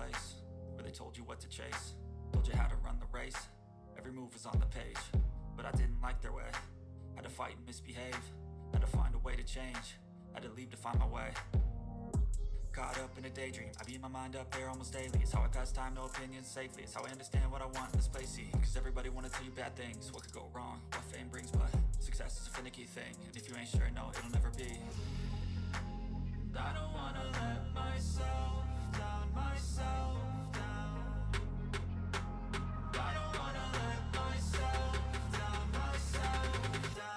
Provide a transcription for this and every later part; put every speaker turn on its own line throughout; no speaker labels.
place where they told you what to chase, told you how to run the race. Every move was on the page, but I didn't like their way. Had to fight and misbehave, had to find a way to change, had to leave to find my way. Caught up in a daydream, I beat my mind up there almost daily. It's how I pass time, no opinions safely. It's how I understand what I want in this place, see. Cause everybody wanna tell you bad things, what could go wrong, what fame brings. But success is a finicky thing, and if you ain't sure, no, it'll never be. And I don't wanna let myself down, myself down. And I don't wanna let myself down, myself down.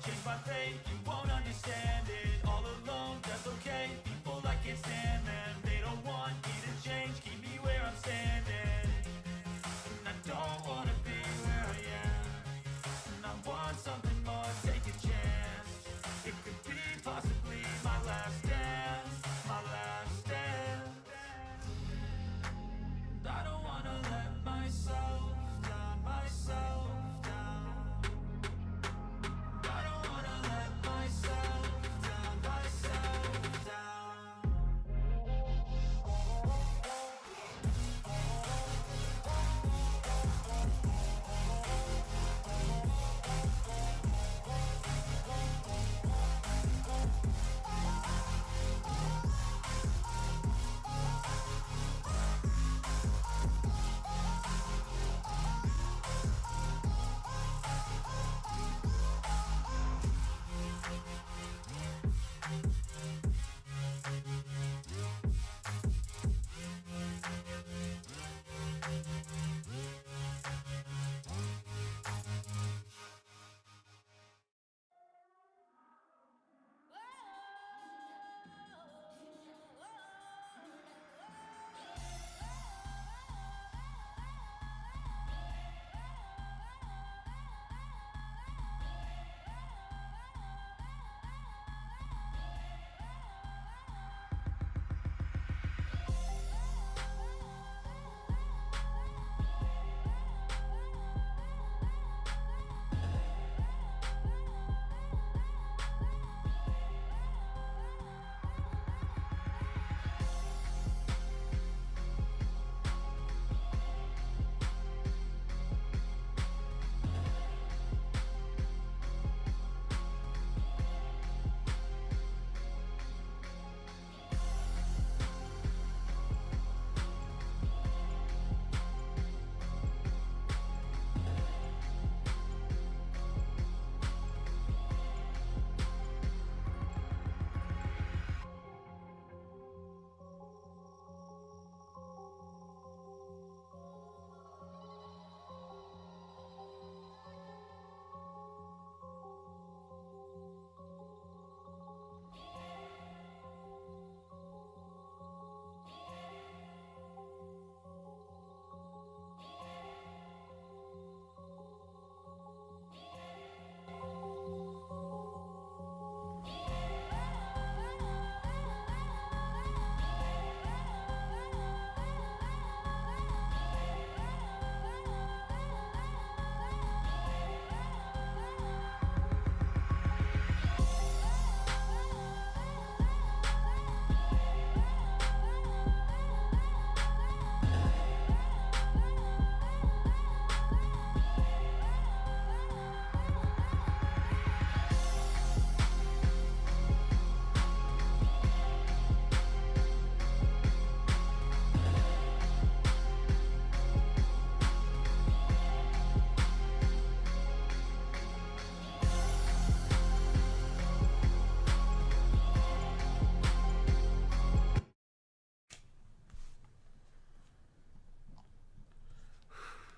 Change my fate, you won't understand it. All alone, that's okay. People, I can't stand them. They don't want me to change, keep me where I'm standing. And I don't wanna be where I am. And I want something more, take a chance. It could be possibly my last dance, my last dance. And I don't wanna let myself down, myself.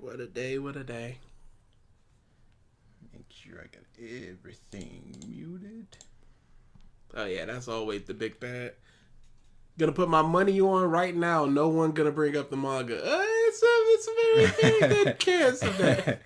What a day, what a day. Make sure I got everything muted. Oh yeah, that's always the big bad. Gonna put my money on right now. No one gonna bring up the manga. It's a very, very good chance of that.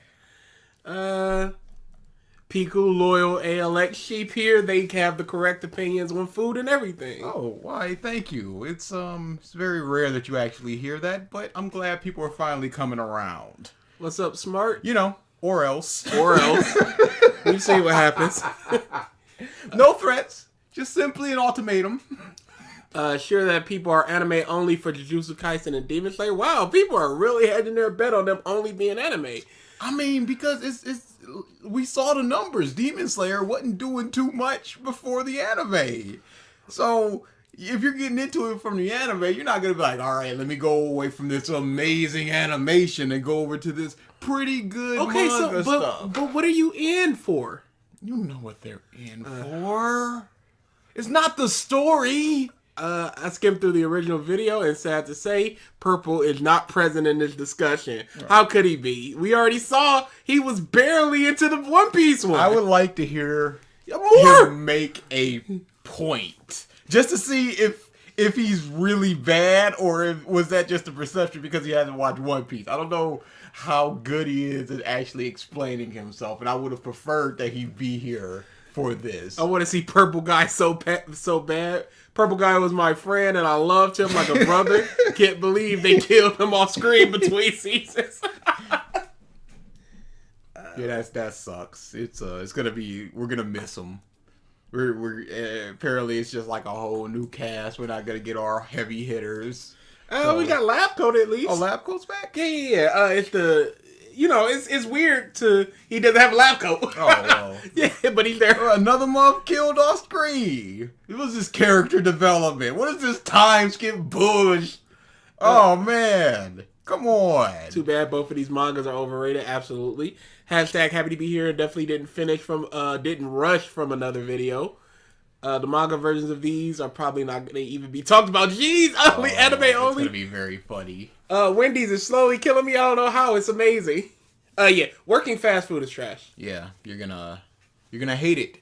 Piku, Loyal, ALX Sheep here. They have the correct opinions on food and everything.
Oh, why? Thank you. It's very rare that you actually hear that, but I'm glad people are finally coming around.
What's up, Smart?
You know, or else.
Or else. We see what happens.
No threats. Just simply an ultimatum.
Sure that people are anime only for Jujutsu Kaisen and Demon Slayer. Wow, people are really hedging their bet on them only being anime.
I mean, because it's we saw the numbers. Demon Slayer wasn't doing too much before the anime. So if you're getting into it from the anime, you're not going to be like, all right, let me go away from this amazing animation and go over to this pretty good manga stuff.
But what are you in for?
You know what they're in for. It's not the story.
I skimmed through the original video and sad to say, Purple is not present in this discussion. Right. How could he be? We already saw he was barely into the One Piece one.
I would like to hear him make a point. Just to see if he's really bad or if, was that just a perception because he hasn't watched One Piece. I don't know how good he is at actually explaining himself, and I would have preferred that he be here for this.
I want to see Purple Guy so bad. Purple Guy was my friend, and I loved him like a brother. Can't believe they killed him off screen between seasons.
Yeah, that sucks. It's gonna be, we're gonna miss him. We're apparently it's just like a whole new cast. We're not gonna get our heavy hitters.
We got Lab Coat at least.
Oh, Lab Coat's back?
Yeah. It's the. You know, it's weird he doesn't have a lab coat.
Oh, well.
Yeah, but he's there.
Another month killed off screen. It was this character development. What is this time skip bullshit? Oh, man. Come on.
Too bad both of these mangas are overrated. Absolutely. Hashtag happy to be here. Definitely didn't rush from another video. The manga versions of these are probably not going to even be talked about. Jeez, anime only. It's
going to be very funny.
Wendy's is slowly killing me. I don't know how. It's amazing. Yeah, working fast food is trash.
Yeah, you're gonna hate it,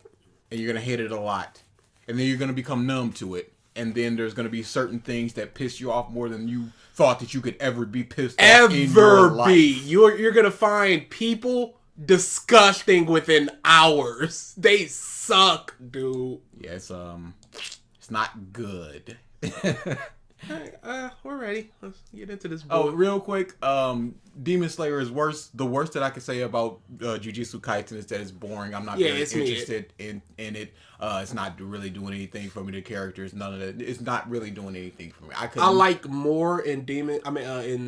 and you're gonna hate it a lot, and then you're gonna become numb to it, and then there's gonna be certain things that piss you off more than you thought that you could ever be pissed off in your life.
You're gonna find people disgusting within hours. They suck, dude.
Yeah, it's not good.
Alright, we're ready. Let's get into this.
Oh, real quick, Demon Slayer is worse. The worst that I could say about Jujutsu Kaisen is that it's boring. I'm not very interested in it. It's not really doing anything for me. The characters, none of that. It's not really doing anything for me. I
like more in in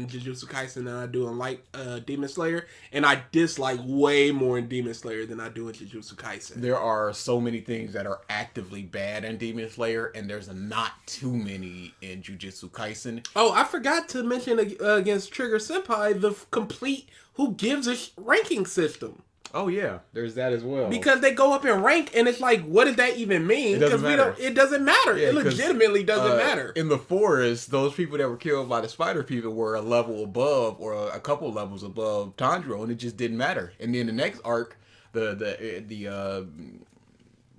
Jujutsu Kaisen than I do in Demon Slayer, and I dislike way more in Demon Slayer than I do in Jujutsu Kaisen.
There are so many things that are actively bad in Demon Slayer, and there's not too many in Jujutsu Kaisen.
Oh, I forgot to mention against Trigger Senpai the complete Who Gives a ranking system.
Oh yeah, there's that as well.
Because they go up in rank, and it's like, what does that even mean? Because it doesn't matter. Yeah, it legitimately doesn't matter.
In the forest, those people that were killed by the spider people were a level above, or a couple levels above Tanjiro, and it just didn't matter. And then the next arc, the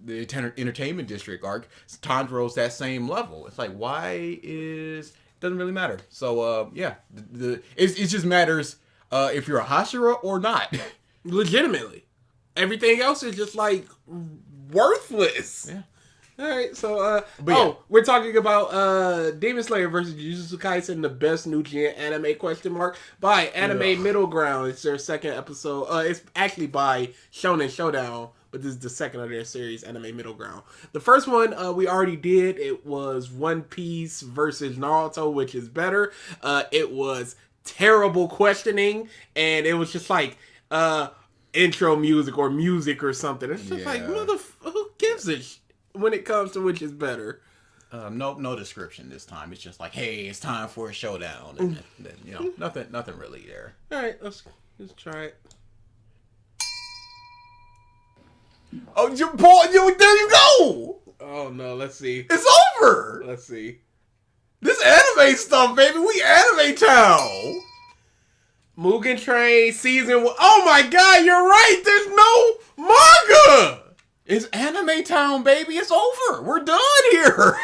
entertainment district arc, Tanjiro's that same level. It's like, doesn't really matter. So yeah, it just matters if you're a Hashira or not.
Legitimately. Everything else is just like worthless.
Yeah.
Alright, so we're talking about Demon Slayer versus Jujutsu Kaisen, the best new gen anime by Anime Middle Ground. It's their second episode. It's actually by Shonen Showdown, but this is the second of their series, Anime Middle Ground. The first one we already did. It was One Piece versus Naruto, which is better. It was terrible questioning, and it was just like intro music or something. It's just like, who gives a when it comes to which is better?
No description this time. It's just like, hey, it's time for a showdown, and then, nothing really there.
All right, let's try it.
Oh, there you go.
Oh no, let's see.
It's over.
Let's see.
This anime stuff, baby. We anime town.
Mugen Train season 1. Oh my god, you're right. There's no manga.
It's anime town, baby. It's over. We're done here.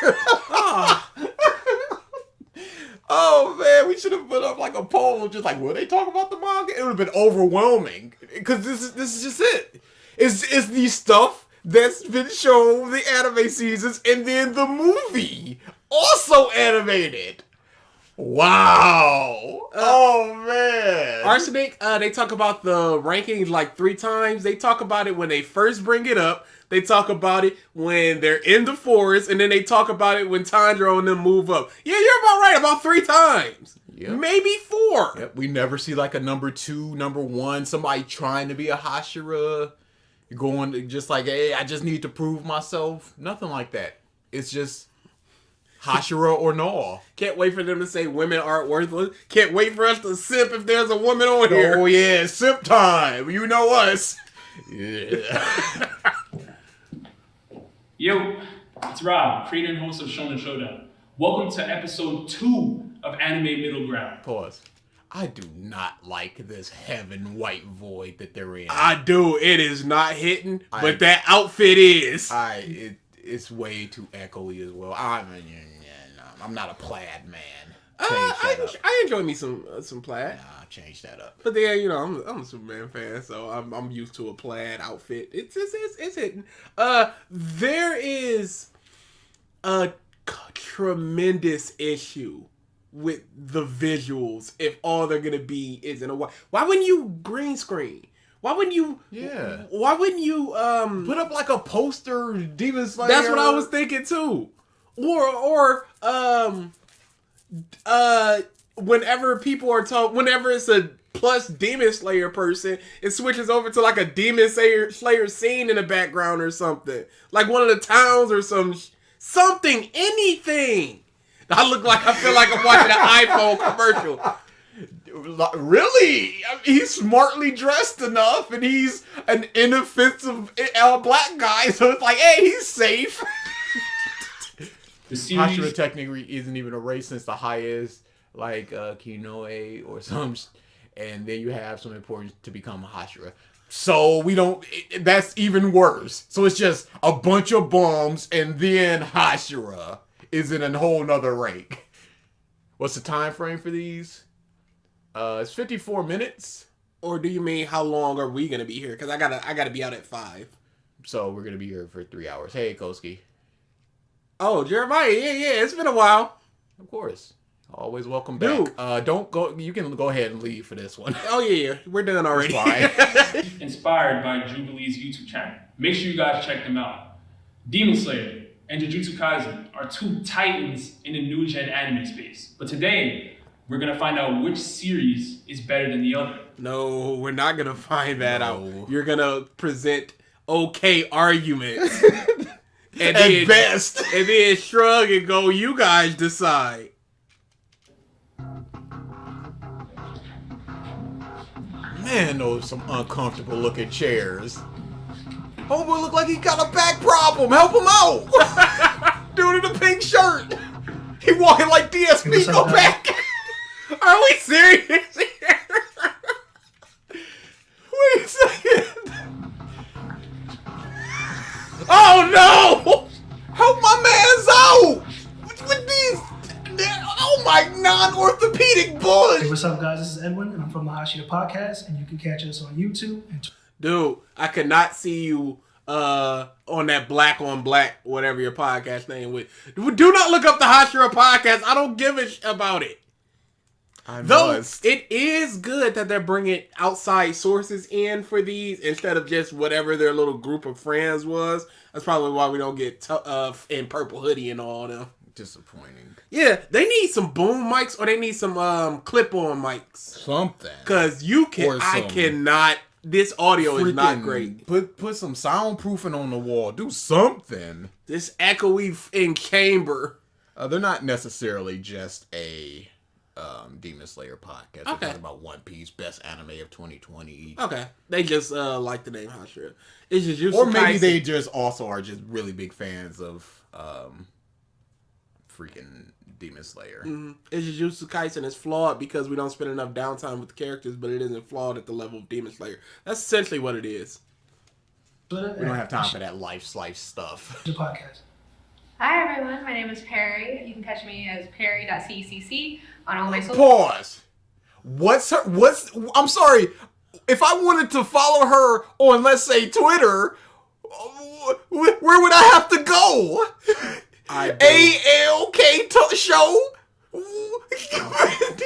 should have put up like a poll, just like, will they talk about the manga? It would have been overwhelming because this is just it. It's the stuff that's been shown the anime seasons, and then the movie also animated. Wow! Oh man!
Arsenic. They talk about the rankings like 3 times. They talk about it when they first bring it up. They talk about it when they're in the forest, and then they talk about it when Tanjiro and them move up. Yeah, you're about right. About 3 times. Yep. Maybe 4.
Yep. We never see like a number 2, number 1, somebody trying to be a Hashira. Going just like, hey, I just need to prove myself. Nothing like that. It's just Hashira or no.
Can't wait for them to say women aren't worthless. Can't wait for us to simp if there's a woman on here.
Oh yeah, simp time. You know us. Yeah.
Yo, it's Rob, creator and host of Shonen Showdown. Welcome to episode 2 of Anime Middle Ground.
Pause. I do not like this heaven white void that they're in.
I do. It is not hitting, but that outfit is.
It's way too echoey as well. I'm not a plaid man.
I enjoy me some plaid.
Nah, change that up.
But then, you know, I'm a Superman fan, so I'm used to a plaid outfit. It's hitting. There is a tremendous issue with the visuals if all they're gonna be is in a white. Why wouldn't you green screen? Why wouldn't you?
Yeah.
Why wouldn't you
put up like a poster Demon Slayer?
That's what I was thinking too. Or whenever people are told, whenever it's a plus Demon Slayer person, it switches over to like a Demon Slayer scene in the background or something, like one of the towns or something, anything. I look like I feel like I'm watching an iPhone commercial.
Really? I mean, he's smartly dressed enough, and he's an inoffensive black guy, so it's like, hey, he's safe.
The series
Hashira technically isn't even a race since the highest, like Kinoe or some, and then you have some importance to become a Hashira. So we don't. That's even worse. So it's just a bunch of bums, and then Hashira is in a whole nother rank. What's the time frame for these? It's 54 minutes.
Or do you mean how long are we gonna be here? Because I gotta be out at 5.
So we're gonna be here for 3 hours. Hey, Koski.
Oh, Jeremiah, yeah, it's been a while.
Of course. Always welcome back.
Dude.
Don't go. You can go ahead and leave for this one.
Oh yeah, we're done already.
inspired by Jubilee's YouTube channel. Make sure you guys check them out. Demon Slayer and Jujutsu Kaisen are 2 titans in the new gen anime space. But today, we're gonna find out which series is better than the other.
No, we're not gonna find that out. You're gonna present okay arguments. And
At best.
And then shrug and go, you guys decide.
Man, those some uncomfortable looking chairs. Homeboy look like he got a back problem. Help him out. Dude in the pink shirt. He walking like DSP. Go back.
Are we serious?
Wait a second.
Oh no!
Help my man's out. With these. Oh my non-orthopedic boys.
Hey, what's up, guys? This is Edwin, and I'm from the Hashira Podcast, and you can catch us on YouTube.
Dude, I could not see you on that black on black, whatever your podcast name with. Do not look up the Hashira Podcast. I don't give a about it. Though it is good that they're bringing outside sources in for these instead of just whatever their little group of friends was. That's probably why we don't get in Purple Hoodie and all them.
Disappointing.
Yeah, they need some boom mics or they need some clip-on mics.
Something.
Because I cannot. This audio is not great.
Put some soundproofing on the wall. Do something.
This echoey in chamber.
They're not necessarily just a Demon Slayer podcast. They're talking about One Piece, best anime of 2020.
Okay. They just like the name Hashira. It's just
or maybe they just also are just really big fans of freaking Demon Slayer.
Mm-hmm. It's Jujutsu Kaisen is flawed because we don't spend enough downtime with the characters, but it isn't flawed at the level of Demon Slayer. That's essentially what it is.
We don't have time for that life slice stuff.
The podcast.
Hi everyone, my name is Perry. You can catch me as perry.ccc on all my social.
Pause. I'm sorry. If I wanted to follow her on, let's say, Twitter, where would I have to go? ALK show?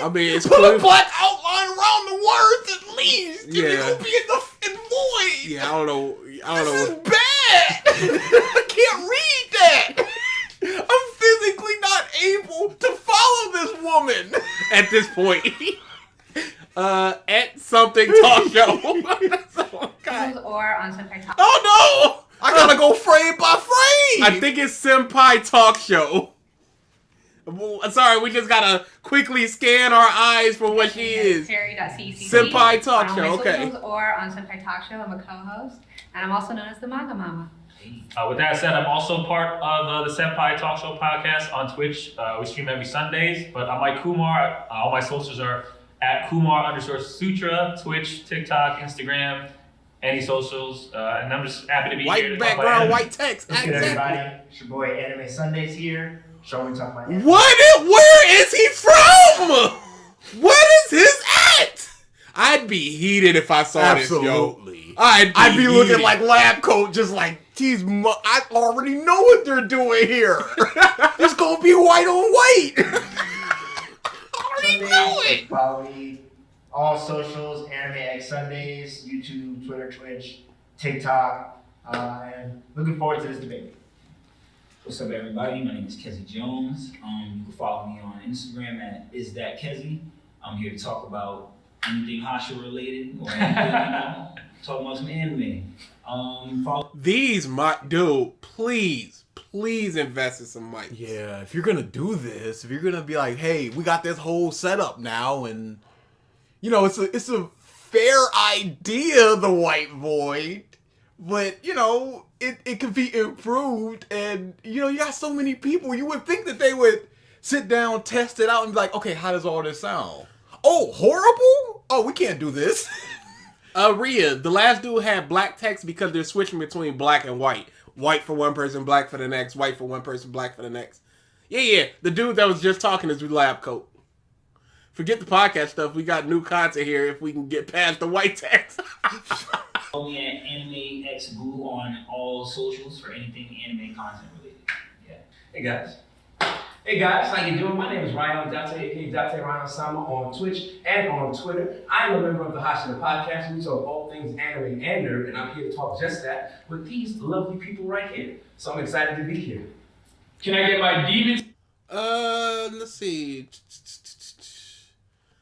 I mean, it's
put
clear.
a black outline around the words at least.
Yeah.
It'll be in void.
Yeah, I don't know.
This is bad. I can't read that. I'm physically not able to follow this woman
at this point. At something talk show.
Or on Senpai Talk.
Oh no! I gotta go frame by frame.
I think it's Senpai Talk Show. Sorry, we just gotta quickly scan our eyes for what she is.
Perry.ccc.
Senpai Talk Show, okay.
Or on Senpai Talk Show, I'm a co-host, and I'm also known as the Manga Mama.
With that said, I'm also part of the Senpai Talk Show podcast on Twitch. We stream every Sundays, but I'm like Kumar. All my socials are at Kumar_Sutra, Twitch, TikTok, Instagram, any socials. And I'm just happy to be here.
White background, white text.
What's good, everybody? It's your boy Anime Sundays here. Showing talk about anime.
Where is he from? What is his at? I'd be heated if I saw
Absolutely.
this, yo. I'd be
looking like lab coat, just like, geez, I already know what they're doing here. It's gonna be white on white. I already know it.
Follow me all socials, Anime X Sundays, YouTube, Twitter, Twitch, TikTok, and looking forward to this debate.
What's up, everybody? My name is Kezzy Jones. You can follow me on Instagram at isthatkezzy. I'm here to talk about anything Hasha related or anything, talking about some anime.
Dude, please invest in some mics.
Yeah, if you're gonna do this, if you're gonna be like, hey, we got this whole setup now, and you know, it's a fair idea, the white void, but you know, it can be improved, and you know, you got so many people, you would think that they would sit down, test it out, and be like, okay, how does all this sound? Oh, horrible? Oh, we can't do this.
Rhea, the last dude had black text because they're switching between black and white. White for one person, black for the next. White for one person, black for the next. Yeah. The dude that was just talking is lab coat. Forget the podcast stuff. We got new content here if we can get past the white text.
Follow me at AnimeXBoo on all socials for anything anime content related. Yeah.
Hey guys, how you doing? My name is Ryan Date, aka Date Ryan Sama on Twitch and on Twitter. I am a member of the Hashira Podcast. We talk all things anime and nerd, and I'm here to talk just that with these lovely people right here. So I'm excited to be here.
Can I get my demons?
Let's see.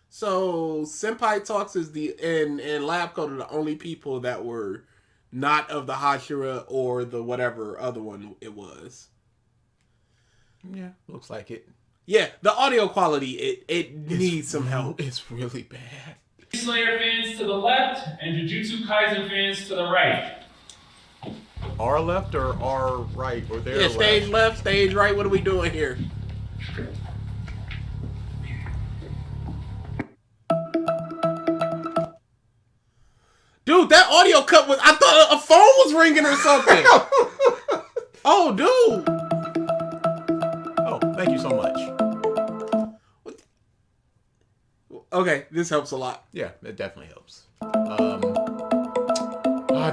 So Senpai Talks is and Lab Coat are the only people that were not of the Hashira or the whatever other one it was.
Yeah, looks like it.
Yeah, the audio quality, it needs some help.
It's really bad.
Slayer fans to the left and Jujutsu Kaisen fans to the right.
Our left or our right or their left?
Stage left, stage right. What are we doing here? Dude, that audio cut was... I thought a phone was ringing or something. Oh, dude.
Oh, thank you so much.
Okay, this helps a lot.
Yeah, it definitely helps. I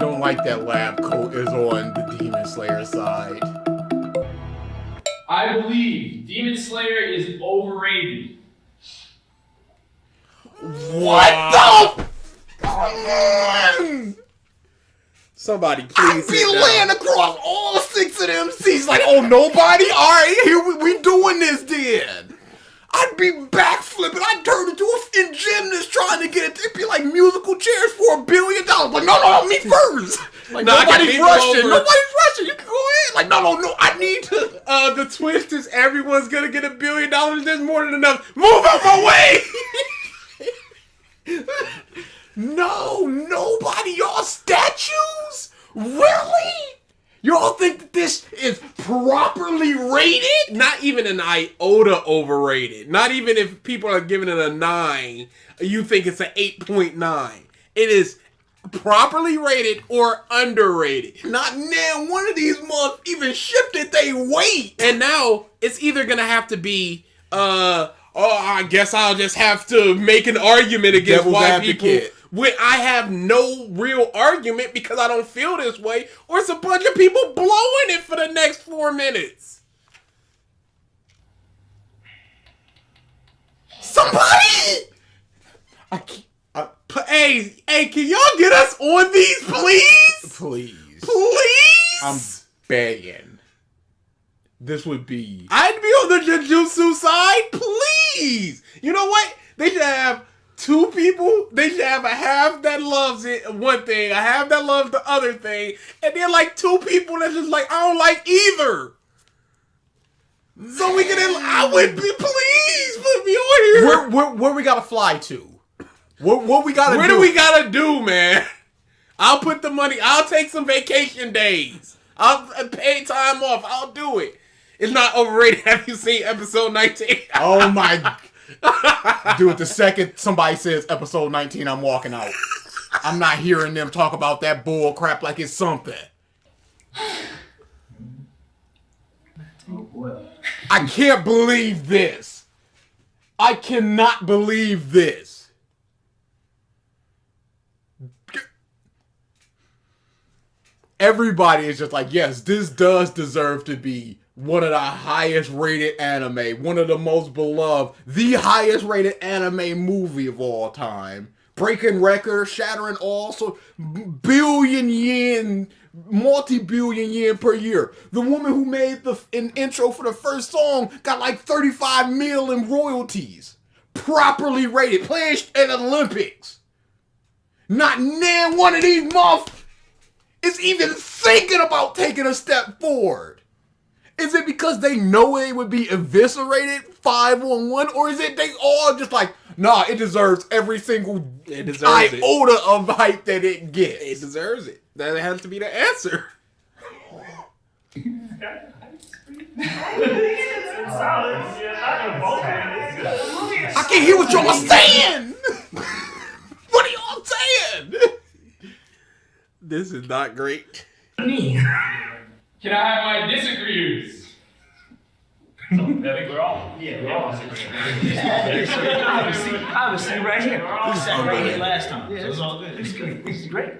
don't like that lab coat is on the Demon Slayer side.
I believe Demon Slayer is overrated.
What the?
Somebody please.
I be laying across all 6 of them seats like, oh, nobody? All right, here we doing this then. I'd be backflipping. I'd turn into a gymnast trying to get it. It'd be like musical chairs for $1 billion. Like, no, me first. Like, nobody's rushing. You can go ahead. Like, no, I need to.
The twist is everyone's gonna get $1 billion. There's more than enough. Move out my way.
No, nobody. Y'all statues? Really? Y'all think that this is properly rated?
Not even an iota overrated. Not even if people are giving it a 9, you think it's an 8.9. It is properly rated or underrated. Not now one of these months even shifted they weight. And now it's either gonna have to be I guess I'll just have to make an argument against why people when I have no real argument because I don't feel this way, or it's a bunch of people blowing it for the next 4 minutes. Somebody! Hey, can y'all get us on these, please? Please?
I'm begging. This would be...
I'd be on the Jujutsu side, please. You know what? They should have 2 people. They should have a half that loves it, one thing, a half that loves the other thing, and then like 2 people that just like, I don't like either. So we can, I would be, please put me on here.
Where we gotta fly to? What we gotta do?
Where do we gotta do, man? I'll put the money, I'll take some vacation days. I'll pay time off. I'll do it. It's not overrated. Have you seen episode 19?
Oh my. Dude, the second somebody says episode 19, I'm walking out. I'm not hearing them talk about that bull crap like it's something.
Oh boy.
I can't believe this. I cannot believe this. Everybody is just like, yes, this does deserve to be one of the highest rated anime, one of the most beloved, the highest rated anime movie of all time. Breaking records, shattering all, so billion yen, multi-billion yen per year. The woman who made an intro for the first song got like 35 mil in royalties. Properly rated, playing at Olympics. Not now one of these motherfuckers is even thinking about taking a step forward. Is it because they know it would be eviscerated 5-on-1, or is it they all just like, nah, it deserves every single iota of hype that it gets?
It deserves it. That has to be the answer.
I can't hear what y'all saying. What are y'all saying?
This is not great.
Can I have my disagrees?
So, I think we're all.
Yeah,
we're all disagreeing.
Obviously, right here.
We're all
Sat right here last time,
Yeah,
so it's all good.
It's good. This is great.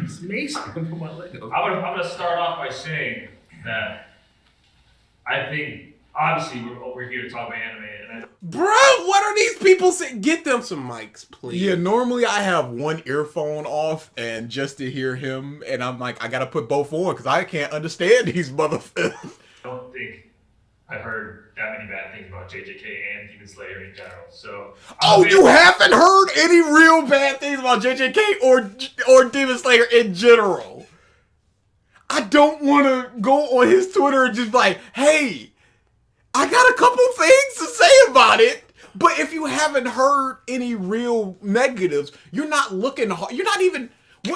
It's amazing.
I'm gonna start off by saying that I think obviously we're here to talk about anime, and
Bro, what are these people saying? Get them some mics, please.
Yeah, normally I have one earphone off and just to hear him, and I'm like, I gotta put both on because I can't understand these motherfuckers.
I don't think I've heard that many bad things about JJK and Demon Slayer in general. So,
You haven't heard any real bad things about JJK or Demon Slayer in general? I don't want to go on his Twitter and just be like, hey, I got a couple things to say about it. But if you haven't heard any real negatives, you're not looking hard. You're not even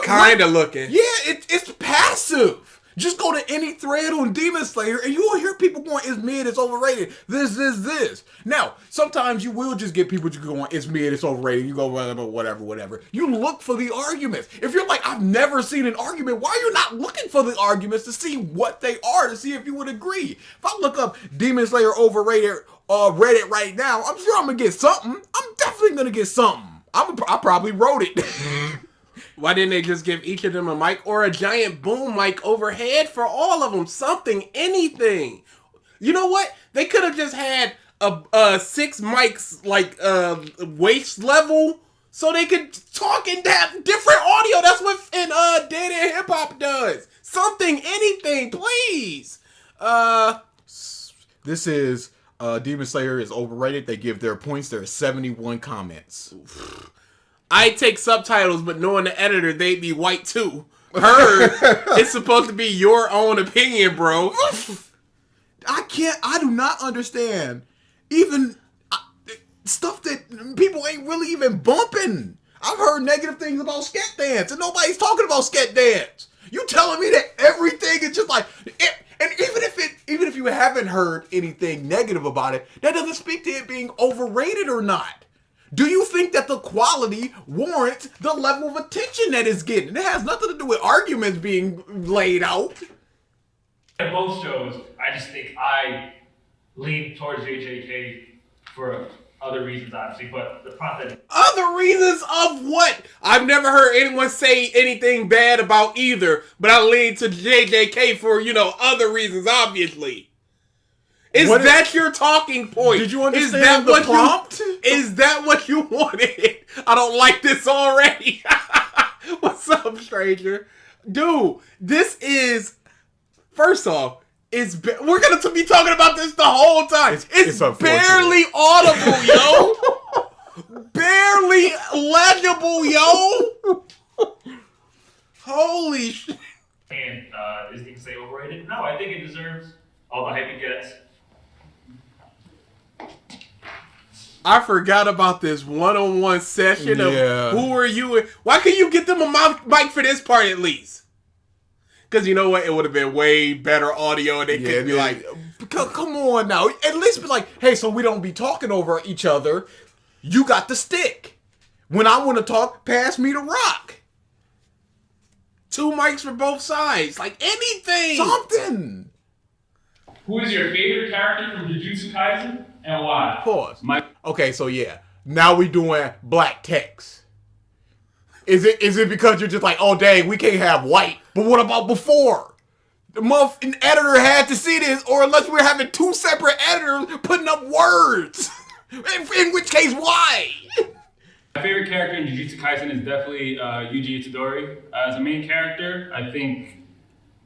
kind of looking.
Yeah, it's passive. Just go to any thread on Demon Slayer and you will hear people going, it's mid, it's overrated, this. Now, sometimes you will just get people just going, it's mid, it's overrated, you go, whatever. You look for the arguments. If you're like, I've never seen an argument, why are you not looking for the arguments to see what they are, to see if you would agree? If I look up Demon Slayer overrated Reddit right now, I'm sure I'm going to get something. I'm definitely going to get something. I probably wrote it.
Why didn't they just give each of them a mic or a giant boom mic overhead for all of them? Something, anything. You know what? They could have just had 6 mics like waist level so they could talk and have different audio. That's what Data and Hip Hop does. Something, anything, please.
This is Demon Slayer is overrated. They give their points. There are 71 comments.
I take subtitles, but knowing the editor, they'd be white too. Heard, it's supposed to be your own opinion, bro.
I do not understand. Even stuff that people ain't really even bumping. I've heard negative things about sket dance, and nobody's talking about sket dance. You telling me that everything is just like... And even if you haven't heard anything negative about it, that doesn't speak to it being overrated or not. Do you think that the quality warrants the level of attention that it's getting? It has nothing to do with arguments being laid out.
In both shows, I just think I lean towards JJK for other reasons, obviously, but the problem.
Other reasons of what? I've never heard anyone say anything bad about either, but I lean to JJK for, other reasons, obviously. Is that your talking point?
Did you understand the prompt?
Is that what you wanted? I don't like this already. What's up, stranger? Dude, this is... First off, we're going to be talking about this the whole time. It's barely audible, yo. Barely legible, yo. Holy shit.
And is it say overrated? No, I think it deserves all the hype it gets.
I forgot about this one-on-one session of who are you? Why couldn't you get them a mic for this part at least? Because you know what? It would have been way better audio and they could be like...
Come on now. At least be like, hey, so we don't be talking over each other. You got the stick. When I want to talk, pass me the rock.
2 mics for both sides. Like anything.
Something.
Who is your favorite character from Jujutsu Kaisen and why?
Pause. Okay, so yeah. Now we doing black text. Is it because you're just like, oh dang, we can't have white? But what about before? The an editor had to see this, or unless we're having 2 separate editors putting up words. In which case, why?
My favorite character in Jujutsu Kaisen is definitely Yuji Itadori. As a main character, I think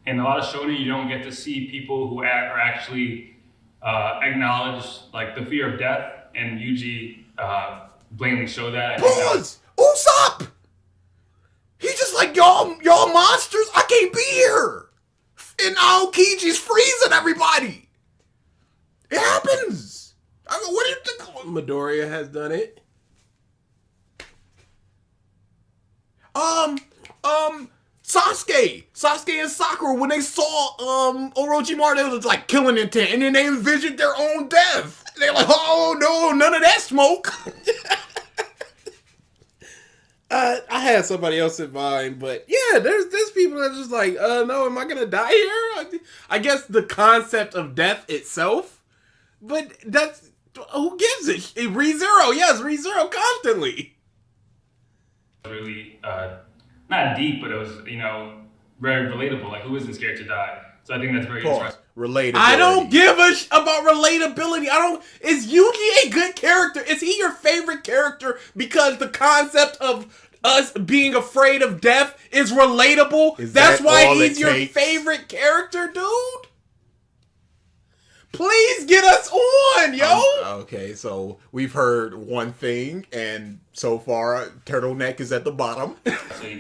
in a lot of shonen you don't get to see people who are actually acknowledge like the fear of death, and Yuji blatantly showed that.
Pause! Usopp! He's just like, y'all monsters, I can't be here. And Aokiji's freezing everybody. It happens. I mean, what do you think?
Midoriya has done it.
Sasuke and Sakura, when they saw Orochimaru, they was like killing intent, and then they envisioned their own death. They're like, oh no, none of that smoke.
I had somebody else in mind, but yeah, there's people that are just like, no, am I gonna die here? I guess the concept of death itself, but that's, who gives it? ReZero, yes, ReZero constantly.
Really, not deep, but it was, very relatable. Like, who isn't scared to die? So I think that's very interesting.
Relatability.
I don't give a about relatability. Is Yuji a good character? Is he your favorite character because the concept of us being afraid of death is relatable? That's why he's your favorite character, dude? Please get us on, yo!
Okay, so we've heard one thing, and so far, Turtleneck is at the bottom.
So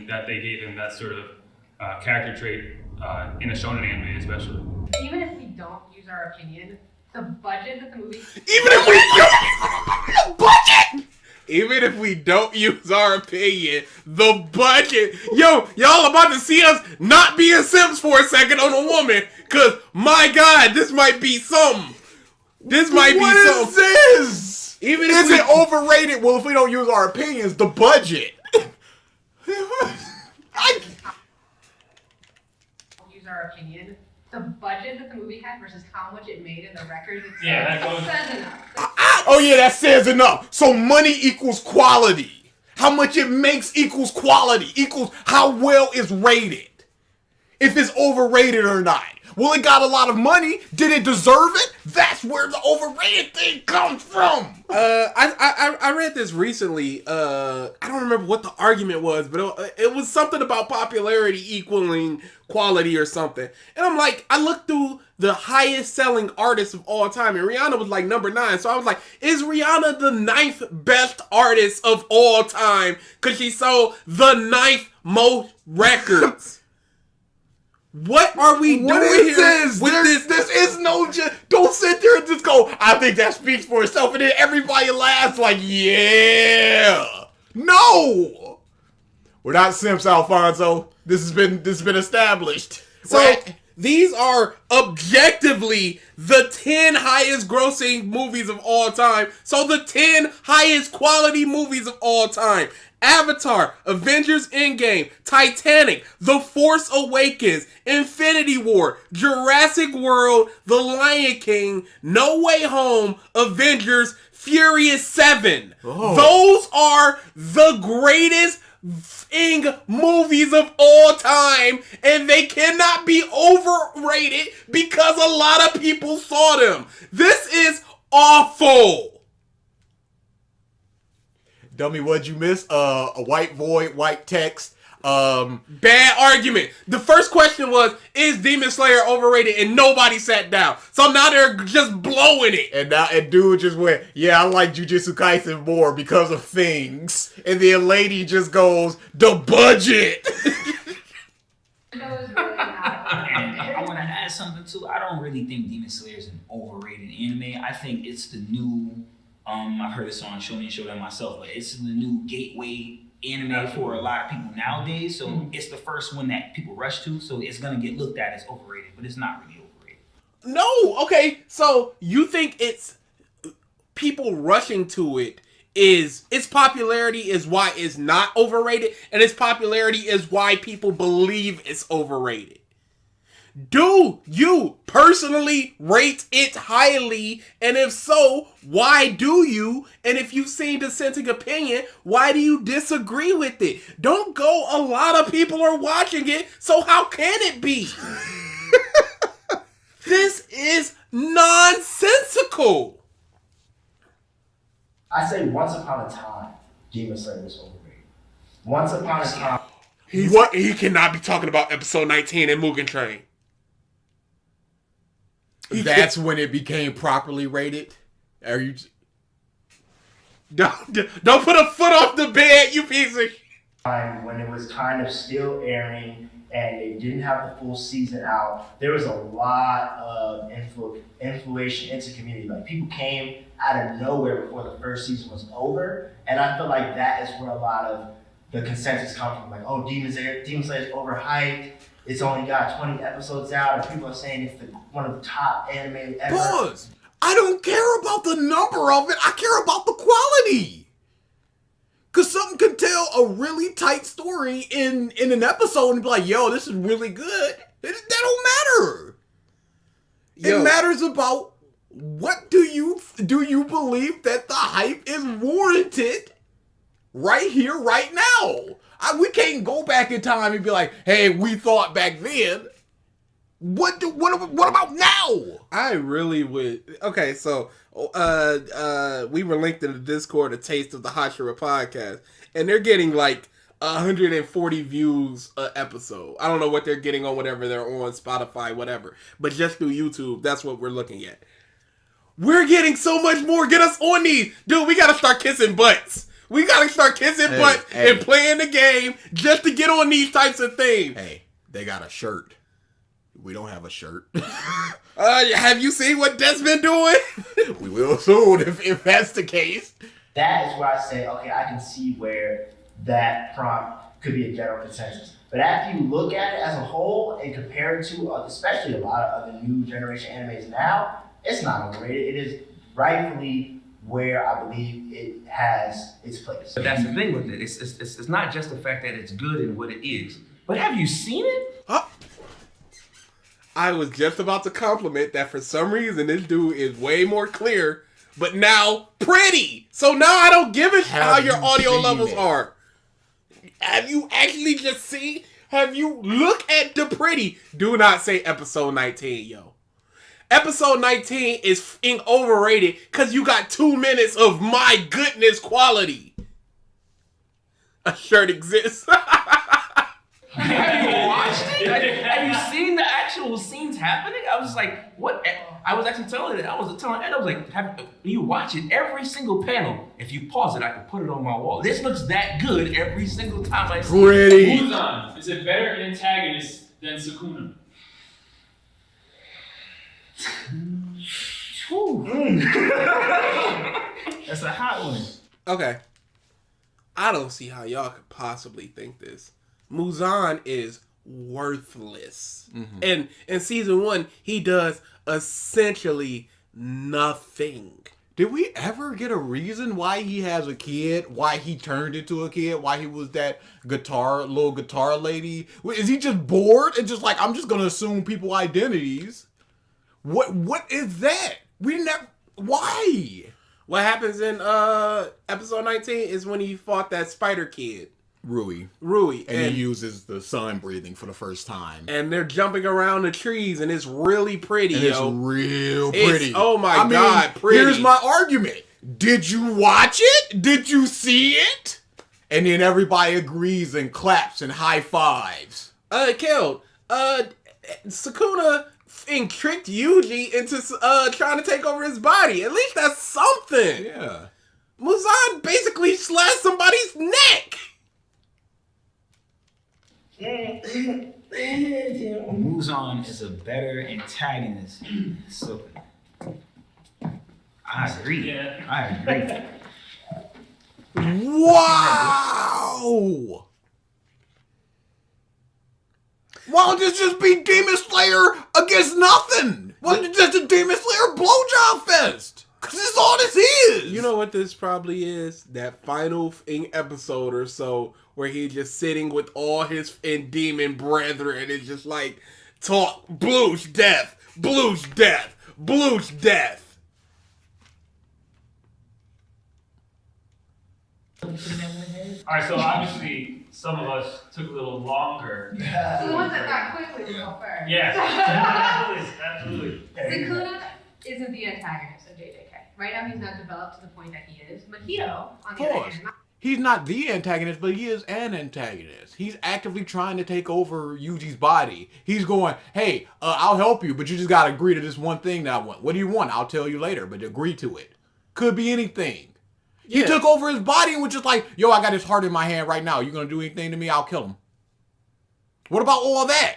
that they gave him that sort of character trait in a shonen anime, especially.
Even if we don't use our opinion, the budget that the movie...
Even if we don't use our opinion, the budget... Yo, y'all about to see us not being simps for a second on a woman, because, my God, this might be something.
What is this?
Even
if it overrated? Well, if we don't use our opinions, the budget.
Use our opinion. The budget that the movie had versus how much it made in the records itself.
Yeah, that goes...
says enough.
Oh yeah, that says enough. So money equals quality. How much it makes equals quality, equals how well it's rated. If it's overrated or not. Well, it got a lot of money. Did it deserve it? That's where the overrated thing comes from.
I read this recently. I don't remember what the argument was, but it was something about popularity equaling quality or something. And I'm like, I looked through the highest selling artists of all time, and Rihanna was like number 9. So I was like, is Rihanna the 9th best artist of all time? Because she sold the 9th most records. What are we doing here?
This is no just. Don't sit there and just go, I think that speaks for itself, and then everybody laughs like, yeah. No. We're not simps, Alfonso. This has been established.
So These are objectively the 10 highest grossing movies of all time. So the 10 highest quality movies of all time. Avatar, Avengers Endgame, Titanic, The Force Awakens, Infinity War, Jurassic World, The Lion King, No Way Home, Avengers, Furious 7.
Oh.
Those are the greatest movies of all time, and they cannot be overrated because a lot of people saw them. This is awful.
Dummy, what'd you miss? A white void, white text.
Bad argument. The first question was, is Demon Slayer overrated? And nobody sat down. So now they're just blowing it.
And dude just went, yeah, I like Jujutsu Kaisen more because of things. And then lady just goes, the budget.
And I want to add something too. I don't really think Demon Slayer is an overrated anime. I think it's the new, I heard this on Shonen Showdown myself, but it's the new gateway anime for a lot of people nowadays. So it's the first one that people rush to. So it's going to get looked at as overrated, but it's not really overrated.
No, okay. So you think it's people rushing to it is its popularity is why it's not overrated, and its popularity is why people believe it's overrated. Do you personally rate it highly? And if so, why do you? And if you've seen dissenting opinion, why do you disagree with it? Don't go, a lot of people are watching it, so how can it be? This is nonsensical.
I say once upon a time, Demon Slayer was overrated. Once upon a time.
He cannot be talking about episode 19 in Mugen Train.
That's when it became properly rated. Are you?
Don't put a foot off the bed, you piece of shit.
When it was kind of still airing and they didn't have the full season out, there was a lot of influence into community. Like people came out of nowhere before the first season was over, and I feel like that is where a lot of the consensus comes from. Like, oh, Demon Slayer is overhyped. It's only got 20 episodes out, and people are saying it's one of the top anime ever.
Pause. I don't care about the number of it. I care about the quality. Because something could tell a really tight story in an episode and be like, yo, this is really good. That don't matter. It matters about what do you believe that the hype is warranted right here, right now. We can't go back in time and be like, hey, we thought back then. What about now?
I really would. Okay, so we were linked in the Discord, A Taste of the Hashira podcast, and they're getting like 140 views a episode. I don't know what they're getting on whatever they're on, Spotify, whatever. But just through YouTube, that's what we're looking at. We're getting so much more. Get us on these. Dude, we gotta start kissing butts. We gotta start kissing butts and playing the game just to get on these types of things.
Hey, they got a shirt. We don't have a shirt.
Have you seen what Des been doing?
We will soon if that's the case.
That is where I say, okay, I can see where that prompt could be a general consensus. But after you look at it as a whole and compare it to, especially a lot of other new generation animes now, it's not overrated. It is rightfully where I believe it has its place.
But that's the thing with it. It's not just the fact that it's good and what it is. But have you seen it?
I was just about to compliment that for some reason this dude is way more clear, but now pretty. So now I don't give a shit how your audio levels are. Have you actually just seen? Have you look at the pretty? Do not say episode 19, yo. Episode 19 is f***ing overrated because you got 2 minutes of my goodness quality. A shirt exists.
Have you watched it? Have you seen the actual scenes happening? I was like, what? I was actually telling Ed, I was like, you watch it every single panel. If you pause it, I can put it on my wall. This looks that good every single time I see
it.
Muzan, is it better Antagonist than Sukuna?
That's a hot one.
Okay. I don't see how y'all could possibly think this. Muzan is worthless. And in season 1, he does essentially nothing.
Did we ever get a reason why he has a kid? Why he turned into a kid? Why he was that little guitar lady? Is he just bored and just like, I'm just gonna assume people identities? What is that? We never. Why?
What happens in episode 19 is when he fought that spider kid.
Rui. And he uses the sun breathing for the first time.
And they're jumping around the trees, and it's really pretty,
and
yo.
It's real pretty.
Oh my God, pretty.
Here's my argument. Did you watch it? Did you see it? And then everybody agrees and claps and high fives.
Killed. Sukuna tricked Yuji into trying to take over his body. At least that's something.
Yeah.
Muzan basically slashed somebody's neck.
Muzan is a better antagonist. So I agree.
Yeah.
I agree.
Wow! Why don't this just be Demon Slayer against nothing? Why don't it just a Demon Slayer blowjob fest? Cause this is all this is.
You know what this probably is? That final episode or so where he's just sitting with all his demon brethren and it's just like, talk, bloosh, death, bloosh, death, bloosh, death.
Alright, so obviously some of us took a little longer.
So the ones that got quickly will go first.
Yes, absolutely.
Sukuna isn't the antagonist of JJK. Right now he's not developed to the point that he is. Mahito, on the other hand,
He's not the antagonist, but he is an antagonist. He's actively trying to take over Yuji's body. He's going, hey, I'll help you, but you just got to agree to this one thing that I want. What do you want? I'll tell you later, but agree to it. Could be anything. He took over his body and was just like, yo, I got his heart in my hand right now. You going to do anything to me? I'll kill him. What about all that?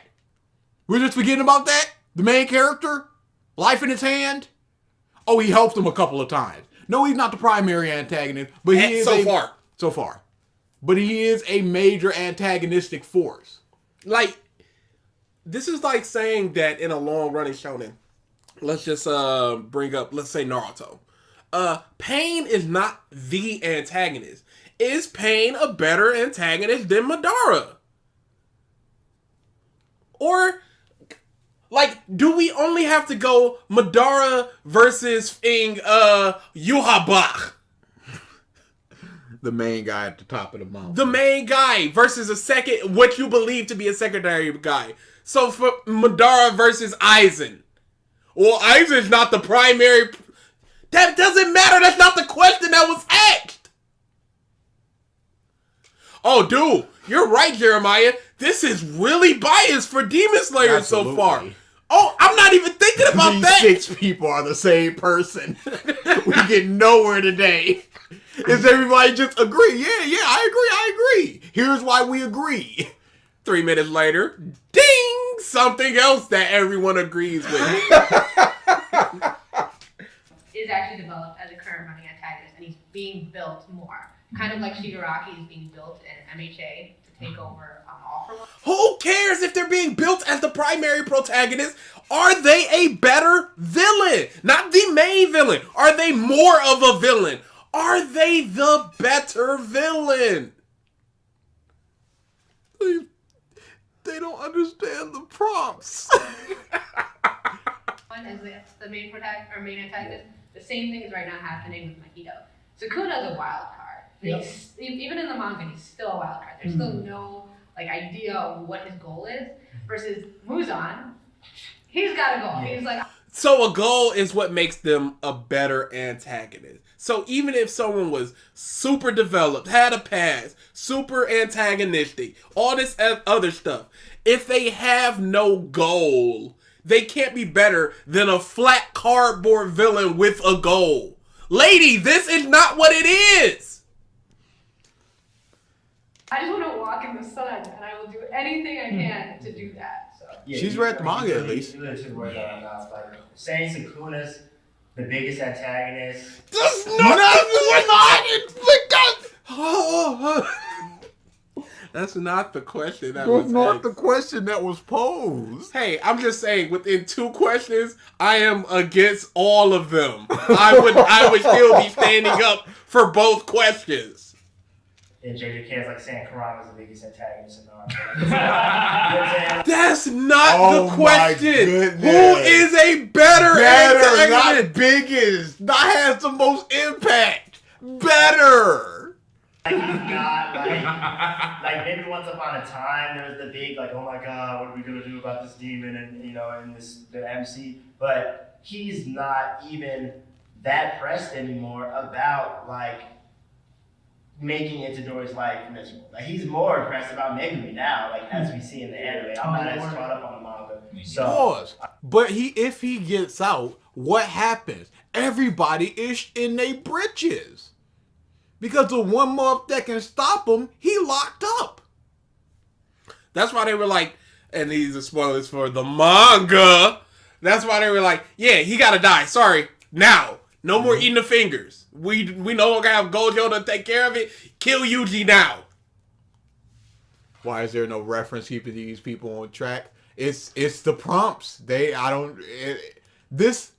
We're just forgetting about that? The main character? Life in his hand? Oh, he helped him a couple of times. No, he's not the primary antagonist, but he is so far. But he is a major antagonistic force.
Like, this is like saying that in a long-running shonen, let's just bring up, let's say Naruto. Pain is not the antagonist. Is Pain a better antagonist than Madara? Or, like, do we only have to go Madara versus Yuhabach?
The main guy at the top of the mountain.
The main guy versus what you believe to be a secondary guy. So for Madara versus Aizen. Well, Aizen's not the primary. That doesn't matter. That's not the question that was asked. Oh, dude, you're right, Jeremiah. This is really biased for Demon Slayer so far. Oh, I'm not even thinking about that.
These 6 people are the same person. We get nowhere today. Is everybody just agree? Yeah, I agree. Here's why we agree.
3 minutes later, ding! Something else that everyone agrees with.
is actually developed as a current running antagonist, and he's being built more. Kind of like Shigaraki is being built in MHA to take over All For One.
Who cares if they're being built as the primary protagonist? Are they a better villain? Not the main villain. Are they more of a villain? Are they the better villain?
They don't understand the prompts.
One is the main protagonist or main antagonist. The same thing is right now happening with Mahito. Sukuna's a wild card. Yep. Even in the manga, he's still a wild card. There's still no idea of what his goal is. Versus Muzan, he's got a goal. Yeah. He's like.
So a goal is what makes them a better antagonist. So even if someone was super developed, had a past, super antagonistic, all this other stuff, if they have no goal, they can't be better than a flat cardboard villain with a goal. Lady, this is not what it is.
I just want to walk in the sun, and I will do anything I can to do that. So.
Yeah, she's read the manga at least.
Saying Sukuna's the biggest antagonist.
We're not.
That's not the question that
That's
was
not
asked.
the question that was posed.
Hey, I'm just saying, within 2 questions, I am against all of them. I would still be standing up for both questions.
And JJ Can's like saying Kurama's the biggest antagonist in Naruto.
That's not the question.
Goodness.
Who is a better antagonist?
Not biggest. Not has the most impact. Better.
Like he's not like maybe once upon a time there was the big like, oh my god, what are we gonna do about this demon and in the MC, but he's not even that pressed anymore about like making Itadori's life miserable. Like he's more impressed about Megumi now, like as we see in the anime. I'm not as caught up on the manga. So
Pause. But if he gets out, what happens? Everybody is in their britches. Because the one month that can stop him, he locked up.
That's why they were like, and these are spoilers for the manga. That's why they were like, yeah, he gotta die. Sorry, now. No more eating the fingers. We no longer have Gojo to take care of it. Kill Yuji now.
Why is there no reference keeping these people on track? It's the prompts. This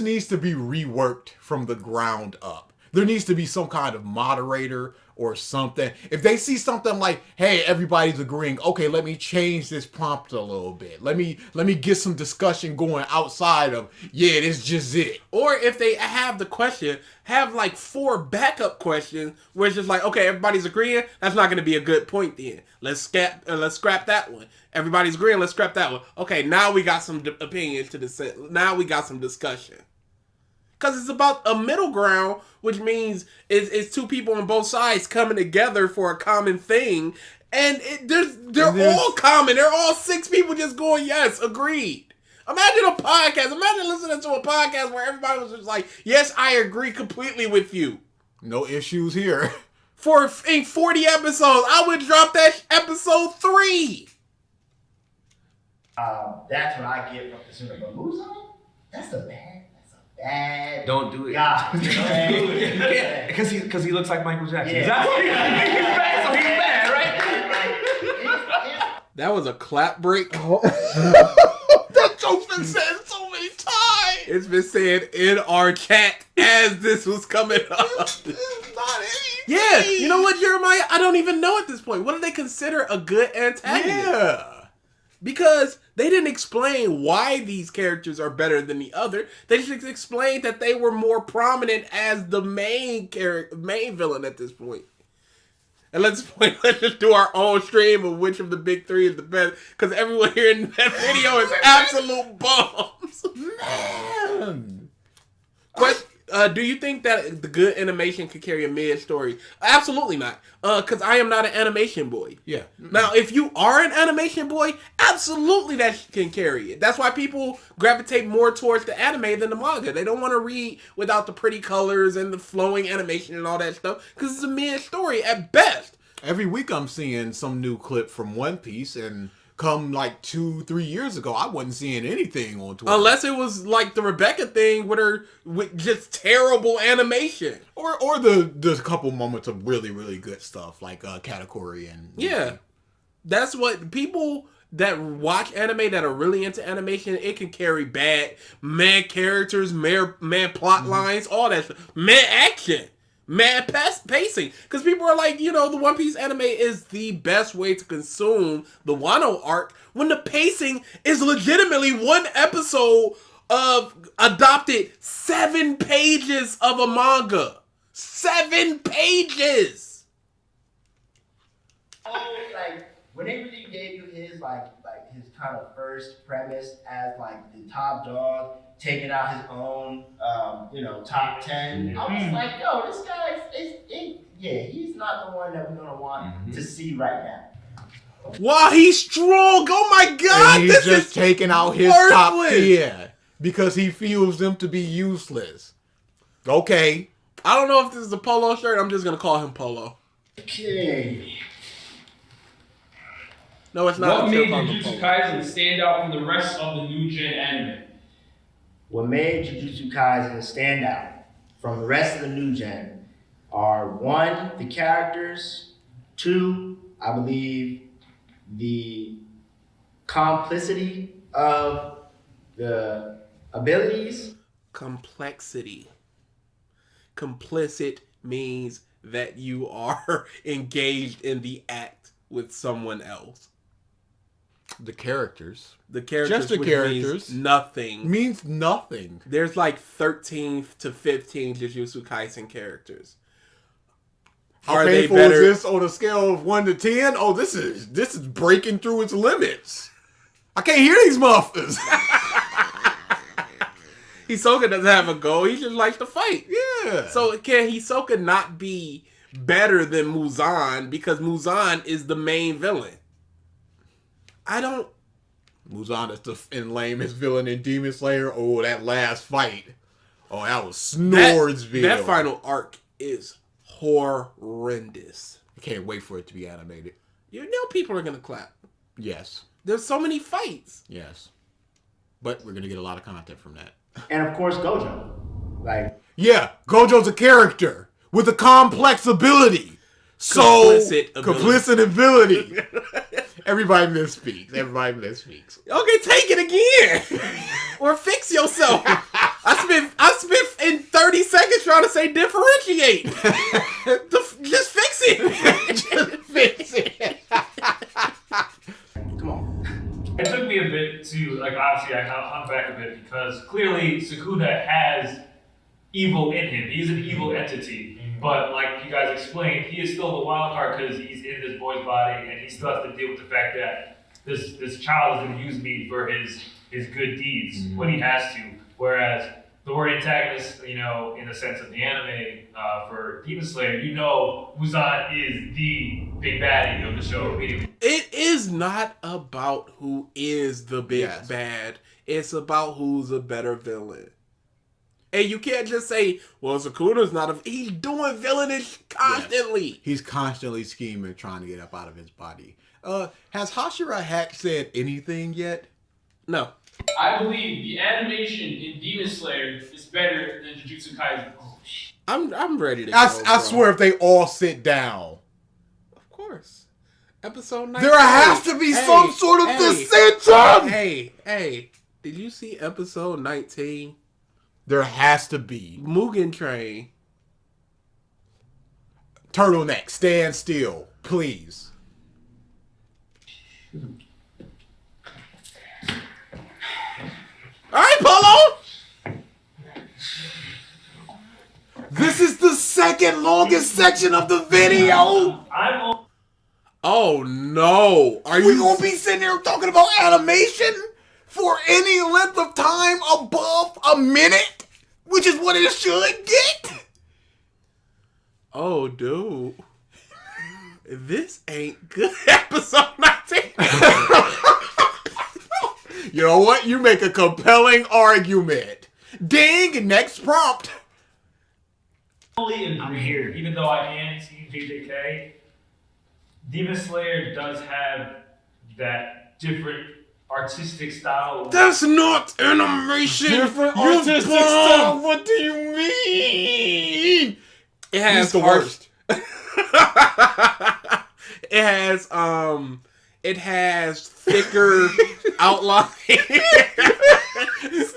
needs to be reworked from the ground up. There needs to be some kind of moderator or something. If they see something like, hey, everybody's agreeing, okay, let me change this prompt a little bit. Let me get some discussion going outside of, yeah, this is just it.
Or if they have the question, have like 4 backup questions where it's just like, okay, everybody's agreeing, that's not going to be a good point then. Let's scrap that one. Everybody's agreeing, let's scrap that one. Okay, now we got some opinions to dissent. Now we got some discussion. Because it's about a middle ground, which means it's 2 people on both sides coming together for a common thing. And they're all common. They're all 6 people just going, yes, agreed. Imagine a podcast. Imagine listening to a podcast where everybody was just like, yes, I agree completely with you.
No issues here.
In 40 episodes, I would drop that episode 3.
that's what I get from Kasuna. But Muzan, that's a bad.
Don't do it.
God,
because he looks like Michael Jackson.
Yeah.
That's why he's bad, so he's bad, right?
That was a clap break.
That joke's been said so many times.
It's been said in our chat as this was coming up.
It's not anything.
Yeah, you know what, Jeremiah? I don't even know at this point. What do they consider a good antagonist?
Yeah.
Because they didn't explain why these characters are better than the other. They just explained that they were more prominent as the main villain at this point. And let's just do our own stream of which of the big 3 is the best. Because everyone here in that video is absolute bums.
Man.
Do you think that the good animation could carry a mid story? Absolutely not. Because I am not an animation boy.
Yeah.
Now, if you are an animation boy, absolutely that can carry it. That's why people gravitate more towards the anime than the manga. They don't want to read without the pretty colors and the flowing animation and all that stuff. Because it's a mid story at best.
Every week I'm seeing some new clip from One Piece, and come like 2-3 years ago, I wasn't seeing anything on Twitter.
Unless it was like the Rebecca thing with just terrible animation.
Or the couple moments of really, really good stuff like Katakuri and...
Yeah. That's what people that watch anime that are really into animation, it can carry mad characters, mad plot lines, all that stuff. Mad action. Mad pacing. Because people are like, the One Piece anime is the best way to consume the Wano arc when the pacing is legitimately one episode of adopted 7 pages of a manga. 7 pages!
Like, when they really gave you his, like his kind of first premise as, like, the top dog, taking out his own, top 10. I was like, yo, this guy he's not the one that we're gonna want to see right now.
Wow, he's strong! Oh my god!
And he's just taking out his
worthless.
top 10 because he feels them to be useless. Okay.
I don't know if this is a Polo shirt. I'm just gonna call him Polo.
Okay.
No, it's not.
What made Jujutsu Kaisen stand out from the rest of the new gen anime?
What made Jujutsu Kaisen stand out from the rest of the new gen are 1, the characters, 2, I believe the complicity of the abilities.
Complexity. Complicit means that you are engaged in the act with someone else.
The characters.
The characters.
Just the
which
characters.
means nothing.
Means nothing.
There's like 13 to 15 Jujutsu Kaisen characters.
How painful is this on a scale of 1 to 10? Oh, this is breaking through its limits. I can't hear these muffins.
Hisoka doesn't have a goal. He just likes to fight.
Yeah.
So can Hisoka not be better than Muzan because Muzan is the main villain?
Muzan is the lamest villain in Demon Slayer. Oh, that last fight. Oh, that was Snoresville.
That final arc is horrendous.
I can't wait for it to be animated.
You know people are going to clap.
Yes.
There's so many fights.
Yes. But we're going to get a lot of content from that.
And of course, Gojo.
Yeah, Gojo's a character with a complex ability. Complicit ability. Everybody misspeaks.
Okay, take it again. Or fix yourself. I spent in 30 seconds trying to say differentiate. Just fix it.
Just fix it.
Come on.
It took me a bit to, obviously I hung back a bit because clearly Sukuna has evil in him. He's an evil entity. But like you guys explained, he is still the wild card because he's in this boy's body and he still has to deal with the fact that this child is going to use me for his good deeds when he has to. Whereas the word antagonist, in the sense of the anime, for Demon Slayer, Muzan is the big baddie of the show.
It is not about who is the big bad. It's about who's a better villain. And you can't just say, well, Sukuna's not he's doing villainish constantly.
Yes. He's constantly scheming, trying to get up out of his body. Has Hashira Hack said anything yet?
No.
I believe the animation in Demon Slayer is better than Jujutsu Kaisen.
Oh, shit. I'm ready to go,
I swear if they all sit down.
Of course. Episode 19.
There has to be some sort of dissension!
Hey. Did you see episode 19?
There has to be.
Mugen Train.
Turtleneck, stand still, please.
Alright, Polo!
This is the second longest section of the video!
Oh no!
Are we gonna be sitting here talking about animation for any length of time above a minute? Which is what it should get?
Oh, dude. This ain't good. Episode 19.
You know what? You make a compelling argument. Ding! Next prompt.
I'm here. Even though I am Team JJK, Demon Slayer does have that different artistic style.
That's not animation.
Different artistic style. What do you mean?
It has
He's the worst.
It has thicker outline.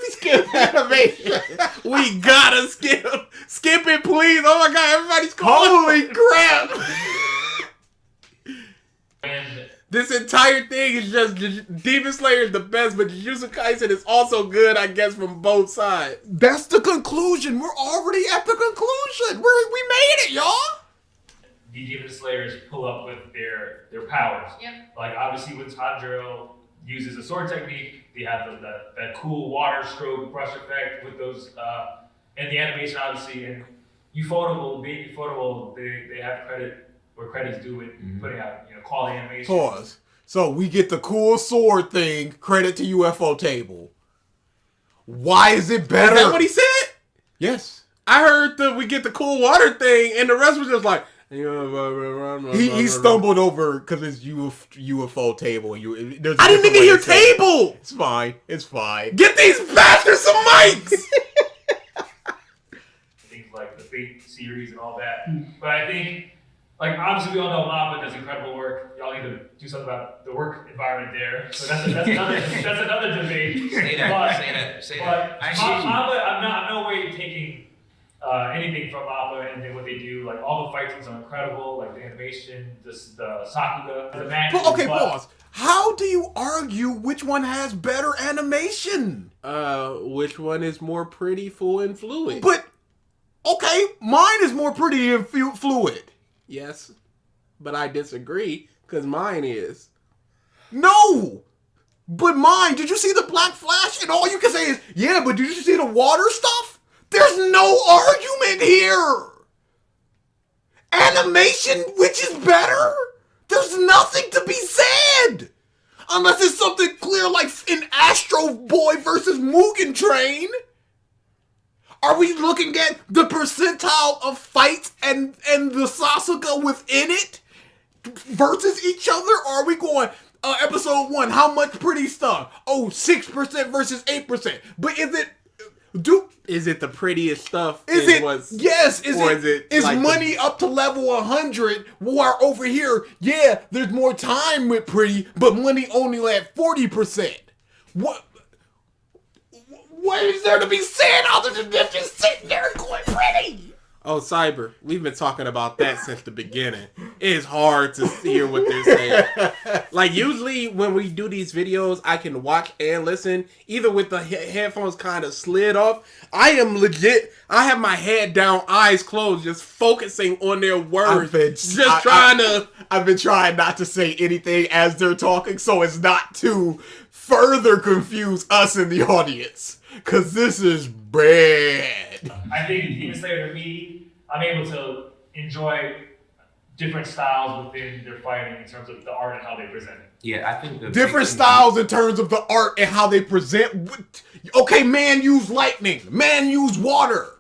Skip animation.
We gotta skip. Skip it, please. Oh my god, everybody's
calling. Holy crap.
And
this entire thing is just Demon Slayer is the best, but Jujutsu Kaisen is also good, I guess, from both sides.
That's the conclusion. We're already at the conclusion. We made it, y'all.
The Demon Slayers pull up with their powers.
Yep.
Like obviously when Tanjiro uses a sword technique, they have that cool water stroke brush effect with those and the animation obviously, and Ufotable, being Ufotable, they have credit where credit's due in putting out quality animation.
Pause. So we get the cool sword thing, credit to UFO Table. Why is it better?
Is that what he said?
Yes.
I heard we get the cool water thing, and the rest was just like.
He stumbled over because it's UFO Table. And
I didn't even hear table.
It's fine. It's fine.
Get these bastards some mics.
Things like the Fate series and all that. But I think like obviously we all know Mappa does incredible work. Y'all need to do something about the work environment there. So that's another debate.
Say that.
But
I
Mappa, I'm no way taking anything from Mappa and then what they do. Like all the fight scenes are incredible. Like the animation, the Sakuga, the match.
Okay, pause. How do you argue which one has better animation?
Which one is more pretty, full, and fluid?
But okay, mine is more pretty and fluid.
Yes, but I disagree because mine is.
No, but mine. Did you see the Black Flash? And all you can say is, yeah, but did you see the water stuff? There's no argument here. Animation, which is better? There's nothing to be said. Unless it's something clear like in Astro Boy versus Mugen Train. Are we looking at the percentile of fights and the Sasuke within it versus each other? Or are we going, episode 1, how much pretty stuff? Oh, 6% versus 8%. But is it
the prettiest stuff?
Yes. Is
like
money up to level 100? While over here, yeah, there's more time with pretty, but money only at 40%. What is there to be said other than them just sitting there going pretty?
Oh, Cyber, we've been talking about that since the beginning. It's hard to hear what they're saying. Like, usually when we do these videos, I can watch and listen, either with the headphones kind of slid off. I am legit, I have my head down, eyes closed, just focusing on their words.
I've been trying not to say anything as they're talking, so it's not to further confuse us in the audience. Because this is bad.
I think Demon Slayer, to me, I'm able to enjoy different styles within their fighting in terms of the art and how they present it.
Yeah, I think
different styles in terms of the art and how they present. Okay, man used lightning. Man used water.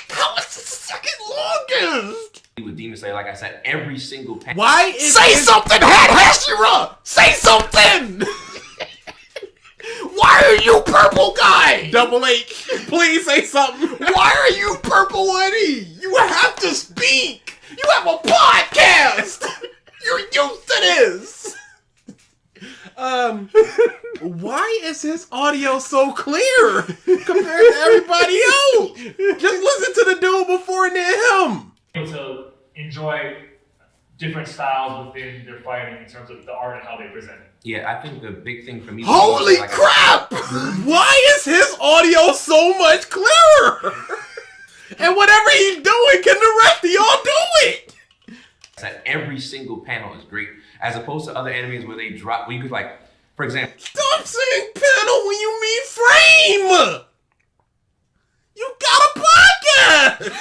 How is the second longest?
With Demon Slayer, like I said, every single panel.
Why is Say something, Hashira! Say something! Why are you purple guy?
Double H, please say something.
Why are you purple hoodie? You have to speak. You have a podcast. You're used to this.
Why is his audio so clear compared to everybody else? Just listen to the dude before and then him.
Able to enjoy different styles within their fighting in terms of the art and how they present it.
Yeah, I think the big thing for me.
Holy crap!
Why is his audio so much clearer? And whatever he's doing, can the rest of y'all do it?
That every single panel is great, as opposed to other animes where they drop. Where you could like, for example.
Stop saying panel when you mean frame. You got a podcast.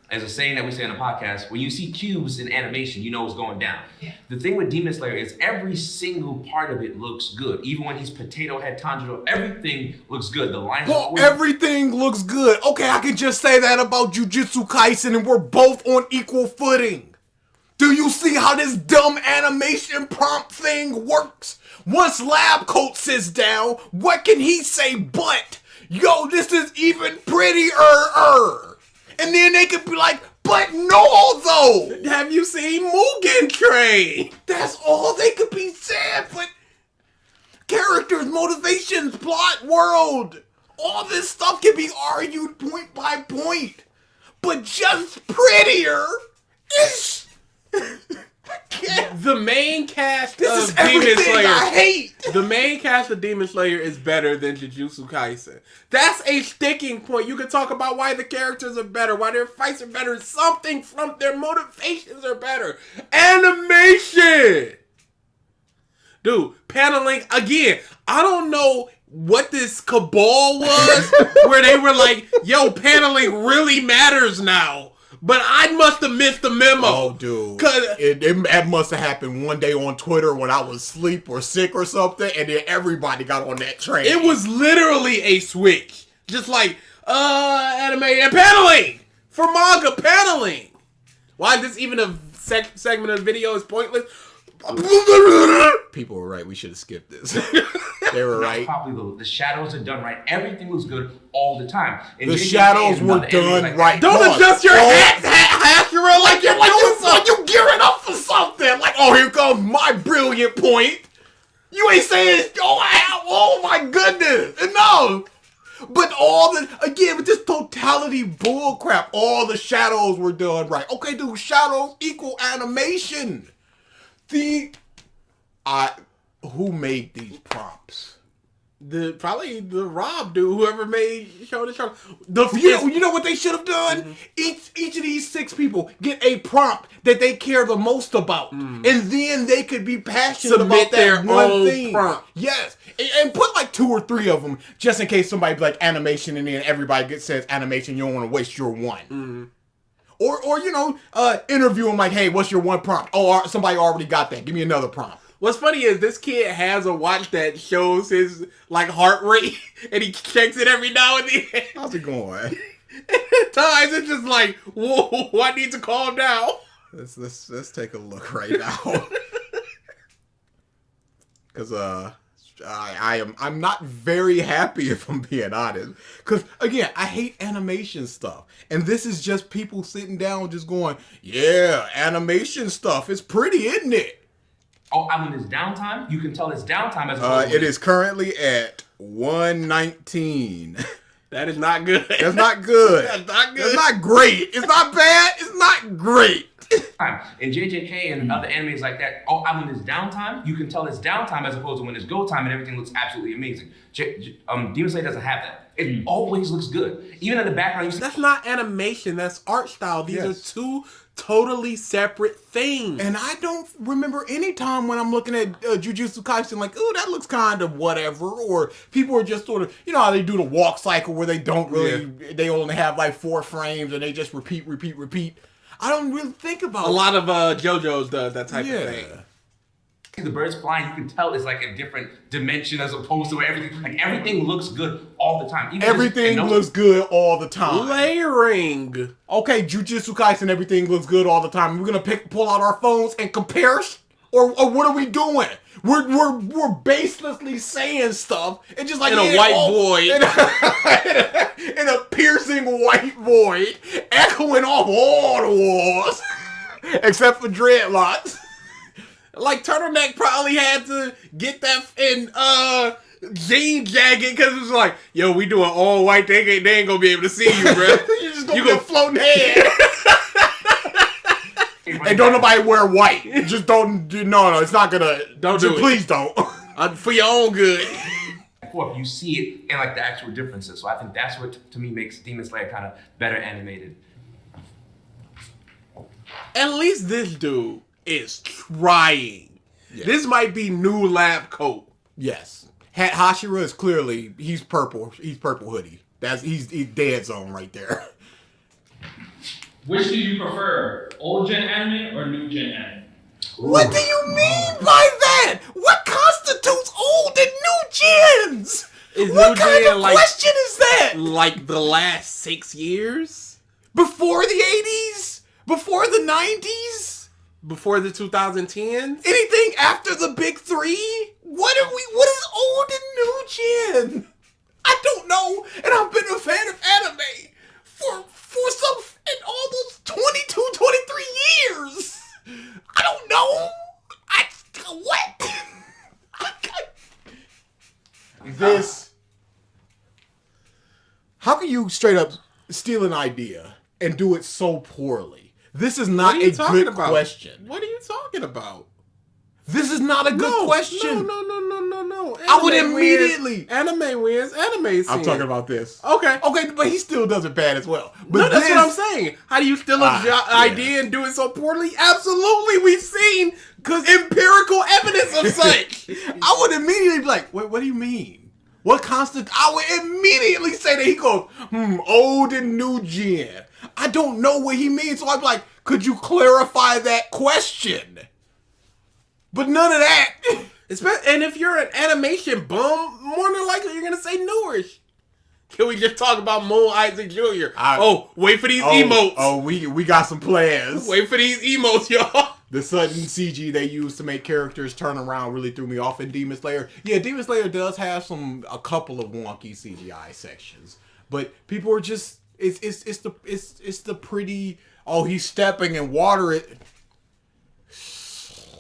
As a saying that we say on the podcast, when you see cubes in animation, you know what's going down.
Yeah.
The thing with Demon Slayer is every single part of it looks good. Even when he's Potato Head Tanjiro, everything looks good. The lines
everything looks good. Okay, I can just say that about Jujutsu Kaisen and we're both on equal footing. Do you see how this dumb animation prompt thing works? Once Lab Coat sits down, what can he say but, yo, this is even prettier. And then they could be like, but no, though.
Have you seen Mugen Train?
That's all they could be said, but characters, motivations, plot, world, all this stuff can be argued point by point. But just prettier is...
The main cast
this
of Demon Slayer.
I hate.
The main cast of Demon Slayer is better than Jujutsu Kaisen. That's a sticking point. You can talk about why the characters are better, why their fights are better. Something from their motivations are better. Animation, dude. Paneling again. I don't know what this cabal was, where they were like, "Yo, paneling really matters now." But I must have missed the memo.
Oh, dude. It must have happened one day on Twitter when I was asleep or sick or something, and then everybody got on that train.
It was literally a switch. Just like, anime and paneling! For manga, paneling! Why is this even a segment of the video is pointless?
People were right. We should have skipped this. They were right.
Probably the shadows are done right. Everything looks good all the time. And
The shadows were done right.
Don't adjust your hat, Hashira, like you're doing something.
You gearing up for something. Like, oh, here comes my brilliant point. You ain't saying, oh my goodness. No. But with this totality bullcrap, all the shadows were done right. Okay, dude, shadows equal animation. Who made these prompts?
Probably the Rob dude, whoever made Shonen Showdown.
You know what they should have done? Mm-hmm. Each of these 6 people get a prompt that they care the most about, and then they could be passionate about that one thing. Prompt. Yes, and put like 2 or 3 of them just in case somebody be like animation, and then everybody says animation. You don't want to waste your one. Mm-hmm. Or interview them like, hey, what's your one prompt? Oh, somebody already got that. Give me another prompt.
What's funny is this kid has a watch that shows his like heart rate, and he checks it every now and then.
How's it going?
And at times it's just like, whoa, I need to calm down.
Let's take a look right now. Because I'm not very happy, if I'm being honest. Because again, I hate animation stuff, and this is just people sitting down just going, yeah, animation stuff is pretty, isn't it?
Oh, and when it's downtime, you can tell it's downtime as
it is currently at 119.
That is not good.
That's not good.
That's not good.
That's not great. It's not bad. It's not great.
In JJK and other animes like that, when it's downtime, you can tell it's downtime as opposed to when it's go time and everything looks absolutely amazing. Demon Slayer doesn't have that. It always looks good. Even in the background,
that's not animation. That's art style. These are 2 totally separate things.
And I don't remember any time when I'm looking at Jujutsu Kaisen like, oh, that looks kind of whatever. Or people are just sort of, you know how they do the walk cycle where they don't really, they only have like 4 frames and they just repeat. I don't really think about
a lot of JoJo's does that type of thing.
The birds flying, you can tell it's like a different dimension as opposed to everything looks good all the time.
Everything looks good all the time.
Layering.
Okay, Jujutsu Kaisen, everything looks good all the time. We're gonna pull out our phones and compare, or what are we doing? We're baselessly saying stuff and just like
in a white void,
in a piercing white void, echoing off all the walls, except for dreadlocks.
Like Turtleneck probably had to get that in jean jacket because it was like, yo, we doing all white. They ain't gonna be able to see you, bro.
You just gonna be a floating head. And don't nobody wear white. Just don't. No, it's not gonna.
Don't do it.
Please don't.
For your own good.
You see it and like the actual differences. So I think that's what to me makes Demon Slayer kind of better animated.
At least this dude is trying. Yes. This might be new lab coat.
Yes. Hashira is clearly, he's purple. He's purple hoodie. He's dead zone right there.
Which do you prefer, old gen anime or new gen anime?
What do you mean by that? What constitutes old and new gens? What kind of question is that?
Like the last 6 years?
Before the 80s? Before the 90s?
Before the 2010s?
Anything after the big 3? What is old and new gen? I don't know, and I've been a fan of anime for some in almost 22, 23 years. I don't know. What? This. How can you straight up steal an idea and do it so poorly? This is not a good question.
What are you talking about?
This is not a good question.
No.
I would immediately.
Anime wins. Anime scene.
I'm talking about this.
Okay,
but he still does it bad as well. But
no, that's what I'm saying. How do you steal an idea and do it so poorly? Absolutely, we've seen empirical evidence of such.
I would immediately be like, wait, what do you mean? I would immediately say that he goes, old and new gen. I don't know what he means, so I'm like, could you clarify that question? But none of that.
And if you're an animation bum, more than likely you're gonna say newish. Can we just talk about Moon Isaac Jr.? Wait for these emotes.
We got some plans.
Wait for these emotes, y'all.
The sudden CG they use to make characters turn around really threw me off in Demon Slayer. Yeah, Demon Slayer does have a couple of wonky CGI sections, but people are just it's the pretty. Oh, he's stepping in water.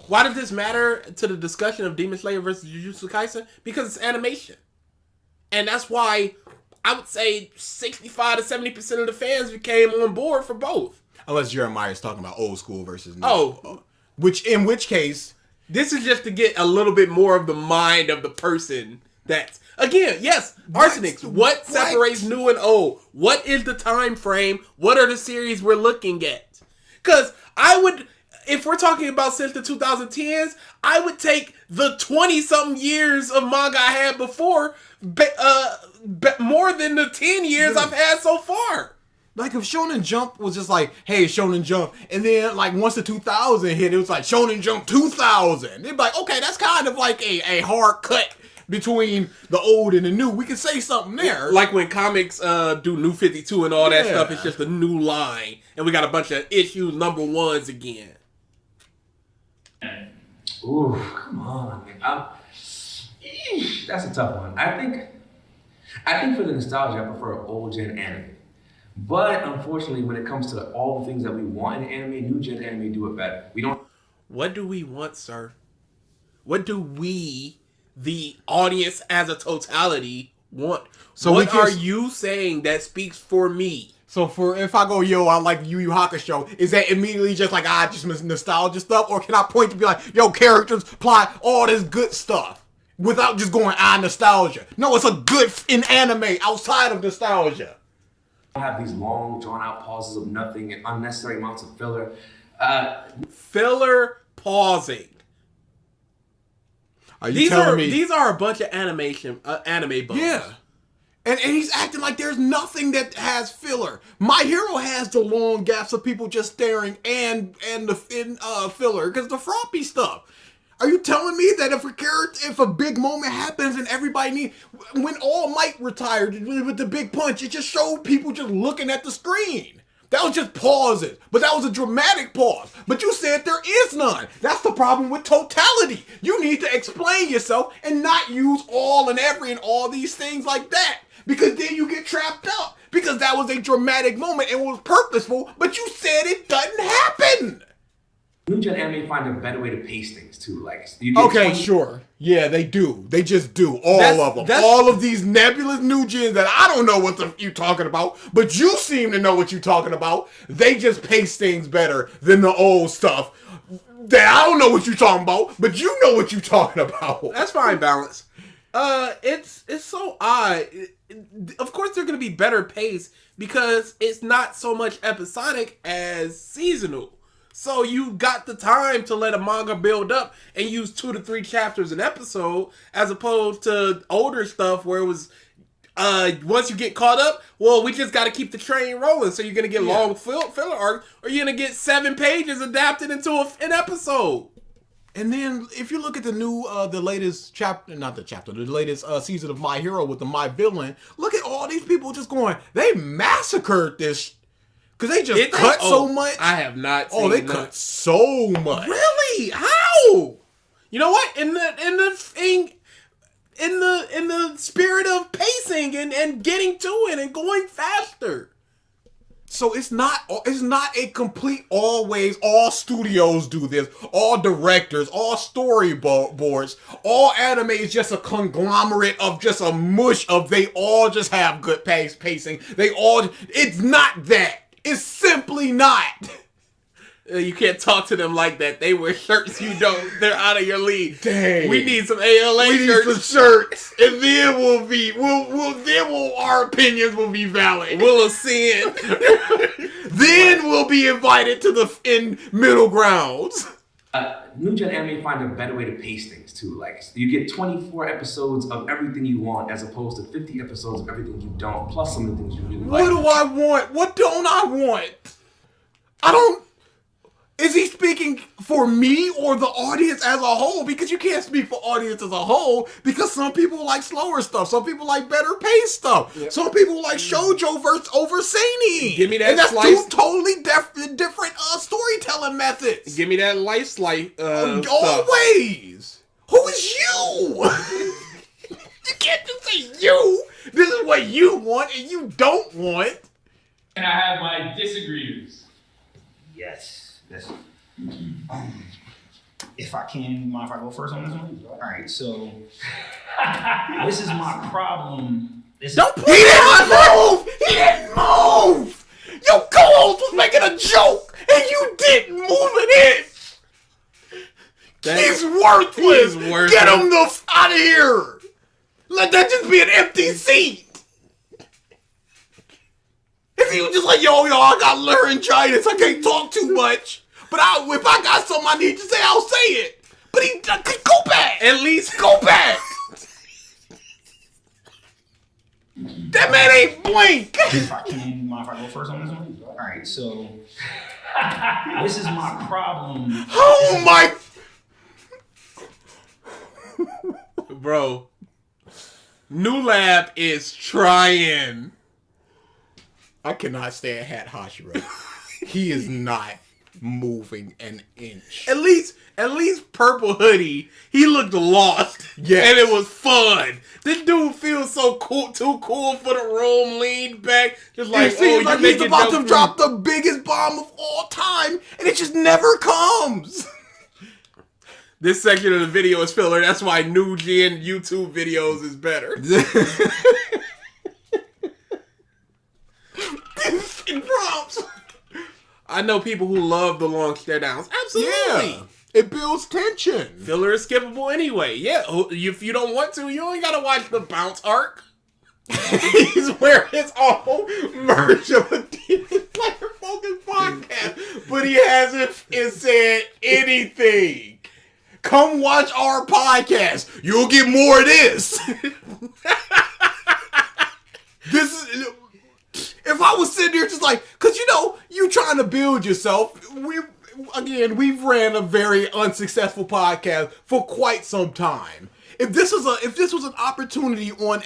Why does this matter to the discussion of Demon Slayer versus Jujutsu Kaisen? Because it's animation, and that's why I would say 65 to 70% of the fans came on board for both.
Unless Jeremiah is talking about old school versus new.
Oh.
In which case,
this is just to get a little bit more of the mind of the person that's, again, yes, Arsenics. What separates new and old? What is the time frame? What are the series we're looking at? Because I would, if we're talking about since the 2010s, I would take the 20-something years of manga I had before more than the 10 years I've had so far.
Like if Shonen Jump was just like, hey, Shonen Jump, and then like once the 2000 hit, it was like Shonen Jump 2000. They'd be like, okay, that's kind of like a hard cut between the old and the new. We can say something there.
Like when comics do New 52 and all that stuff, it's just a new line, and we got a bunch of issue number ones again.
Ooh, come on, man. That's a tough one. I think for the nostalgia, I prefer old gen anime. But unfortunately, when it comes to all the things that we want in anime, new gen anime do it better. We don't.
What do we want, sir? What do we, the audience as a totality, want? So what are you saying that speaks for me?
So if I go, yo, I like Yu Yu Hakusho, is that immediately just like, just nostalgia stuff? Or can I point to be like, yo, characters, plot, all this good stuff? Without just going, nostalgia. No, it's a good in anime outside of nostalgia.
Have these long, drawn-out pauses of nothing and unnecessary amounts of filler.
Filler pausing.
Are you telling me
these are a bunch of anime bums?
Yeah. And he's acting like there's nothing that has filler. My Hero has the long gaps of people just staring and the filler because the floppy stuff. Are you telling me that if a big moment happens and everybody when All Might retired with the big punch, it just showed people just looking at the screen. That was just pauses, but that was a dramatic pause. But you said there is none. That's the problem with totality. You need to explain yourself and not use all and every and all these things like that, because then you get trapped up. Because that was a dramatic moment and was purposeful, but you said it doesn't happen.
New gen anime find a better way to pace things too. Like,
sure. Yeah, they do. They just do. All of them. All of these nebulous new gens that I don't know what you talking about, but you seem to know what you're talking about. They just pace things better than the old stuff that I don't know what you're talking about, but you know what you're talking about.
That's fine, Balance. It's so odd. Of course, they're going to be better paced because it's not so much episodic as seasonal. So you got the time to let a manga build up and use 2 to 3 chapters an episode, as opposed to older stuff where it was, once you get caught up, well, we just got to keep the train rolling. So you're going to get long filler arcs, or you're going to get 7 pages adapted into an episode.
And then if you look at the latest the latest season of My Hero with the My Villain, look at all these people just going, they massacred this. Because they just cut so much.
I have not seen
they cut so much.
Really? How? You know what? In the spirit of pacing and getting to it and going faster.
So it's not a complete always, all studios do this, all directors, all storyboards, all anime is just a conglomerate of just a mush of they all just have good pacing. It's not that. It's simply not.
You can't talk to them like that. They wear shirts they're out of your league.
Dang.
We need some ALA shirts.
We need some shirts. And then our opinions will be valid.
We'll ascend.
Then we'll be invited to the middle grounds.
New gen anime find a better way to pace things too. Like, you get 24 episodes of everything you want, as opposed to 50 episodes of everything you don't, plus some of the things you really like.
What do I want? What don't I want? Is he speaking for me or the audience as a whole? Because you can't speak for audience as a whole, because some people like slower stuff. Some people like better paced stuff. Yep. Some people like shoujo versus overseinen.
Give me that
and that's
slice.
two totally different storytelling methods.
Give me that life slice
always. Who is you? You can't just say you. This is what you want and you don't want.
And I have my disagreeers.
Yes. If I can, mind if I go first on this one? All right, so this is my problem. He didn't move. Your co-host was making a joke, and you didn't move it in. He's worthless. Get him the out of here. Let that just be an empty seat. If he was just like, yo, I got laryngitis, I can't talk too much. But if I got something I need to say, I'll say it. But he go back. At least go back. That man ain't blink. If I can, mind if I go first on this one? All right, so this is my problem. Oh my.
Bro. New Lab is trying.
I cannot stand Hat Hashira. He is not moving an inch.
At least Purple Hoodie, he looked lost. Yeah. And it was fun. This dude feels so cool, too cool for the room, leaned back. Just like,
it seems like he's about to drop the biggest bomb of all time, and it just never comes.
This section of the video is filler. That's why new gen YouTube videos is better. Prompts. I know people who love the long stare downs. Absolutely.
Yeah. It builds tension.
Filler is skippable anyway. Yeah. If you don't want to, you only gotta watch the bounce arc. He's wearing his own merch of a Demon Slayer Focus podcast, but he hasn't said anything.
Come watch our podcast. You'll get more of this. This is... If I was sitting there just like, because you trying to build yourself. We've ran a very unsuccessful podcast for quite some time. If this was an opportunity on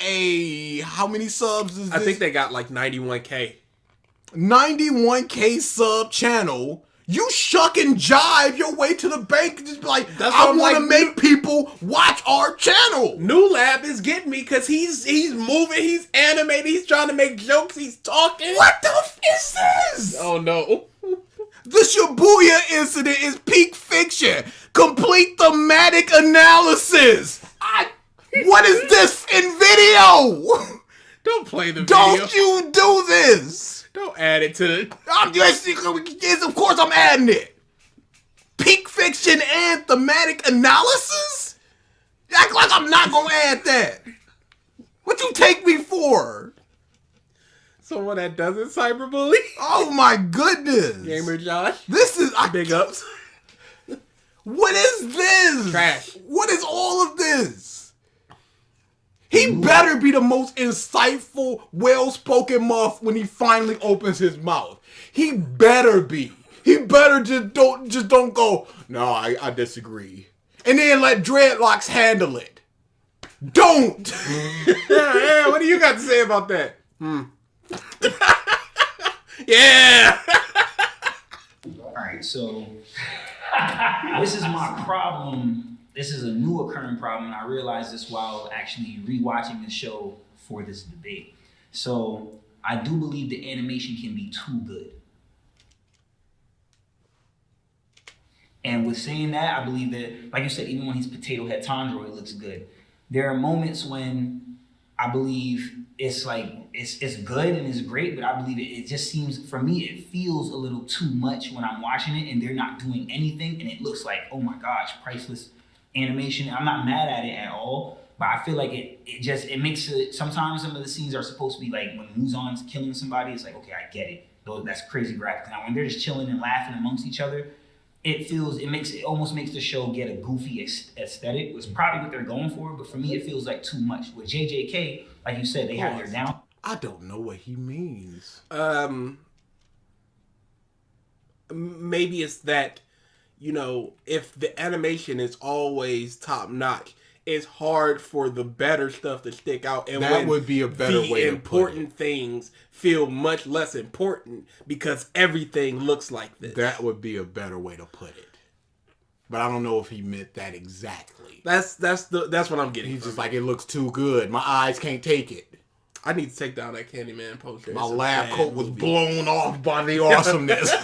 how many subs is this?
I think they got like 91K.
91K sub channel. You shuck and jive your way to the bank and just be like, I want to make people watch our channel.
New Lab is getting me because he's moving, he's animated, he's trying to make jokes, he's talking.
What the is this?
Oh no.
The Shibuya incident is peak fiction. Complete thematic analysis. What is this in video?
Don't play the video.
Don't you do this.
Don't add it to the...
Of course I'm adding it. Peak fiction and thematic analysis? Act like I'm not going to add that. What you take me for?
Someone that doesn't cyberbully?
Oh my goodness.
Gamer Josh.
This is...
Big ups.
What is this?
Trash.
What is all of this? He better be the most insightful, well-spoken muff when he finally opens his mouth. He better be. He better just don't go, no, I disagree. And then let Dreadlocks handle it. Don't.
Yeah, what do you got to say about that? Yeah.
All right, so this is my problem. This is a new occurring problem, and I realized this while actually rewatching the show for this debate. So I do believe the animation can be too good. And with saying that, I believe that, like you said, even when he's Potato Head Tanjiro, it looks good. There are moments when I believe it's like, it's good and it's great, but I believe it just seems, for me, it feels a little too much when I'm watching it and they're not doing anything, and it looks like, oh my gosh, priceless animation. I'm not mad at it at all, but I feel like it makes it, sometimes some of the scenes are supposed to be like when Muzan's killing somebody, it's like, okay, I get it. Though that's crazy graphic. Now when they're just chilling and laughing amongst each other, it almost makes the show get a goofy aesthetic. It's probably what they're going for, but for me it feels like too much. With JJK, like you said, they have their down.
I don't know what he means.
maybe it's that, you know, if the animation is always top notch, it's hard for the better stuff to stick out. And
that would be a better way to put it.
The important things feel much less important because everything looks like this.
That would be a better way to put it. But I don't know if he meant that exactly.
That's what I'm getting.
He's just like, it looks too good. My eyes can't take it.
I need to take down that Candyman poster.
My lab coat was blown off by the awesomeness.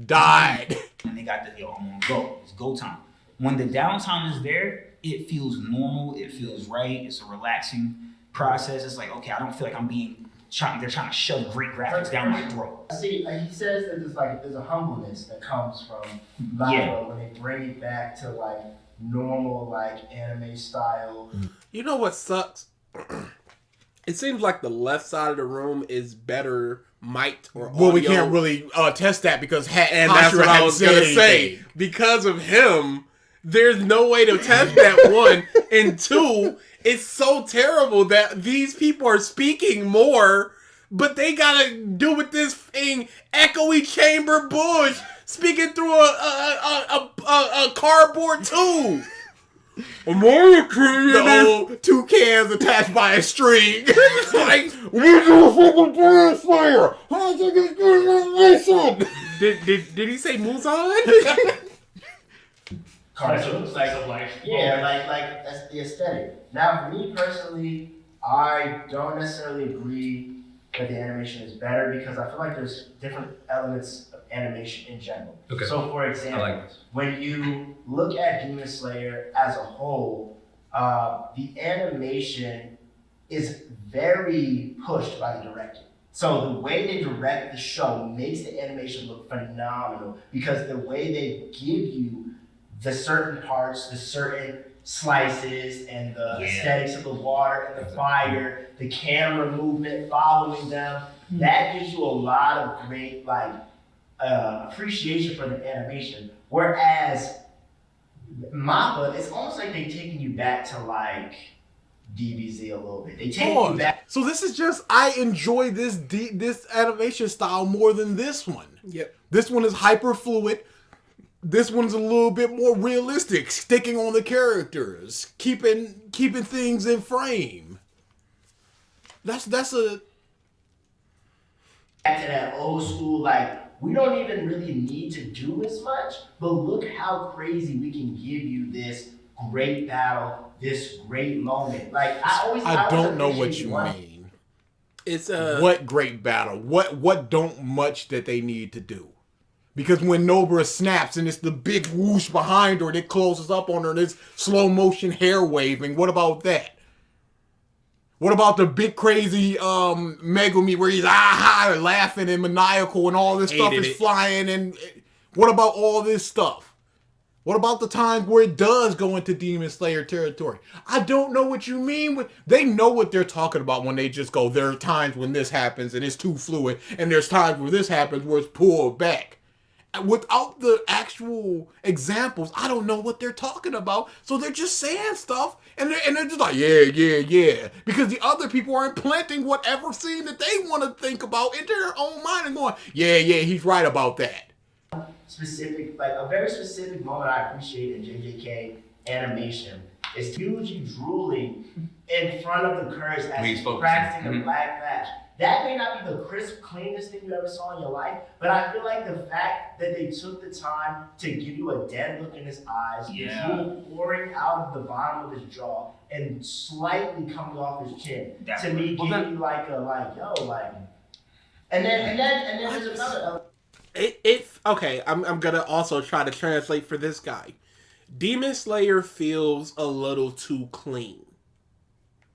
Died.
And they got I'm on go. It's go time. When the downtime is there, it feels normal. It feels right. It's a relaxing process. It's like, okay, I don't feel like they're trying to shove great graphics down my throat.
See, he says that there's a humbleness that comes from manga when they bring it back to like normal like anime style.
You know what sucks? It seems like the left side of the room is better mic'd or audio.
Well, we can't really test that because
and that's what I was gonna say. Because of him, there's no way to test that. One and two, it's so terrible that these people are speaking more, but they gotta do with this thing echoey chamber bush speaking through a cardboard tube.
The old 2 cans attached by a string.
Like,
we're gonna fucking Demon Slayer. I think it's gonna listen.
Did he say Muzan?
Cartoons, like that's the aesthetic. Now, for me personally, I don't necessarily agree that the animation is better because I feel like there's different elements of animation in general.
Okay.
So, for example, when you look at Demon Slayer as a whole, the animation is very pushed by the director. So the way they direct the show makes the animation look phenomenal because the way they give you the certain parts, the certain slices, and the aesthetics of the water and the fire, the camera movement following them, that gives you a lot of great appreciation for the animation. Whereas manga, it's almost like they're taking you back to like DBZ a little bit. They take you back.
So this is just, I enjoy this animation style more than this one.
Yep.
This one is hyper fluid. This one's a little bit more realistic, sticking on the characters, keeping things in frame. That's a
back to that old school, like, we don't even really need to do as much, but look how crazy we can give you this great battle, this great moment. Like, I
don't know what you mean.
It's
what great battle? What don't much that they need to do? Because when Nobara snaps and it's the big whoosh behind her and it closes up on her and it's slow motion hair waving, what about that? What about the big crazy Megumi where he's laughing and maniacal and all this stuff is flying? And what about all this stuff? What about the times where it does go into Demon Slayer territory? I don't know what you mean. They know what they're talking about when they just go, there are times when this happens and it's too fluid, and there's times where this happens where it's pulled back. Without the actual examples, I don't know what they're talking about. So they're just saying stuff, and they're just like, yeah. Because the other people are implanting whatever scene that they want to think about into their own mind and going, yeah, he's right about that.
Specific, like a very specific moment I appreciate in JJK animation is hugely drooling in front of the curse as he's practicing the black flash. That may not be the crisp, cleanest thing you ever saw in your life, but I feel like the fact that they took the time to give you a dead look in his eyes, drool pouring out of the bottom of his jaw and slightly coming off his chin, to me gave you and then there's another element.
Okay, I'm gonna also try to translate for this guy. Demon Slayer feels a little too clean.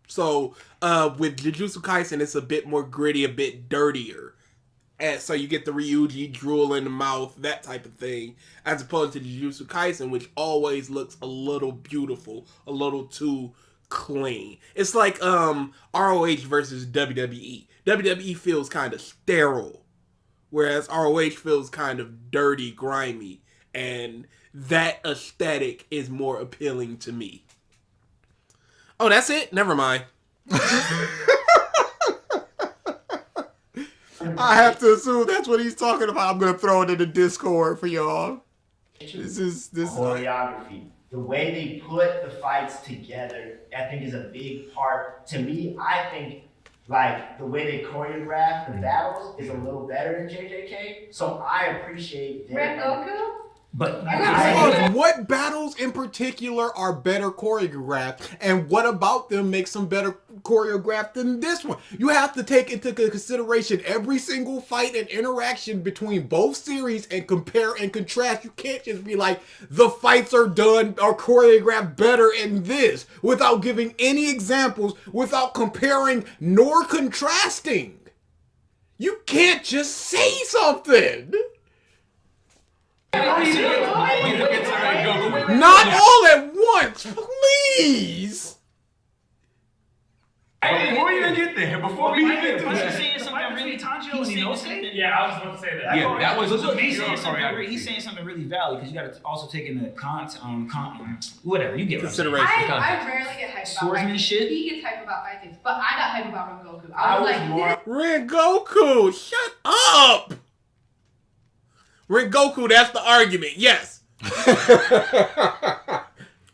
So, with Jujutsu Kaisen, it's a bit more gritty, a bit dirtier. And so you get the Ryuji drool in the mouth, that type of thing. As opposed to Jujutsu Kaisen, which always looks a little beautiful, a little too clean. It's like ROH versus WWE. WWE feels kind of sterile, whereas ROH feels kind of dirty, grimy. And that aesthetic is more appealing to me. Oh, that's it? Never mind.
I have to assume that's what he's talking about. I'm gonna throw it in the Discord for y'all. This is
choreography. The way they put the fights together, I think, is a big part. To me, I think like the way they choreograph the battles is a little better than JJK. So I appreciate
Red Goku?
But what battles in particular are better choreographed, and what about them makes them better choreographed than this one? You have to take into consideration every single fight and interaction between both series and compare and contrast. You can't just be like, the fights are choreographed better in this without giving any examples, without comparing nor contrasting. You can't just say something. Not all at once, please.
Before we even get there, before we even get to
Was he
that.
saying something really Tanjiro?
He knows it? Yeah, I was about to say that.
Yeah, that was
He's saying something really valid because you got to also take into whatever you get.
Consideration.
I rarely get hyped about
Swordsmanship?
fighting. He gets hyped about fighting, but I got hyped about Rengoku. I was like,
Rengoku, shut up! Rengoku, that's the argument. Yes.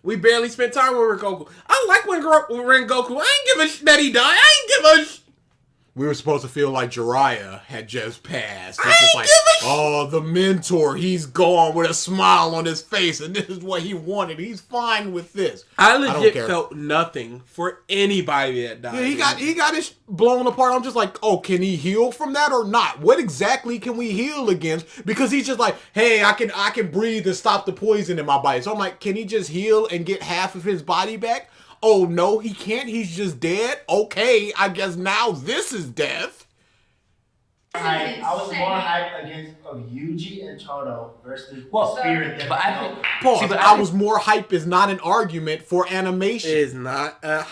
We barely spent time with Rengoku. I like when Rengoku. I ain't give a that he died. I ain't give a
We were supposed to feel like Jiraiya had just passed.
I
It's just
ain't
like,
give a
oh, the mentor, he's gone with a smile on his face, and this is what he wanted. He's fine with this.
I
don't
legit
care.
felt nothing for anybody that died.
Yeah, he got his blown apart. I'm just like, oh, can he heal from that or not? What exactly can we heal against? Because he's just like, hey, I can breathe and stop the poison in my body. So I'm like, can he just heal and get half of his body back? Oh no, he can't. He's just dead. Okay, I guess now this is death.
I was more hyped against Yuji and Toto versus
Well,
Spirit.
but I think
Pause.
See, but
I was more hype is not an argument for
It
animation.
is not an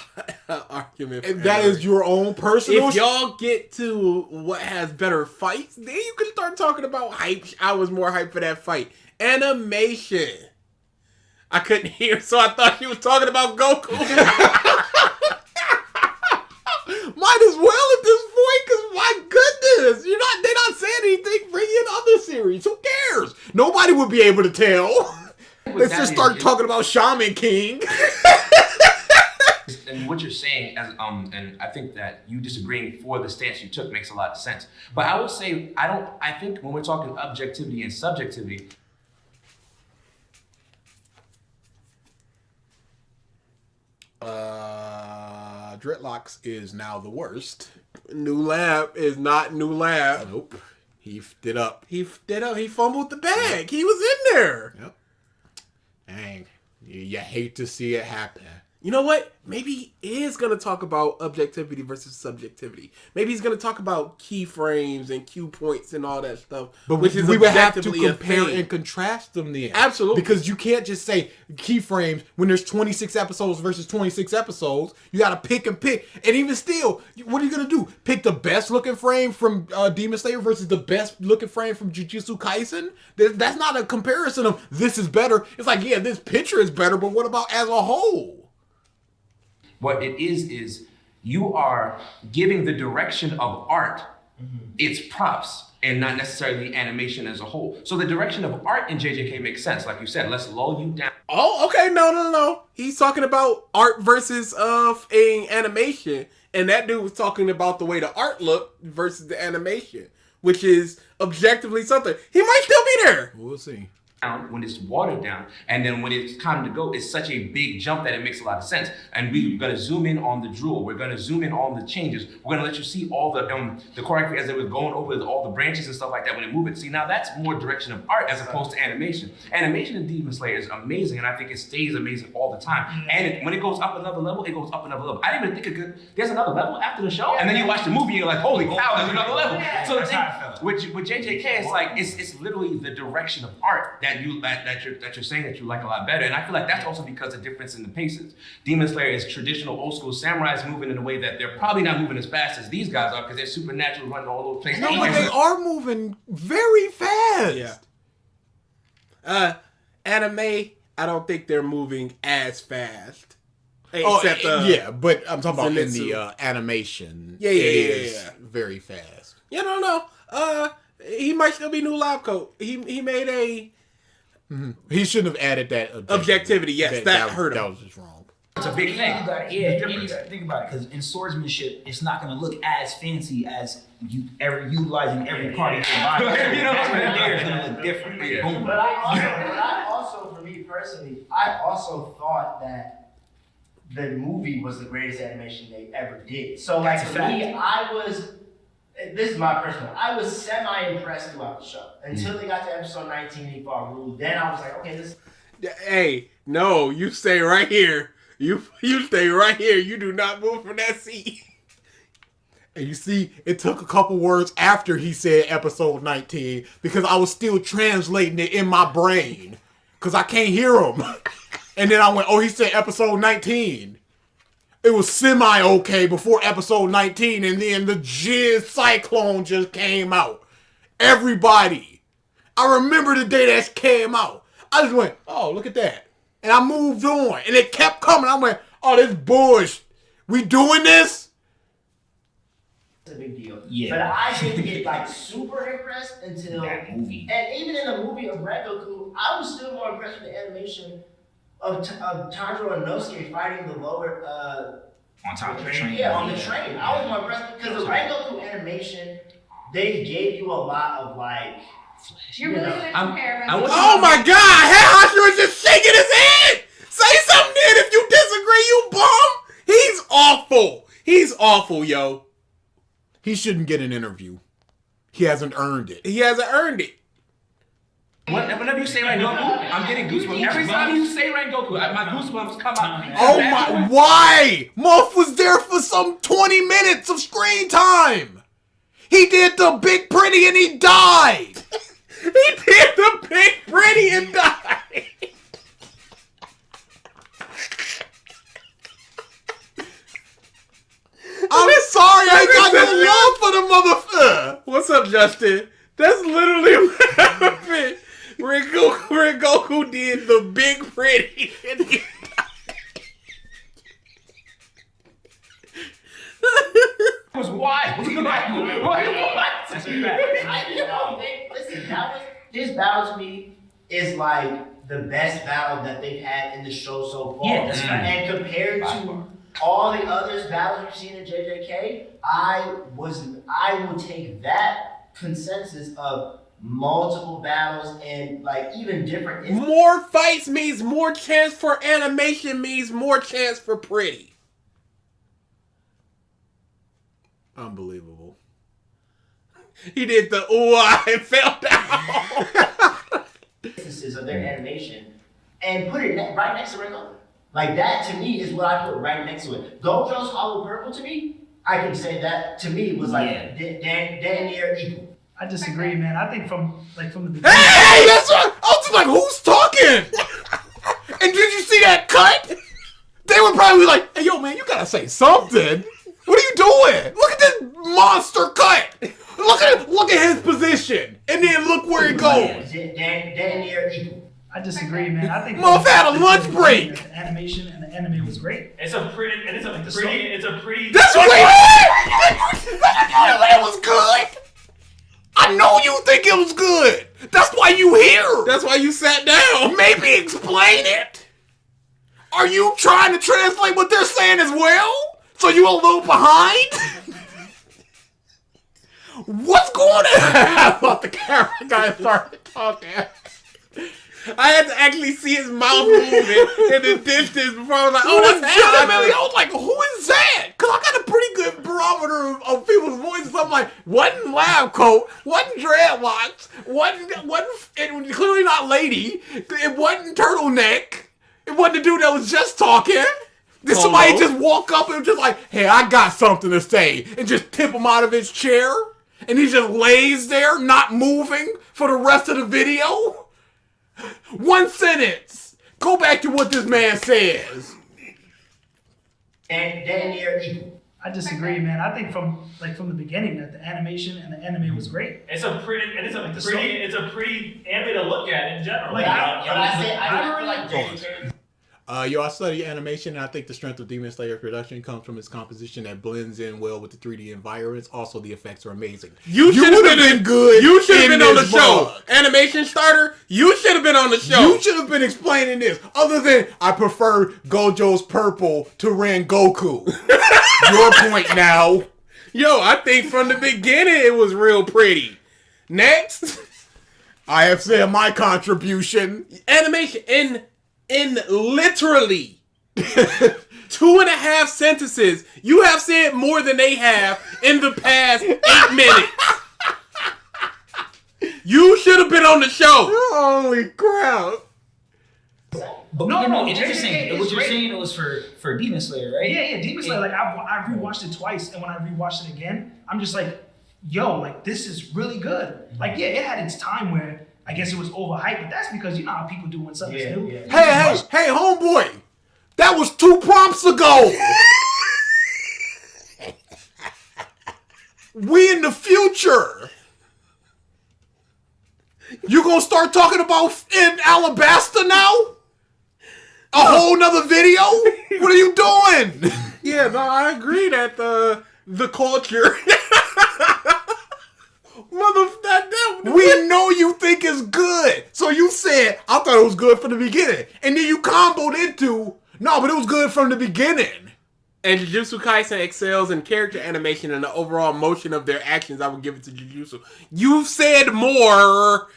argument. For
That is your own personal.
If y'all get to what has better fights, then you can start talking about hype. I was more hyped for that fight. Animation. I couldn't hear, so I thought she was talking about Goku.
Might as well at this point, because my goodness, they're not saying anything for any other series. Who cares? Nobody would be able to tell. Let's just start talking about Shaman King.
and what you're saying, as and I think that you disagreeing for the stance you took makes a lot of sense. But I would say I think when we're talking objectivity and subjectivity.
Dreadlocks is now the worst.
New Lab is not New Lab.
Nope. He f***ed it up.
He fumbled the bag. He was in there.
Yep. Dang. You hate to see it happen.
You know what? Maybe he is going to talk about objectivity versus subjectivity. Maybe he's going to talk about keyframes and cue points and all that stuff.
But
which is
we would have to
objectively a
compare
thing.
and contrast them then.
Absolutely.
Because you can't just say keyframes when there's 26 episodes versus 26 episodes. You got to pick and pick. And even still, what are you going to do? Pick the best looking frame from Demon Slayer versus the best looking frame from Jujutsu Kaisen? That's not a comparison of this is better. It's like, yeah, this picture is better, but what about as a whole?
What it is you are giving the direction of art its props and not necessarily animation as a whole. So the direction of art in JJK makes sense. Like you said, let's lull you down.
Oh, okay. No. He's talking about art versus a animation. And that dude was talking about the way the art looked versus the animation, which is objectively something. He might still be there.
We'll see.
When it's watered down, and then when it's time to go, it's such a big jump that it makes a lot of sense. And we're gonna zoom in on the drool. We're gonna zoom in on the changes. We're gonna let you see all the choreography as they were going over all the branches and stuff like that when they move it. See, now that's more direction of art as opposed to animation. Animation in Demon Slayer is amazing, and I think it stays amazing all the time. And when it goes up another level, it goes up another level. I didn't even think there's another level after the show, and then you watch the movie, and you're like, holy cow, there's another level. So the thing with JJK, it's like it's literally the direction of art that you're saying that you like a lot better. And I feel like that's also because of the difference in the paces. Demon Slayer is traditional old school samurais moving in a way that they're probably not moving as fast as these guys are because they're supernatural running all over the place.
No, but they are moving very fast.
Yeah. Anime, I don't think they're moving as fast. Except
yeah, but I'm talking about in
Zenitsu.
the animation.
Yeah.
Very fast.
You don't know. He might still be new lab coat. He made a.
He shouldn't have added that
objectivity. Yes, that hurt him.
That was just wrong.
It's a big thing. You gotta think about it, because in swordsmanship, it's not gonna look as fancy as you ever utilizing every part of your body. You know, there it's gonna look different. Like, boom.
But I also, for me personally, I also thought that the movie was the greatest animation they ever did. So like for me, this is my personal. I was semi-impressed throughout the show until they got to episode 19 and he fought Rule. Then I was like, okay, this.
Hey, no, you stay right here. You stay right here. You do not move from that seat.
And you see, it took a couple words after he said episode 19 because I was still translating it in my brain because I can't hear him. And then I went, oh, he said episode 19. It was semi-okay before episode 19, and then the jizz cyclone just came out. Everybody. I remember the day that came out. I just went, oh, look at that. And I moved on, and it kept coming. I went, oh, this bullshit. We doing this?
It's a big deal.
Yeah.
But I didn't get like super impressed until
that movie.
And even in the movie of Rengoku, I was still more impressed with the animation of Tanjiro and Inosuke fighting the lower
on top of the train.
Yeah, on the train. I was more impressed because the Rengoku animation, they gave you a lot of like.
You're really gonna compare.
Oh my God! Hashira is just shaking his head. Say something, then. If you disagree, you bum. He's awful. He's awful, yo.
He shouldn't get an interview. He hasn't earned it.
He hasn't earned it.
Whenever you say Rengoku, I'm getting goosebumps. Every time you say Rengoku, my goosebumps come out.
Oh my, why? Moff was there for some 20 minutes of screen time. He did the big pretty and he died.
He did the big pretty and died.
I'm sorry, I got no love for the motherfucker.
What's up, Justin? That's literally what happened. Rengoku did the big pretty and he
was wild.
His battle to me is like the best battle that they've had in the show so far.
Yeah, that's right.
And compared to all the others battles we've seen in JJK, I would take that consensus of multiple battles and like even different.
More fights means more chance for animation means more chance for pretty.
Unbelievable.
He did the and fell down.
Instances of their animation and put it right next to Rengoku. Like that to me is what I put right next to it. Gojo's Hollow Purple to me, I can say that to me was like damn near equal.
I disagree, man. I think from the beginning.
Hey, that's what I was just like, who's talking? And did you see that cut? They were probably like, hey, yo, man, you gotta say something. What are you doing? Look at this monster cut. Look at his position, and then look where it goes.
Damn near equal.
I disagree, man. I think
Moff had a lunch break.
The animation and the anime was great.
It's a pretty. That's
what that was good. I know you think it was good. That's why you here.
That's why you sat down.
Maybe explain it. Are you trying to translate what they're saying as well? So you a little behind? What's going on? I thought the camera guy started talking.
I had to actually see his mouth moving in the distance before I was like, oh, that's
legitimately. I was like, who is that? Because I got a pretty good barometer of people's voices. I'm like, wasn't lab coat, wasn't dreadlocks, wasn't clearly not lady, it wasn't turtleneck, it wasn't the dude that was just talking. Did somebody just walk up and just like, hey, I got something to say, and just tip him out of his chair? And he just lays there, not moving for the rest of the video? One sentence. Go back to what this man says.
And damn near equal.
I disagree, man. I think from the beginning that the animation and the anime was great.
It's a pretty anime to look at in general.
But I feel like
I study animation, and I think the strength of Demon Slayer production comes from its composition that blends in well with the 3D environments. Also, the effects are amazing.
You should have been
good.
You should have been on the show.
Book.
Animation starter. You should have been on the show.
You should have been explaining this. Other than I prefer Gojo's purple to Rengoku. Your point now.
Yo, I think from the beginning it was real pretty. Next,
I have said my contribution.
Animation in literally 2.5 sentences. You have said more than they have in the past 8 minutes. You should have been on the show.
Holy crap.
But
No,
it's interesting. What you're saying, it was for Demon Slayer, right?
Yeah, Demon Slayer. Like I rewatched it twice, and when I rewatched it again, I'm just like, yo, like this is really good. Like, yeah, it had its time where I guess it was overhyped, but that's because you know how people do when something's new.
Yeah. Hey, homeboy, that was 2 prompts ago. We in the future. You gonna start talking about in Alabasta now? A whole nother video? What are you doing?
Yeah, no, I agree that the culture.
We know you think it's good. So you said, I thought it was good from the beginning. And then you comboed into, no, but it was good from the beginning.
And Jujutsu Kaisen excels in character animation and the overall motion of their actions. I would give it to Jujutsu. You've said more,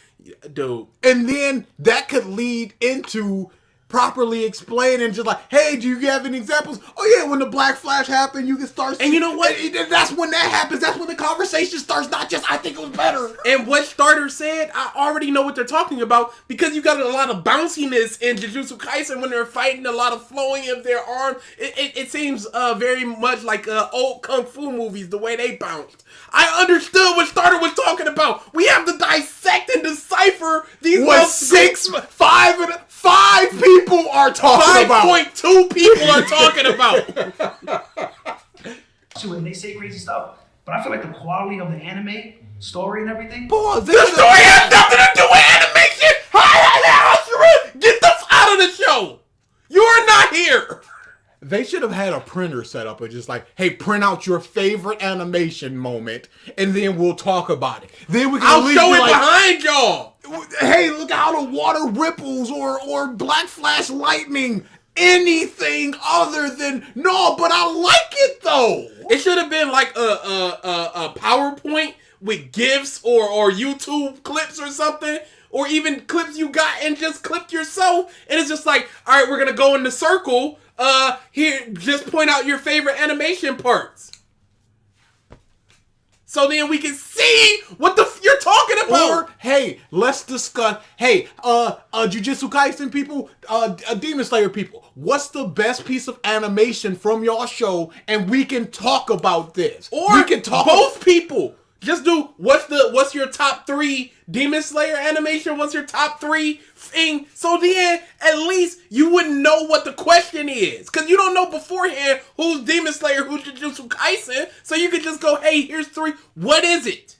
dude.
And then that could lead into properly explaining, just like, hey, do you have any examples? Oh yeah, when the Black Flash happened, you can start seeing,
and you know what?
That's when that happens. That's when the conversation starts, not just, I think it was better.
And what Starter said, I already know what they're talking about, because you got a lot of bounciness in Jujutsu Kaisen when they're fighting, a lot of flowing of their arm. It seems very much like old Kung Fu movies, the way they bounced. I understood what Starter was talking about. We have to dissect and decipher these.
What 5 people are talking about.
5.2 people are talking about.
And they say crazy stuff, but I feel like the quality of the anime story and everything.
Pause.
The story has nothing to do with animation. Get this out of the show. You are not here.
They should have had a printer set up, or just like, hey, print out your favorite animation moment, and then we'll talk about it. Then we can.
I'll show it behind y'all.
Hey, look how the water ripples, or Black Flash lightning. Anything other than no, but I like it though.
It should have been like a PowerPoint with GIFs or YouTube clips or something. Or even clips you got and just clipped yourself. And it's just like, all right, we're going to go in the circle. Here, just point out your favorite animation parts. So then we can see what you're talking about.
Or, hey, let's discuss, hey, Jujutsu Kaisen people, Demon Slayer people, what's the best piece of animation from your show? And we can talk about this.
Or
we can talk
both people. Just do, what's your top 3 Demon Slayer animation? What's your top 3 thing? So then, at least, you wouldn't know what the question is. Because you don't know beforehand who's Demon Slayer, who's Jujutsu Kaisen. So you could just go, hey, here's 3. What is it?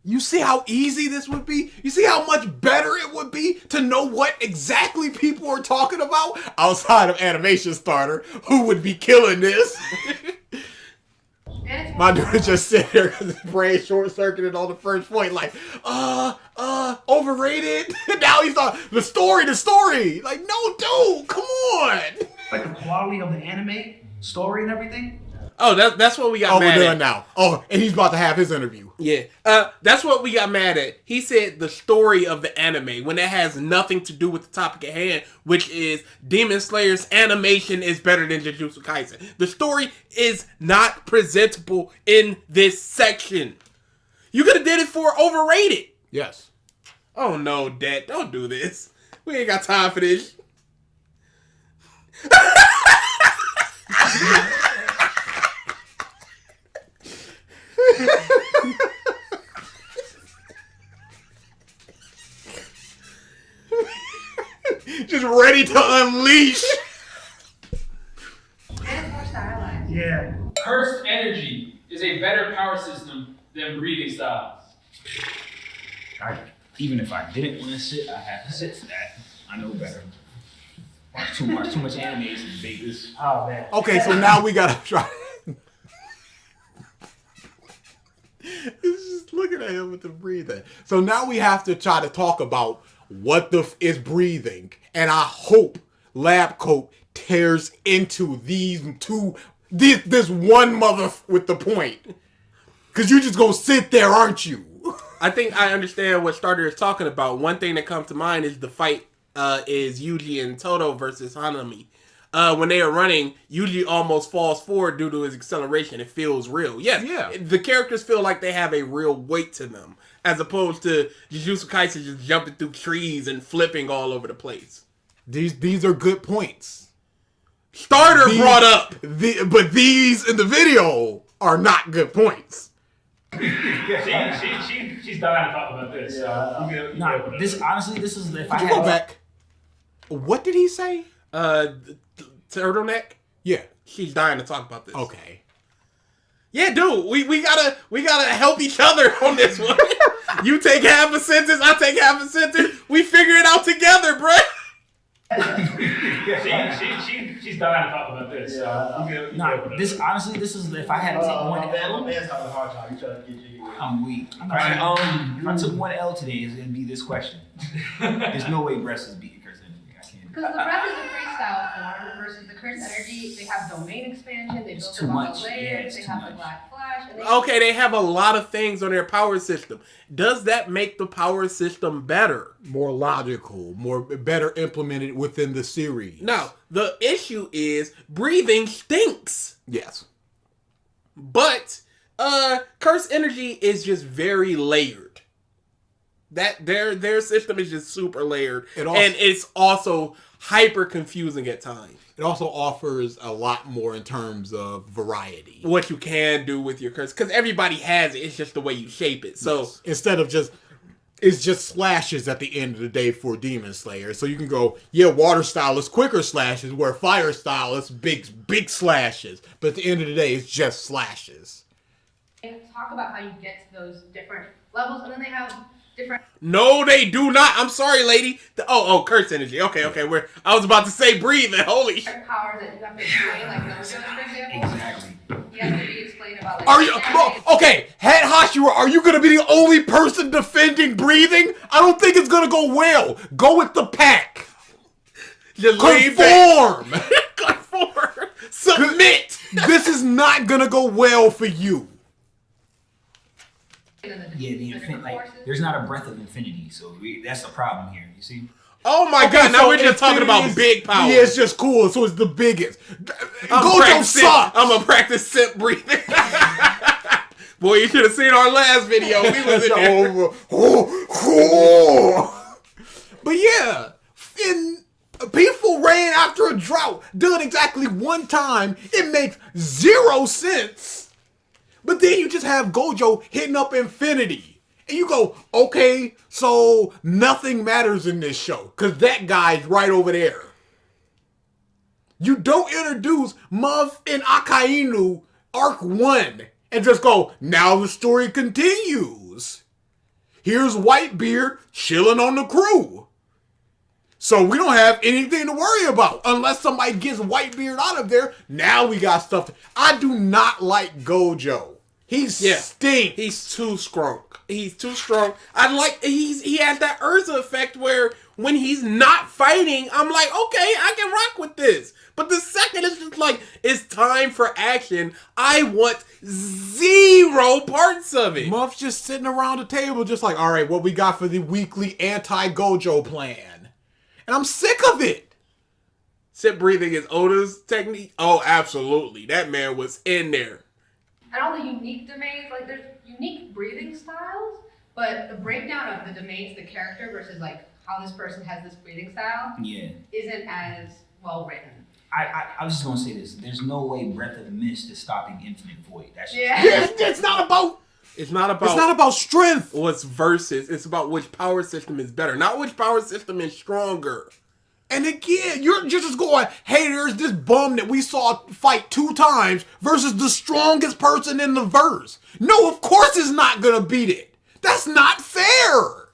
You see how easy this would be? You see how much better it would be to know what exactly people are talking about? Outside of Animation Starter, who would be killing this? My dude just sitting there because his brain short-circuited on the first point, like, overrated? Now he's on the story. Like, no, dude, come on.
Like the quality of the anime story and everything.
Oh, that's what we got mad at.
Oh, we're done now. Oh, and he's about to have his interview.
Yeah. That's what we got mad at. He said the story of the anime, when it has nothing to do with the topic at hand, which is Demon Slayer's animation is better than Jujutsu Kaisen. The story is not presentable in this section. You could have did it for overrated.
Yes.
Oh no, Dad, don't do this. We ain't got time for this.
Just ready to unleash.
Yeah.
Cursed energy is a better power system than breathing styles.
Even if I didn't want to sit, I had to sit for that. I know better. Too much anime is big.
Oh man.
Okay, so now we gotta try. He's just looking at him with the breathing. So now we have to try to talk about what the is breathing, and I hope Lab Coat tears into this one mother with the point, because you just gonna sit there, aren't you?
I think I understand what Starter is talking about. One thing that comes to mind is the fight is Yuji and Toto versus Hanami. When they are running, Yuji almost falls forward due to his acceleration. It feels real. Yes,
Yeah.
The characters feel like they have a real weight to them, as opposed to Jujutsu Kaisen just jumping through trees and flipping all over the place.
These are good points.
Starter brought up.
But these in the video are not good points.
She's dying to talk about this.
Nah, this is if I
Could you go back? What did he say?
Turtleneck?
Yeah.
She's dying to talk about this.
Okay.
Yeah, dude, we gotta help each other on this one. You take half a sentence, I take half a sentence. We figure it out together, bruh.
She's dying to talk about this.
This is if I had to take one L.
Man's having a hard time. You trying to get jiggy.
I'm weak. If I took one L today, it's gonna be this question. There's no way breast is beating Curse Energy. I can't.
Because the breath is a freestyle form versus the Curse Energy. They have domain expansion. They built up all the layers. They have the Black Flash. And
Okay, they have a lot of things on their power system. Does that make the power system better?
More logical, better implemented within the series.
No, the issue is breathing stinks.
Yes.
But Curse Energy is just very layered. That their system is just super layered, and it's also hyper confusing at times.
It also offers a lot more in terms of variety.
What you can do with your curse, because everybody has it. It's just the way you shape it. So
yes. Instead of it's just slashes at the end of the day for Demon Slayer. So you can go, yeah, water style is quicker slashes, where fire style is big slashes. But at the end of the day, it's just slashes.
they talk about how you get to those different levels, and then they have different.
No, they do not. I'm sorry, lady. Curse energy. Okay. I was about to say breathing. Holy shit.
Powers that you have to explain, like Gojo's, for example.
Exactly.
You have to be explained about like.
Are you okay? Head Hashira, are you gonna be the only person defending breathing? I don't think it's gonna go well. Go with the pack.
Just
conform.
Conform. Submit.
This is not gonna go well for you.
Yeah, there's not a breath of infinity, so that's the problem here. You see?
Oh my god! Now we're just talking about big power.
Yeah, it's just cool. So it's the biggest. Gojo sucks.
I'm gonna practice simp breathing. Boy, you should have seen our last video. We was in there.
But yeah, people ran after a drought done exactly one time. It makes 0 sense. But then you just have Gojo hitting up infinity. And you go, okay, so nothing matters in this show. Because that guy's right over there. You don't introduce Muff and Akainu Arc 1 and just go, now the story continues. Here's Whitebeard chilling on the crew. So we don't have anything to worry about. Unless somebody gets Whitebeard out of there, now we got stuff. I do not like Gojo. He stinks.
He's too strong. He has that Urza effect where when he's not fighting, I'm like, okay, I can rock with this. But the second it's just like, it's time for action, I want 0 parts of it.
Muff's just sitting around the table just like, all right, what we got for the weekly anti-Gojo plan? And I'm sick of it.
Sip breathing is Oda's technique? Oh, absolutely. That man was in there.
And all the unique domains, like there's unique breathing styles, but the breakdown of the domains, the character versus like how this person has this breathing style, isn't as well written.
I was just gonna say this: there's no way Breath of Mist is stopping Infinite Void. That's just
it's not about.
It's not about
strength.
What's versus? It's about which power system is better, not which power system is stronger.
And again, you're just going, hey, there's this bum that we saw fight 2 times versus the strongest person in the verse. No, of course it's not going to beat it. That's not fair.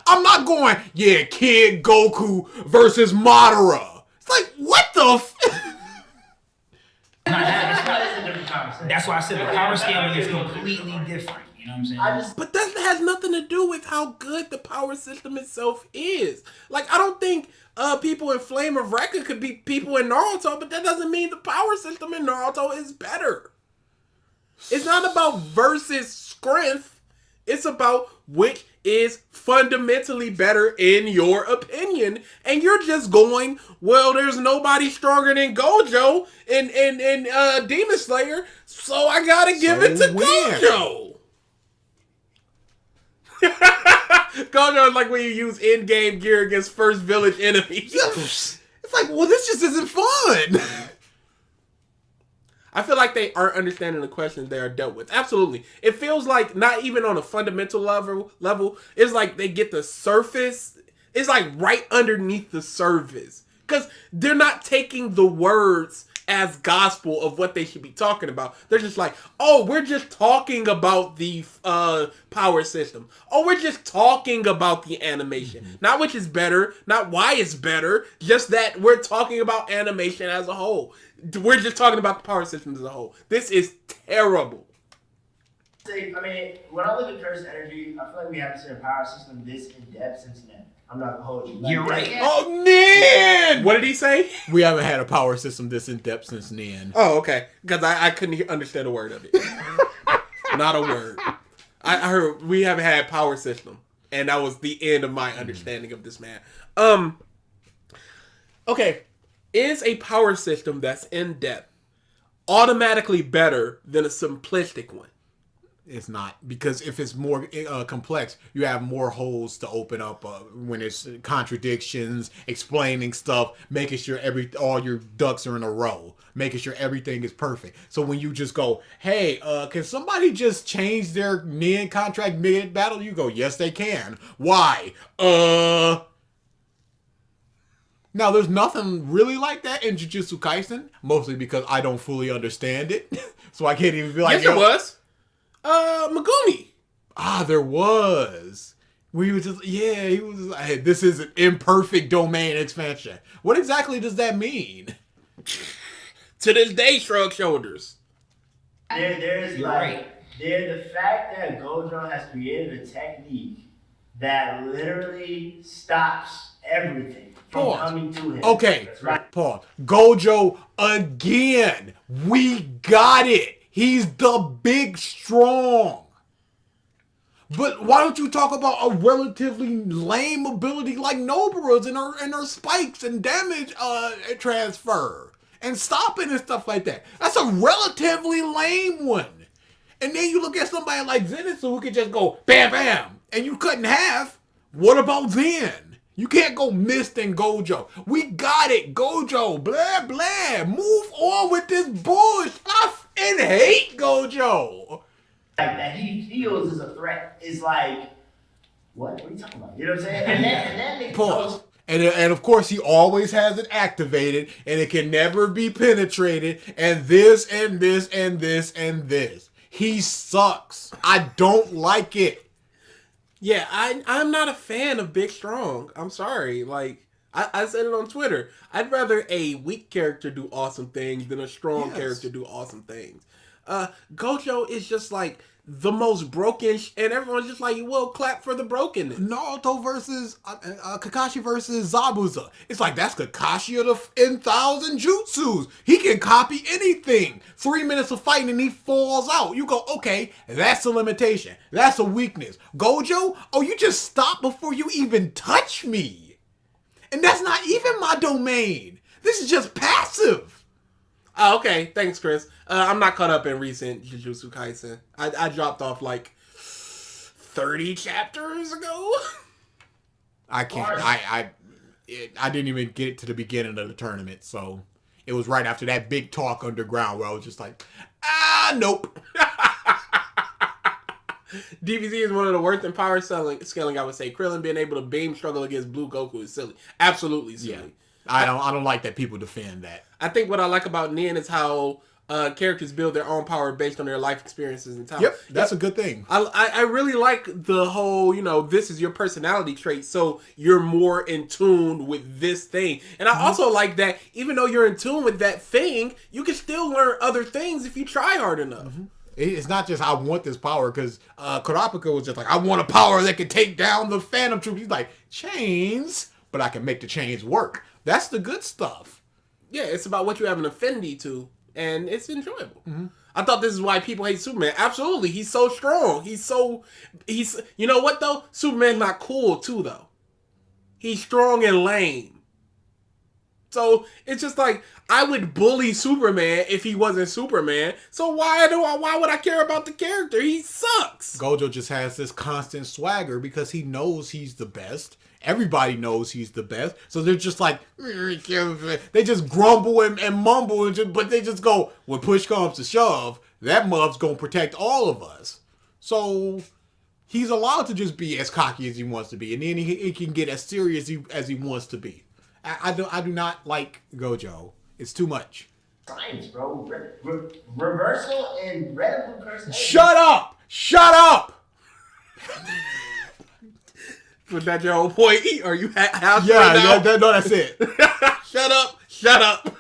I'm not going, yeah, Kid Goku versus Madara. It's like, what the
That's why I said the power scaling is completely different. You know what I'm saying?
But that has nothing to do with how good the power system itself is. Like, I don't think people in Flame of Recca could beat people in Naruto, but that doesn't mean the power system in Naruto is better. It's not about versus strength. It's about which is fundamentally better in your opinion. And you're just going, well, there's nobody stronger than Gojo in Demon Slayer, so I gotta give it to Gojo. Gojo is like when you use in-game gear against first village enemies.
It's like, well, this just isn't fun.
I feel like they aren't understanding the questions they are dealt with. Absolutely. It feels like not even on a fundamental level, it's like they get the surface. It's like right underneath the surface. Because they're not taking the words as gospel of what they should be talking about. They're just like, oh, we're just talking about the power system. Oh, we're just talking about the animation. Mm-hmm. Not which is better, not why it's better, just that we're talking about animation as a whole. We're just talking about the power system as a whole. This is terrible.
I mean, when I look at Curse Energy, I feel like we haven't seen a power system this in depth since then. I'm not gonna hold you.
You're right.
Oh, Nin!
What did he say?
We haven't had a power system this in depth since Nin.
Oh, okay. Because I couldn't understand a word of it. Not a word. I heard we haven't had power system, and that was the end of my understanding of this man. Okay. Is a power system that's in depth automatically better than a simplistic one?
It's not, because if it's more complex, you have more holes to open up when it's contradictions, explaining stuff, making sure all your ducks are in a row, making sure everything is perfect. So when you just go, hey, can somebody just change their Nin contract mid-battle? You go, yes, they can. Why? Now, there's nothing really like that in Jujutsu Kaisen, mostly because I don't fully understand it. So I can't even be like,
yes, there was. Megumi.
There was. Where he was just, he was like, hey, this is an imperfect domain expansion. What exactly does that mean?
To this day, shrug shoulders.
There's the fact that Gojo has created a technique that literally stops everything from coming to him.
Okay,
that's right.
Pause. Gojo again. We got it. He's the big strong. But why don't you talk about a relatively lame ability like Nobara's and her spikes and damage transfer and stopping and stuff like that? That's a relatively lame one. And then you look at somebody like Zenitsu who can just go bam bam and you cut in half. What about Zen? You can't go Mist and Gojo. We got it, Gojo. Blah blah. Move on with this bullshit. And hate Gojo.
Like that he feels is a threat is like, what are you talking about? You know what I'm saying? And then
pause. And of course he always has it activated and it can never be penetrated and this and this and this and this. He sucks. I don't like it.
Yeah, I'm not a fan of Big Strong. I'm sorry. Like, I said it on Twitter. I'd rather a weak character do awesome things than a strong character do awesome things. Gojo is just like the most broken, and everyone's just like, well, clap for the brokenness.
Naruto versus Kakashi versus Zabuza. It's like, that's Kakashi of the N,000 jutsus. He can copy anything. 3 minutes of fighting and he falls out. You go, okay, that's a limitation. That's a weakness. Gojo, you just stop before you even touch me. And that's not even my domain. This is just passive.
Oh, okay, thanks, Chris. I'm not caught up in recent Jujutsu Kaisen. I dropped off like 30 chapters ago.
I can't. I didn't even get to the beginning of the tournament, so it was right after that big talk underground where I was just like, nope.
DBZ is one of the worst in power scaling, I would say. Krillin being able to beam struggle against Blue Goku is silly. Absolutely silly.
Yeah. I don't like that people defend that.
I think what I like about Nin is how characters build their own power based on their life experiences and talent.
Yep, that's a good thing.
I really like the whole, this is your personality trait, so you're more in tune with this thing. And I also like that even though you're in tune with that thing, you can still learn other things if you try hard enough.
It's not just I want this power, because Kurapika was just like, I want a power that can take down the Phantom Troop. He's like, chains, but I can make the chains work. That's the good stuff.
Yeah, it's about what you have an affinity to, and it's enjoyable. I thought this is why people hate Superman. Absolutely, he's so strong. He's you know what though? Superman's not cool too though. He's strong and lame. So it's just like, I would bully Superman if he wasn't Superman. So why would I care about the character? He sucks.
Gojo just has this constant swagger because he knows he's the best. Everybody knows he's the best. So they're just like, they just grumble and mumble, but they just go, when push comes to shove, that mub's going to protect all of us. So he's allowed to just be as cocky as he wants to be. And then he can get as serious as he wants to be. I do not like Gojo. It's too much.
Science, bro. Reversal and red and blue curse.
Shut up! Shut up!
Was that your whole point? Or you have
no, that's it.
Shut up! Shut up!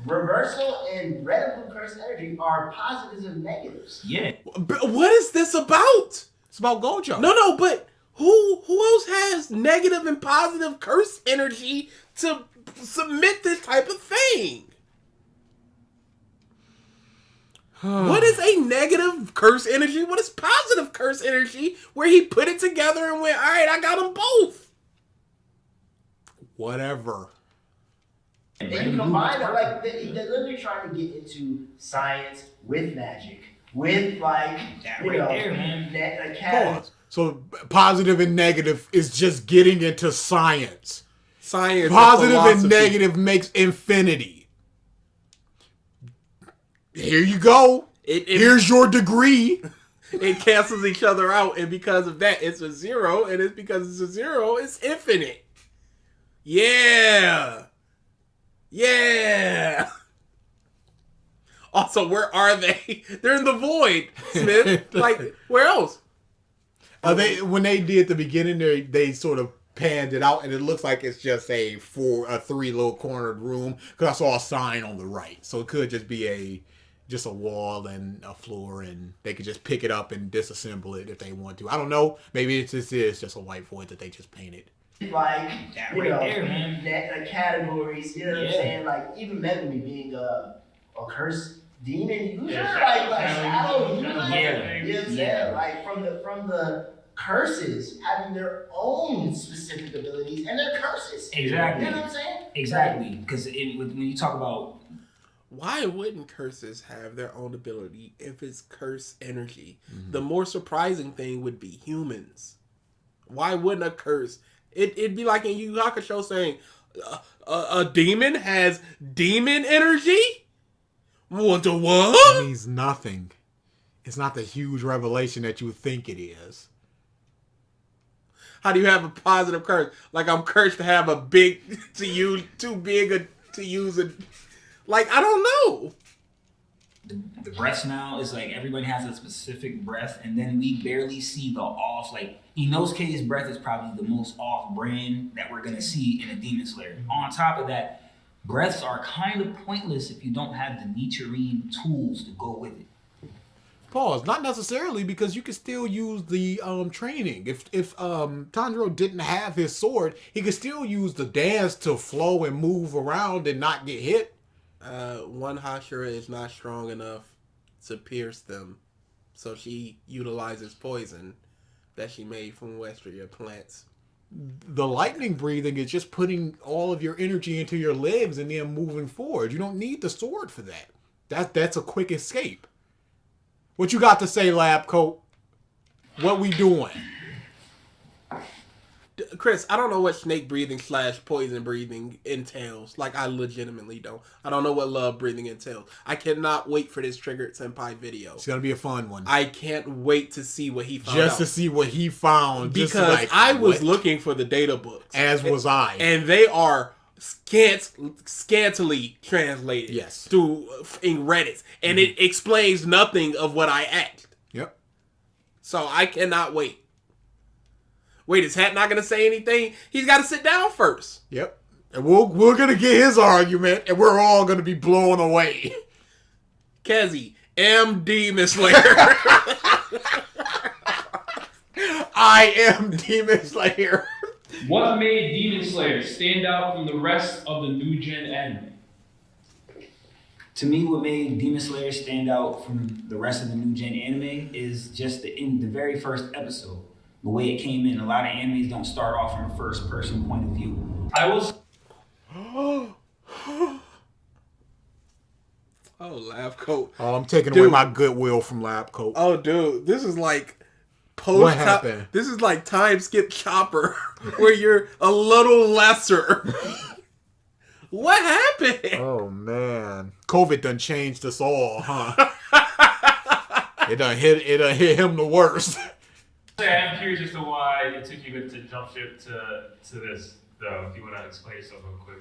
Reversal and red and blue curse energy are positives and negatives.
Yeah.
What is this about?
It's about Gojo.
No, but who else has negative and positive curse energy to submit this type of thing? What is a negative curse energy? What is positive curse energy where he put it together and went, all right, I got them both?
Whatever.
And you combine it, like, they're literally trying to get into science with magic, with, like,
Pause. So positive and negative is just getting into science.
Science.
Positive and negative makes infinity. Here you go. Here's your degree.
It cancels each other out, and because of that, it's a zero, and it's because it's a zero, it's infinite. Yeah. Yeah. Also, where are they? They're in the void, Smith. Like, where else?
When they did the beginning, they sort of panned it out, and it looks like it's just a 3 little cornered room, because I saw a sign on the right, so it could just be just a wall and a floor, and they could just pick it up and disassemble it if they want to. I don't know. Maybe it's just a white void that they just painted.
Like, categories, you know what I'm saying? Like, even Megumi being a cursed demon user, shadow user, you know what I'm saying? Like, from the curses having their own specific abilities and their curses.
Exactly.
You know what I'm saying?
Exactly. Because when you talk about,
why wouldn't curses have their own ability if it's curse energy? Mm-hmm. The more surprising thing would be humans. Why wouldn't a curse? It'd be like in Yu Yu Hakusho saying, a demon has demon energy? What?
It means nothing. It's not the huge revelation that you think it is.
How do you have a positive curse? Like, I'm cursed to have a big, too big to use a... Like, I don't know.
The breaths now is like everybody has a specific breath, and then we barely see the off. Like, Inosuke's breath is probably the most off brand that we're gonna see in a Demon Slayer. On top of that, breaths are kind of pointless if you don't have the Nichiren tools to go with it.
Pause. Not necessarily, because you could still use the training. If Tanjiro didn't have his sword, he could still use the dance to flow and move around and not get hit.
One Hashira is not strong enough to pierce them, so she utilizes poison that she made from Westria plants.
The lightning breathing is just putting all of your energy into your legs and then moving forward. You don't need the sword for that. That's a quick escape. What you got to say, Lab Coat? What we doing?
Chris, I don't know what snake breathing / poison breathing entails. Like, I legitimately don't. I don't know what love breathing entails. I cannot wait for this Triggered Senpai video.
It's going to be a fun one.
I can't wait to see what he found
Just
out.
to see what he found.
Because I was looking for the data books.
As was I.
And they are scantily translated.
Yes.
Through in Reddit, and it explains nothing of what I asked.
Yep.
So I cannot wait. Wait, is Hat not gonna say anything? He's got to sit down first.
Yep. And we're gonna get his argument, and we're all gonna be blown away.
Kezi, Demon Slayer.
I am Demon Slayer.
What made Demon Slayer stand out from the rest of the new gen anime?
To me, what made Demon Slayer stand out from the rest of the new gen anime is just in the very first episode. The way it came in. A lot of animes don't start off from a first person point of view.
I will.
Oh, Lab Coat.
Oh, I'm taking away my goodwill from Lab Coat.
Oh, dude, this is like
What happened?
This is like time skip Chopper, where you're a little lesser. What happened?
Oh man, COVID done changed us all, huh? It done hit him the worst.
I'm curious as to why it took you to jump ship to this, though. If you want to explain yourself real quick.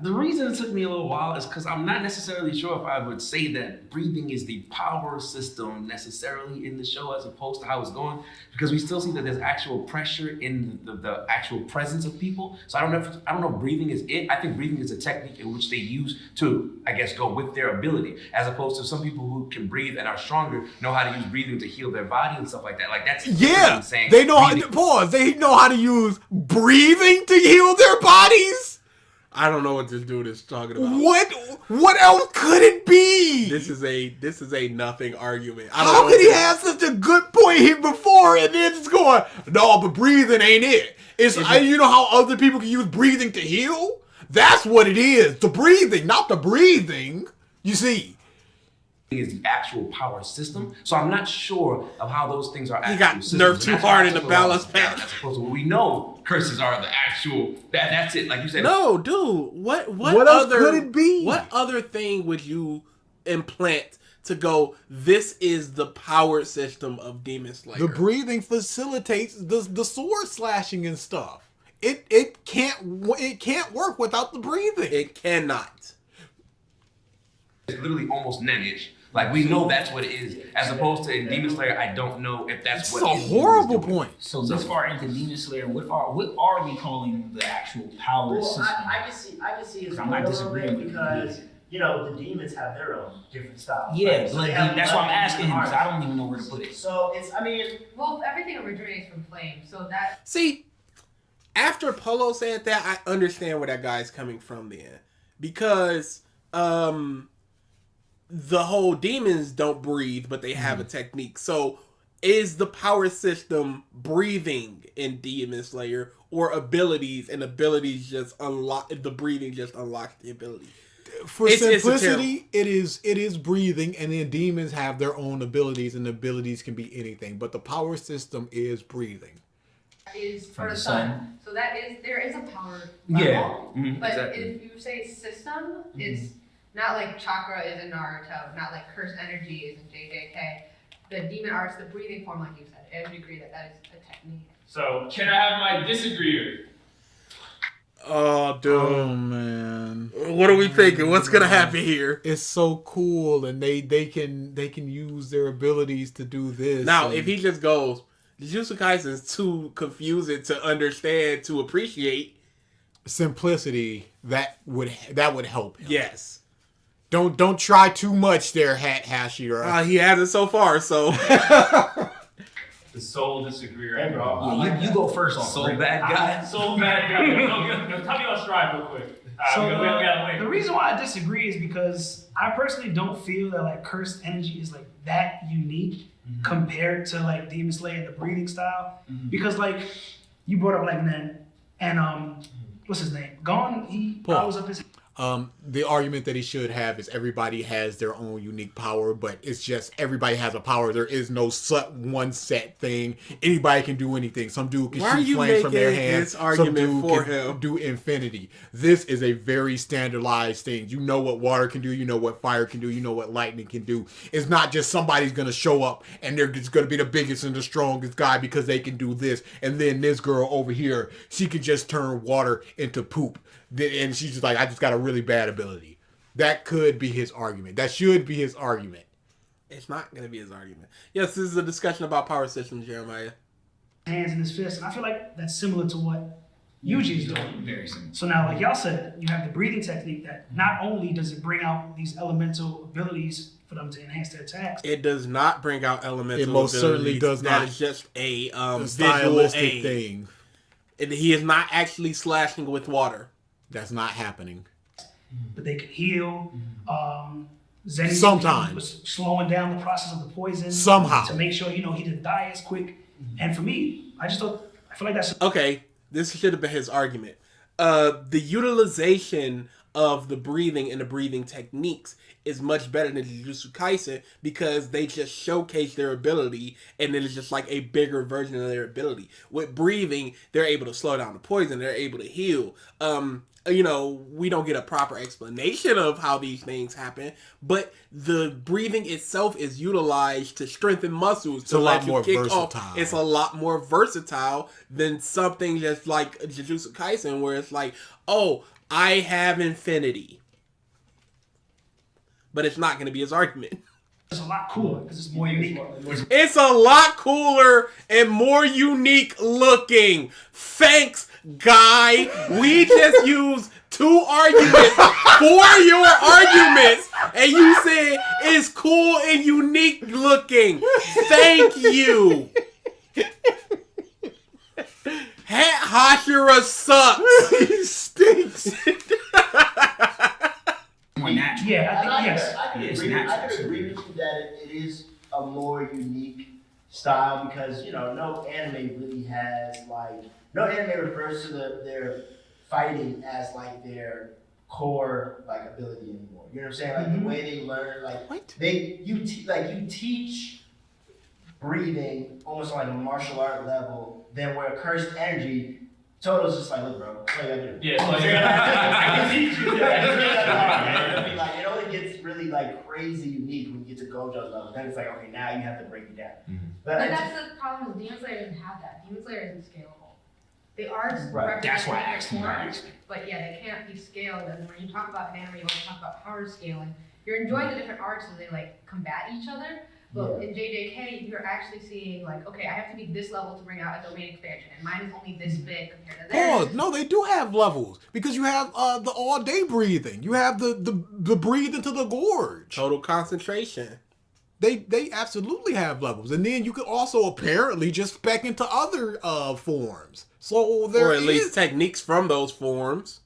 The reason it took me a little while is because I'm not necessarily sure if I would say that breathing is the power system necessarily in the show as opposed to how it's going, because we still see that there's actual pressure in the actual presence of people. So I don't know if breathing is it. I think breathing is a technique in which they use to, I guess, go with their ability, as opposed to some people who can breathe and are stronger know how to use breathing to heal their body and stuff like that. Like that's insane.
They know how to pause. They know how to use breathing to heal their bodies.
I don't know what this dude is talking about.
What else could it be?
This is a nothing argument.
How could he have such a good point here before and then just going, no, but breathing ain't it. You know how other people can use breathing to heal? That's what it is. The breathing, not the breathing. You see.
Is the actual power system. So I'm not sure of how those things are actual
He got
systems.
nerfed too hard in the balance pad.
As opposed to we know curses are the actual, that's it. Like you said.
No, dude. What
else
other,
could it be?
What other thing would you implant to go, this is the power system of Demon Slayer?
The breathing facilitates the sword slashing and stuff. It can't work without the breathing.
It cannot.
It's literally almost net-ish. Like, we know that's what it is. As opposed to in Demon Slayer, I don't know if that's what
it's a horrible point.
So this far into Demon Slayer, what are we calling the actual power system?
I can see it's
I'm not disagreeing with
because the demons have their own different styles.
Yeah,
right? So
but that's why I'm asking him, because I don't even know where to put it.
So
well, everything originates from Flame, so that.
See, after Polo said that, I understand where that guy's coming from then. Because, the whole demons don't breathe, but they have a technique. So, is the power system breathing in Demon Slayer, or abilities, and abilities just unlock the breathing just unlocks the ability?
For simplicity, it is breathing, and then demons have their own abilities, and the abilities can be anything. But the power system is breathing.
Is for the sun. So there is a power
level.
Yeah.
Mm-hmm.
But
exactly.
if you say system, it's not like chakra is in Naruto, not like cursed energy is in JJK. The demon arts, the breathing form, like you said, I would agree that is a technique.
So, can I have my disagreeer?
Oh, dude.
Oh, man.
What are we thinking? What's going to happen here?
It's so cool, and they can use their abilities to do this.
Now, if he just goes, Jujutsu Kaisen is too confusing to understand, to appreciate.
Simplicity, that would help him.
Yes.
Don't try too much there, Hashira.
He hasn't so far, so.
The sole disagreeer.
Yeah, you go first on
So bad guy.
So bad guy. Tell me on Stride real quick.
The reason why I disagree is because I personally don't feel that like cursed energy is like that unique compared to like Demon Slayer and the breathing style. Because like you brought up like Nen and what's his name? Gon, he powers up his.
The argument that he should have is everybody has their own unique power, but it's just everybody has a power. There is no one set thing. Anybody can do anything. Some dude can shoot flames from their hands. Some dude can do infinity. This is a very standardized thing. You know what water can do. You know what fire can do. You know what lightning can do. It's not just somebody's going to show up and they're just going to be the biggest and the strongest guy because they can do this. And then this girl over here, she can just turn water into poop. And she's just like, I just got a really bad ability. That could be his argument. That should be his argument.
It's not going to be his argument. Yes, this is a discussion about power systems, Jeremiah.
Hands in his fist, and I feel like that's similar to what Yuji is doing.
Very similar.
So now, like y'all said, you have the breathing technique that not only does it bring out these elemental abilities for them to enhance their attacks.
It does not bring out elemental
It most certainly does not.
That is just a
stylistic
visual
thing.
And he is not actually slashing with water.
That's not happening.
But they can heal. Zenny
Sometimes.
was slowing down the process of the poison.
Somehow.
To make sure, he didn't die as quick. And for me, I feel like that's...
Okay, this should have been his argument. The utilization of the breathing and the breathing techniques is much better than Jujutsu Kaisen because they just showcase their ability and then it's just like a bigger version of their ability. With breathing, they're able to slow down the poison, they're able to heal. We don't get a proper explanation of how these things happen, but the breathing itself is utilized to strengthen muscles to let you kick off. It's a lot more versatile than something that's like Jujutsu Kaisen where it's like, oh, I have infinity. But it's not going to be his argument.
It's a lot cooler because it's more unique.
It's a lot cooler and more unique looking. Thanks, guy. We just used 2 arguments for your arguments, and you said it's cool and unique looking. Thank you. Hashira sucks.
He stinks.
More natural.
Yeah, I think yes.
I could agree with you that it is a more unique style because no anime really has no anime refers to their fighting as like their core ability anymore. You know what I'm saying? The way they learn, you teach breathing almost on a martial art level. Then where cursed energy. Toto's just look, bro, what you gotta do?
Yeah,
It only gets really crazy unique when you get to Gojo's level. Then it's okay, now you have to break it down.
Mm-hmm. But that's the problem with Demon Slayer doesn't have that. Demon Slayer isn't scalable. The arts represent
That's why I asked him.
but yeah, they can't be scaled. And when you talk about an anime, you want to talk about power scaling. You're enjoying the different arts as they combat each other. But in JJK, you're actually seeing okay, I have to be this level to bring out a domain expansion, and mine is only this big compared to theirs.
No, they do have levels because you have the all day breathing. You have the breathe into the gorge.
Total concentration.
They absolutely have levels, and then you can also apparently just spec into other forms. So there
or at least techniques from those forms.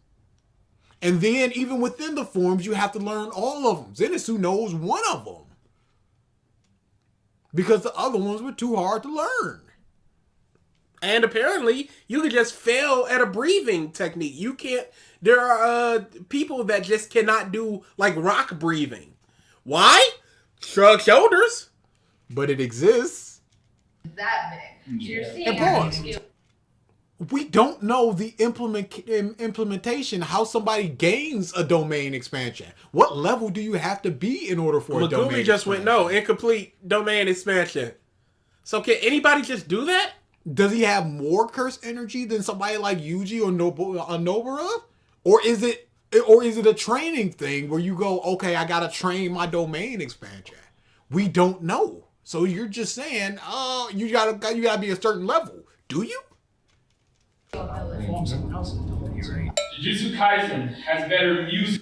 And then even within the forms, you have to learn all of them. Zenitsu knows one of them. Because the other ones were too hard to learn.
And apparently, you can just fail at a breathing technique. You can't... There are people that just cannot do, rock breathing. Why? Shrug shoulders.
But it exists.
That big. So you're seeing...
And pause. We don't know the implementation, how somebody gains a domain expansion. What level do you have to be in order for a domain
Magumi just
expansion?
went, no, incomplete domain expansion. So can anybody just do that?
Does he have more curse energy than somebody like Yuji or Nobara? Or is it a training thing where you go, okay, I gotta train my domain expansion? We don't know. So you're just saying, you gotta be a certain level. Do you?
Jujutsu Kaisen has better music.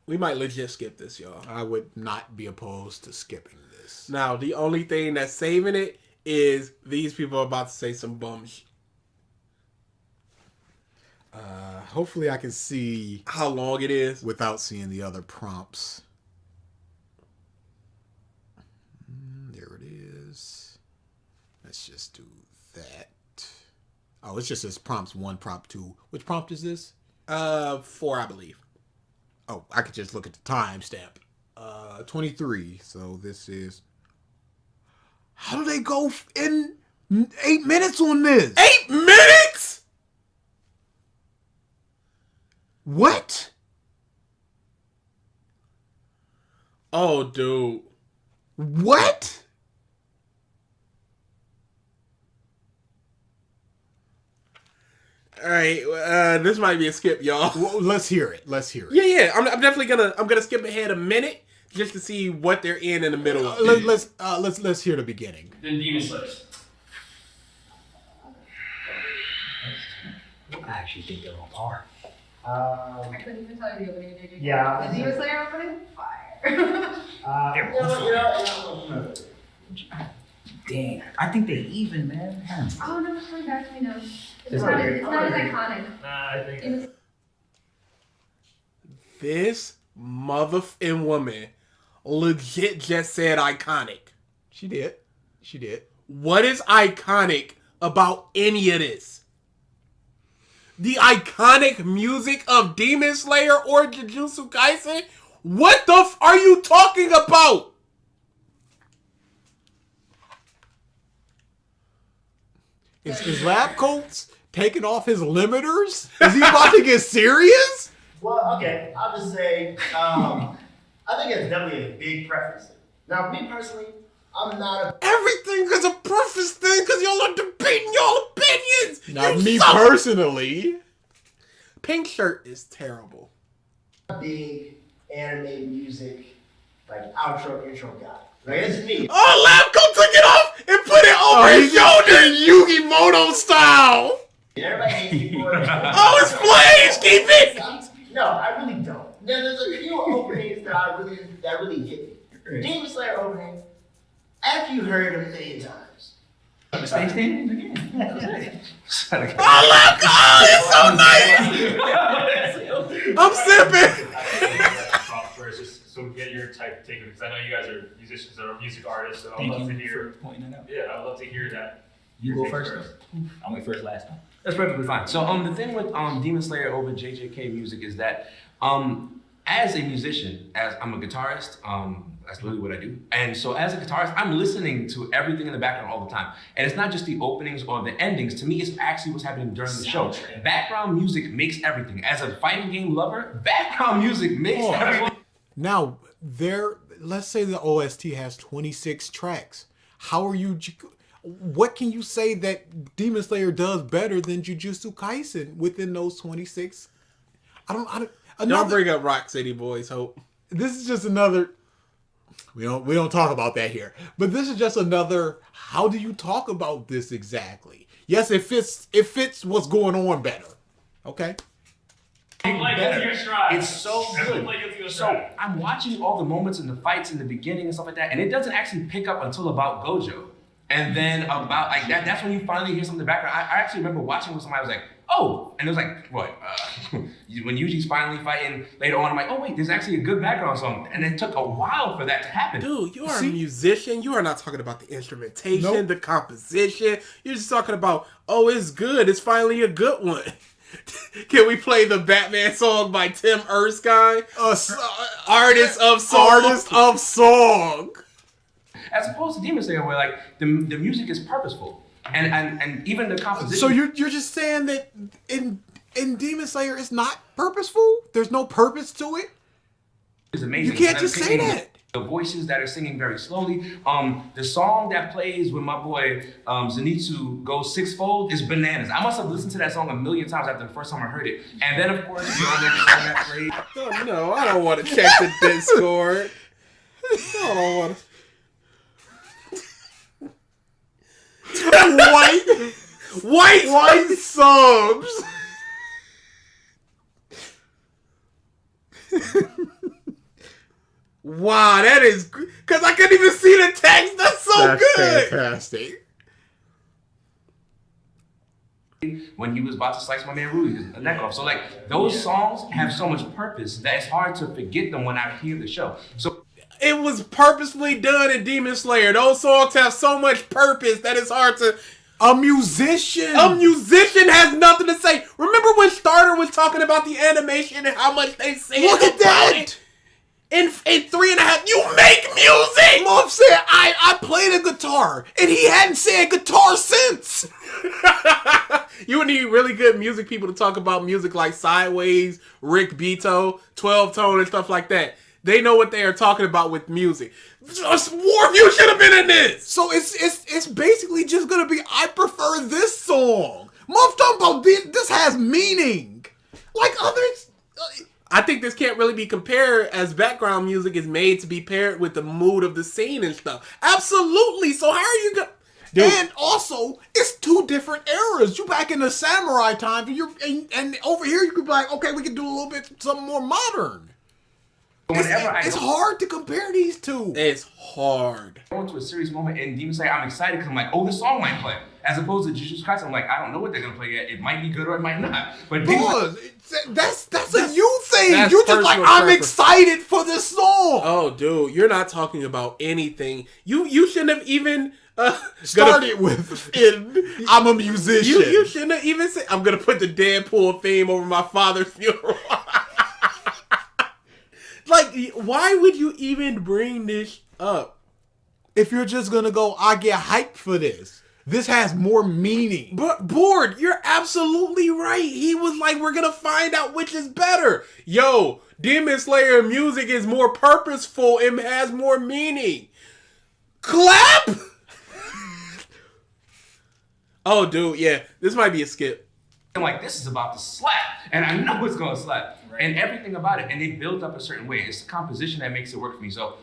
We might legit skip this, y'all.
I would not be opposed to skipping this.
Now, the only thing that's saving it is these people are about to say some bum shit.
Hopefully I can see
how long it is
without seeing the other prompts. There it is. Let's just do that. Oh, it's just this prompts 1, prompt 2. Which prompt is this?
4, I believe.
Oh, I could just look at the timestamp. 23. So this is... How do they go in 8 minutes on this?
8 minutes?!
What?
Oh, dude.
What?
All right, this might be a skip, y'all.
Well, let's hear it.
Yeah. I'm definitely gonna skip ahead a minute just to see what they're in the middle of.
Let's hear the beginning.
Then Demon Slayers.
I actually think they're on par.
I couldn't even tell you the opening of JJ.
Yeah.
The Demon Slayer opening? Fire.
Damn, I think they even, man. Damn.
Oh no, it's coming back to me now. It's
It's
not
okay.
as iconic.
Nah, I think.
It was-
This motherfucking woman legit just said iconic.
She did.
What is iconic about any of this? The iconic music of Demon Slayer or Jujutsu Kaisen? What the are you talking about?
Is Lab Coats taking off his limiters? Is he about to get serious?
Well, okay, I'll just say, I think it's definitely a big preference thing. Now, me personally, I'm not a
Everything is a preface thing because y'all are debating y'all opinions.
Now,
You
me
suck.
personally,
Pink Shirt is terrible.
big anime music, like outro, intro guy. Like, it's me.
Oh, Labco took it off and put it over his shoulder in Yugi Moto style.
Everybody hates me for it.
Oh, it's flames. Keep it.
No, I really don't. There's a few openings that really hit me. Demon Slayer opening, after you heard them a million times.
Stay standing again.
Oh, Labco. Oh, it's so nice. I'm sipping.
First, just so we get your take because I know you guys are musicians or music artists, so I'd
Thank
love to
you for
hear.
pointing that out.
Yeah, I'd love to hear that.
You
Your
go
take
first. I went first last time.
That's perfectly fine. So the thing with Demon Slayer over JJK music is that as a musician, as I'm a guitarist, that's literally what I do. And so as a guitarist, I'm listening to everything in the background all the time. And it's not just the openings or the endings. To me, it's actually what's happening during the show. Background music makes everything. As a fighting game lover, background music makes everything.
now let's say the OST has 26 tracks. What can you say that Demon Slayer does better than Jujutsu Kaisen within those 26?
Don't bring up Rock City Boys, Hope.
This is just another. We don't talk about that here. But this is just another. How do you talk about this exactly? Yes, it fits what's going on better. Okay.
It's so good. So I'm watching all the moments and the fights in the beginning and stuff like that, and it doesn't actually pick up until about Gojo. And then about like that's when you finally hear something in the background. I actually remember watching with somebody, I was like, oh, and it was like, what? When Yuji's finally fighting later on, I'm like, oh wait, there's actually a good background song. And it took a while for that to happen.
Dude, you are a musician. You are not talking about the instrumentation,
Nope.
the composition. You're just talking about, oh, it's good. It's finally a good one. Can we play the Batman song by Tim Erskine? Artist of Song.
Artist of Song.
As opposed to Demon Slayer, where like the music is purposeful. And even the composition.
So you're just saying that in Demon Slayer it's not purposeful? There's no purpose to it?
It's amazing.
You can't just say that.
The voices that are singing very slowly. The song that plays when my boy Zenitsu goes sixfold is bananas. I must have listened to that song a million times after the first time I heard it. And then of course you know the song that plays.
Oh, no, I don't want to check the Discord. I don't want to. White subs. Wow, that is because I couldn't even see the text. That's so good.
Fantastic.
When he was about to slice my man Rudy's neck off. So like those songs have so much purpose that it's hard to forget them when I hear the show. So
It was purposefully done in Demon Slayer. Those songs have so much purpose that it's hard to.
A musician
has nothing to say. Remember when Starter was talking about the animation and how much they say?
Look at that!
In 3.5, you make music!
Mom said I played a guitar, and he hadn't said guitar since.
You would need really good music people to talk about music like Sideways, Rick Beato, 12 Tone, and stuff like that. They know what they are talking about with music. Warview should have been in this.
So it's basically just gonna be I prefer this song. Mom talking about this has has meaning. Like others.
I think this can't really be compared as background music is made to be paired with the mood of the scene and stuff. Absolutely. So how are you going?
And also, it's two different eras. You back in the samurai time, and over here you could be like, okay, we can do a little bit something more modern. It's hard to compare these two.
It's hard.
I went to a serious moment in Demon Slayer. I'm excited because I'm like, oh, this song might play. As opposed to Jujutsu Kaisen, I'm like, I don't know what they're gonna play yet. It might be good or it might not. But
that's a you thing. You're just like, I'm excited for this song.
Oh, dude, you're not talking about anything. You shouldn't have even
started with I'm a musician.
You shouldn't have even said I'm gonna put the Deadpool theme over my father's funeral. Like, why would you even bring this up?
If you're just gonna go, I get hyped for this. This has more meaning.
But Board, you're absolutely right. He was like, we're gonna find out which is better. Yo, Demon Slayer music is more purposeful and has more meaning. Clap! Oh, dude, yeah. This might be a skip.
I'm like, this is about to slap. And I know it's gonna slap. Right. And everything about it. And they built up a certain way. It's the composition that makes it work for me. So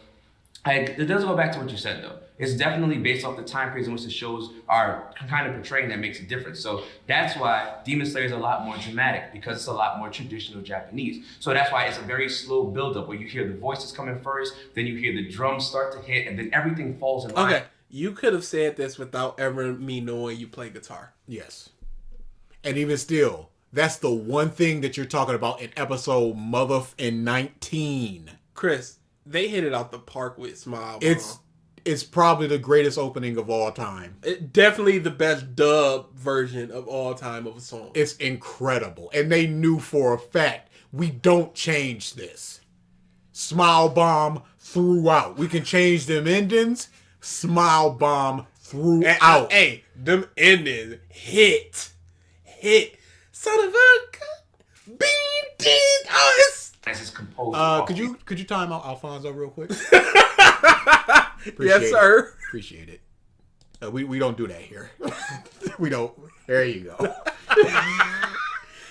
it does go back to what you said, though. It's definitely based off the time periods in which the shows are kind of portraying that makes a difference. So that's why Demon Slayer is a lot more dramatic, because it's a lot more traditional Japanese. So that's why it's a very slow buildup where you hear the voices coming first, then you hear the drums start to hit, and then everything falls in line.
Okay, you could have said this without ever me knowing you play guitar.
Yes. And even still, that's the one thing that you're talking about in episode 19.
Chris, they hit it out the park with Smile.
It's probably the greatest opening of all time.
Definitely the best dub version of all time of a song.
It's incredible. And they knew for a fact, we don't change this. Smile bomb throughout. We can change them endings. Smile bomb throughout.
Hey, them endings hit. Son of a bean. Oh, it's
composed.
Could you time out Alfonso real quick?
Yes, sir.
Appreciate it. We don't do that here. We don't. There you go.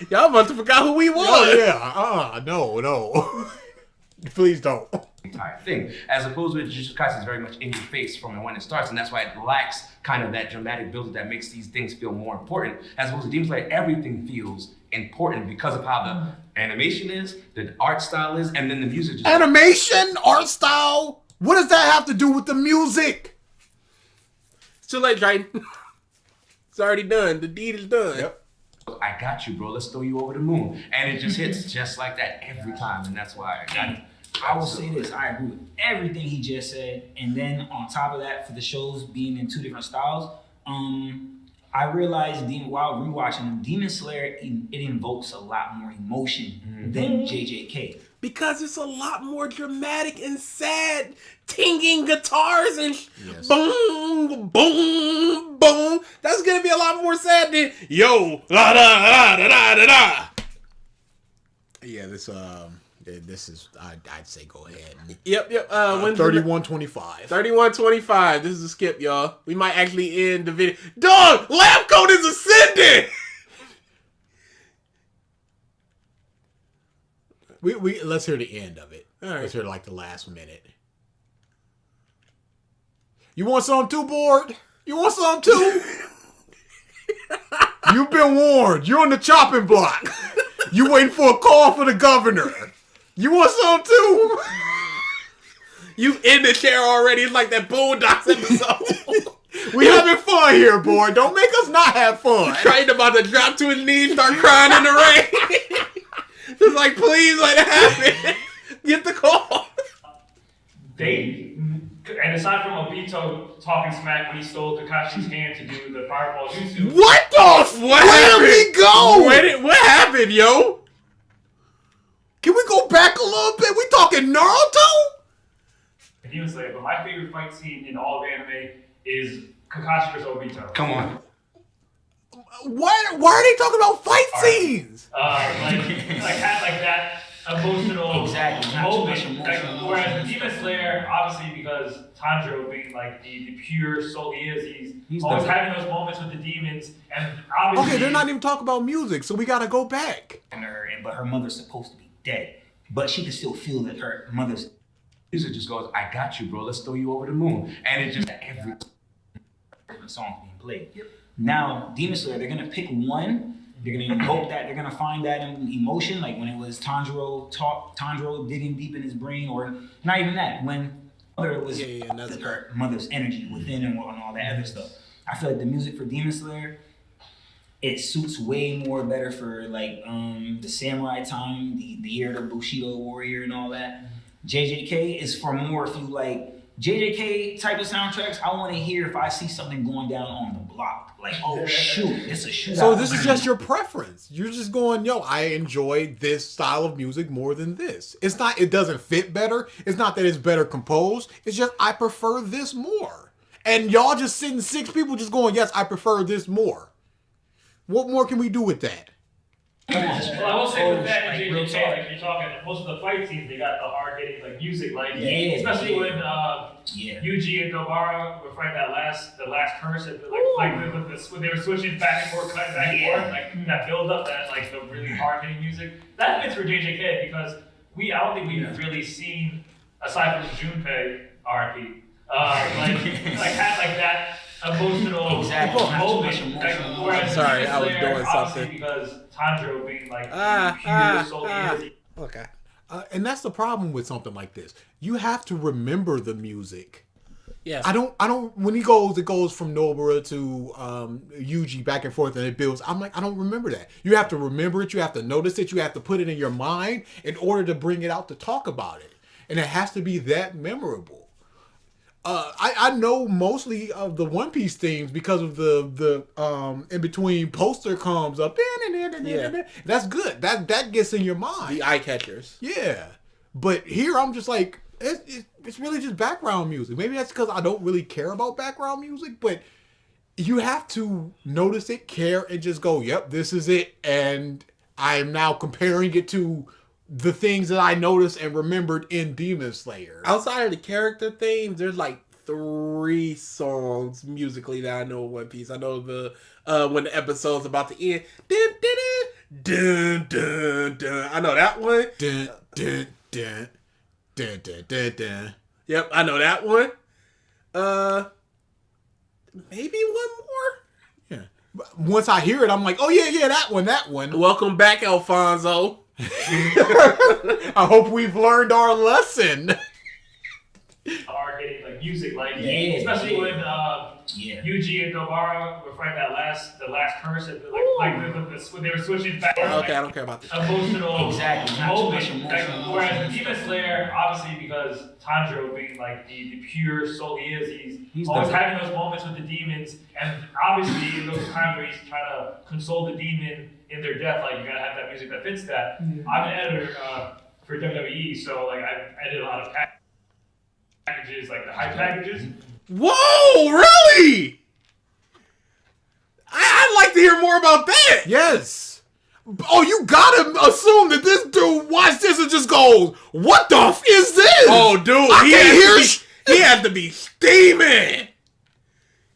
Y'all must have forgot who we was.
Oh yeah. No. Please don't.
Entire thing, as opposed to Jujutsu Kaisen is very much in your face from when it starts, and that's why it lacks kind of that dramatic build that makes these things feel more important. As opposed to Demon Slayer, everything feels important because of how the animation is, the art style is, and then the music.
Animation, art style. What does that have to do with the music?
It's too late, Drayton. It's already done. The deed is done.
Yep.
I got you, bro. Let's throw you over the moon, and it just hits just like that every time, and that's why I got it.
I will say this, I agree with everything he just said, and then on top of that, for the shows being in two different styles, I realized while rewatching them, Demon Slayer, it invokes a lot more emotion than JJK.
Because it's a lot more dramatic and sad, tinging guitars and boom, boom, boom. That's gonna be a lot more sad than yo, da da da da da da.
Yeah, this is, I'd say go ahead.
Yep.
31-25.
31-25. This is a skip, y'all. We might actually end the video. Dog, lab coat is ascending.
We let's hear the end of it.
All right.
Let's hear like the last minute. You want some too, Board? You want some too? You've been warned. You're on the chopping block. You waiting for a call for the governor. You want some too?
You in the chair already. It's like that Boondocks episode.
We having fun here, boy. Don't make us not have fun.
Trey about to drop to his knees, start crying in the rain. Just like, please let it happen. Get the call.
And aside from Obito talking smack when he stole Kakashi's hand to do the fireball jutsu.
What the? Where did we go?
What happened, yo?
Can we go back a little bit? We talking Naruto?
Demon Slayer, but my favorite fight scene in all of anime is Kakashi vs Obito.
Come on.
Why are they talking about fight scenes?
Like that
emotional
Exactly. Not too much
moment.
emotional
Like, whereas
emotion.
Demon Slayer, obviously, because Tanjiro being like the pure soul he is, he's always
the-
having those moments with the demons, and obviously.
Okay, they're not even talking about music, so we gotta go back.
But her mother's supposed to be dead. But she can still feel that her mother's.
Music just goes, I got you, bro. Let's throw you over the moon. And it just
Every song being played. Now, Demon Slayer, they're gonna pick one. They're gonna invoke that. They're gonna find that emotion, like when it was Tanjiro digging deep in his brain, or not even that. When it was her mother's energy within and all that other stuff. I feel like the music for Demon Slayer, it suits way more better for like the samurai time, the year of the Bushido warrior and all that. JJK is for more if you like JJK type of soundtracks. I want to hear if I see something going down on the block. Like, oh shoot, it's a shootout.
So this is just your preference. You're just going, yo, I enjoy this style of music more than this. It's not, it doesn't fit better. It's not that it's better composed. It's just, I prefer this more. And y'all just sitting 6 people just going, yes, I prefer this more. What more can we do with that?
Well, I will say with that,
like,
JJK,
real talk.
like you're talking, most of the fight scenes, they got the hard-hitting like music, like
Yeah.
especially when Yuji and Nobara were fighting the last curse, and when they were switching back and forth, cutting back and forth, like that build up, that like the really hard-hitting music, that fits for JJK because I don't think we've really seen aside from Junpei RP, had like that emotional moment. Whereas
Sorry,
Demon
I was
Slayer,
doing
obviously,
something.
because Tanjiro being like the pure soul he is.
Okay.
And that's the problem with something like this. You have to remember the music.
Yes.
I don't, when it goes from Nobara to Yuji back and forth and it builds. I'm like, I don't remember that. You have to remember it. You have to notice it. You have to put it in your mind in order to bring it out to talk about it. And it has to be that memorable. I know mostly of the One Piece themes because of the in between poster comes up.
Yeah.
That's good. That gets in your mind.
The eye catchers.
Yeah. But here I'm just like, it's really just background music. Maybe that's because I don't really care about background music, but you have to notice it, care, and just go, yep, this is it. And I am now comparing it to the things that I noticed and remembered in Demon Slayer.
Outside of the character themes, there's like 3 songs musically that I know in One Piece. I know the when the episode's about to end. Dun, dun, dun, dun, dun. I know that one.
Dun, dun, dun, dun, dun, dun, dun.
Yep, I know that one. Maybe one more.
Yeah. Once I hear it, I'm like, oh yeah, that one.
Welcome back, Alfonso.
I hope we've learned our lesson.
Hard-hitting like music, especially when Yuji and Nobara were fighting the last curse, and when they were switching back.
Okay, I don't care about this.
Emotional moment.
Emotional.
Whereas Demon Slayer, obviously, because Tanjiro being like the pure soul he is, he's always having those moments with the demons, and obviously in those times where he's trying to console the demon in their death, like you gotta have that music that fits that. I'm an editor for WWE, so like I edit a lot of packages, like the hype packages.
Whoa, really? I'd like to hear more about that.
Yes. Oh, you gotta assume that this dude watched this and just goes, what the f is this?
Oh, dude, he has to be steaming.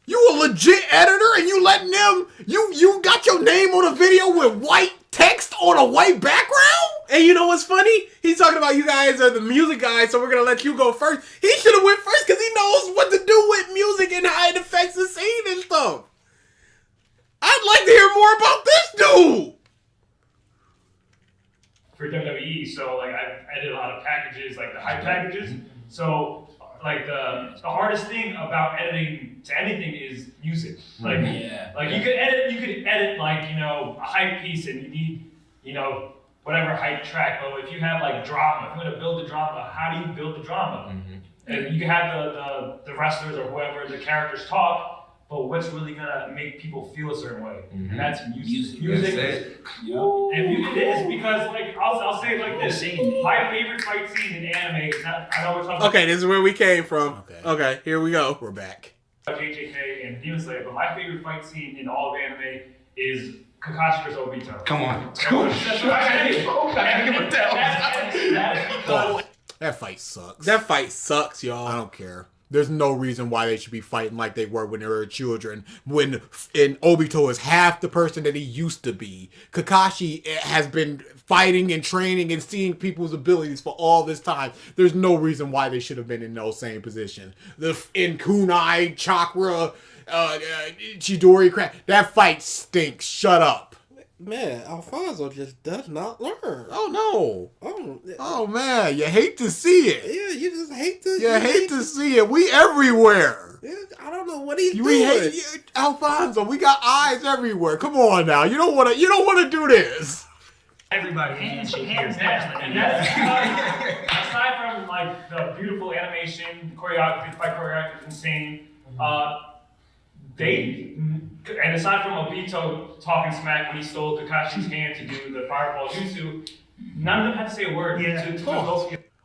You a legit editor and you letting them, you got your name on a video with white text on a white background?
And you know what's funny? He's talking about you guys are the music guys, so we're going to let you go first. He should have went first because he knows what to do with music and how it affects the scene and stuff. I'd like to hear more about this dude.
For WWE, so like I edit a lot of packages, like the hype packages. So like the hardest thing about editing to anything is music. Like you could edit like, you know, a hype piece and you need, you know, whatever hype track. But if you have like drama, if you're gonna build the drama, how do you build the drama? And you can have the wrestlers or whoever, the characters talk, but what's really gonna make people feel a certain way? And that's music. Music is, and it is because like I'll say it like this. My favorite fight scene in anime is not, I know we're talking
Okay, this is where we came from. Okay, here we go.
We're back.
about JJK and Demon Slayer, but my favorite fight scene in all of anime is
Kakashi vs Obito.
Come on.
That's what I said.
That fight sucks.
That fight sucks, y'all.
I don't care. There's no reason why they should be fighting like they were when they were children. And Obito is half the person that he used to be. Kakashi has been fighting and training and seeing people's abilities for all this time. There's no reason why they should have been in those same positions. In kunai, chakra, Chidori crap. That fight stinks. Shut up.
Man, Alfonso just does not learn.
Oh no!
Oh
man, you hate to see it.
Yeah, you just hate to.
You hate to see it. We everywhere.
Yeah, I don't know what he's doing.
Hate you, Alfonso. We got eyes everywhere. Come on now. You don't want to do this.
Everybody hands down. Aside from like the beautiful animation, choreography, fight choreography is insane. And aside from Obito talking smack when he stole Kakashi's hand to do the fireball jutsu, none of them had to say a word.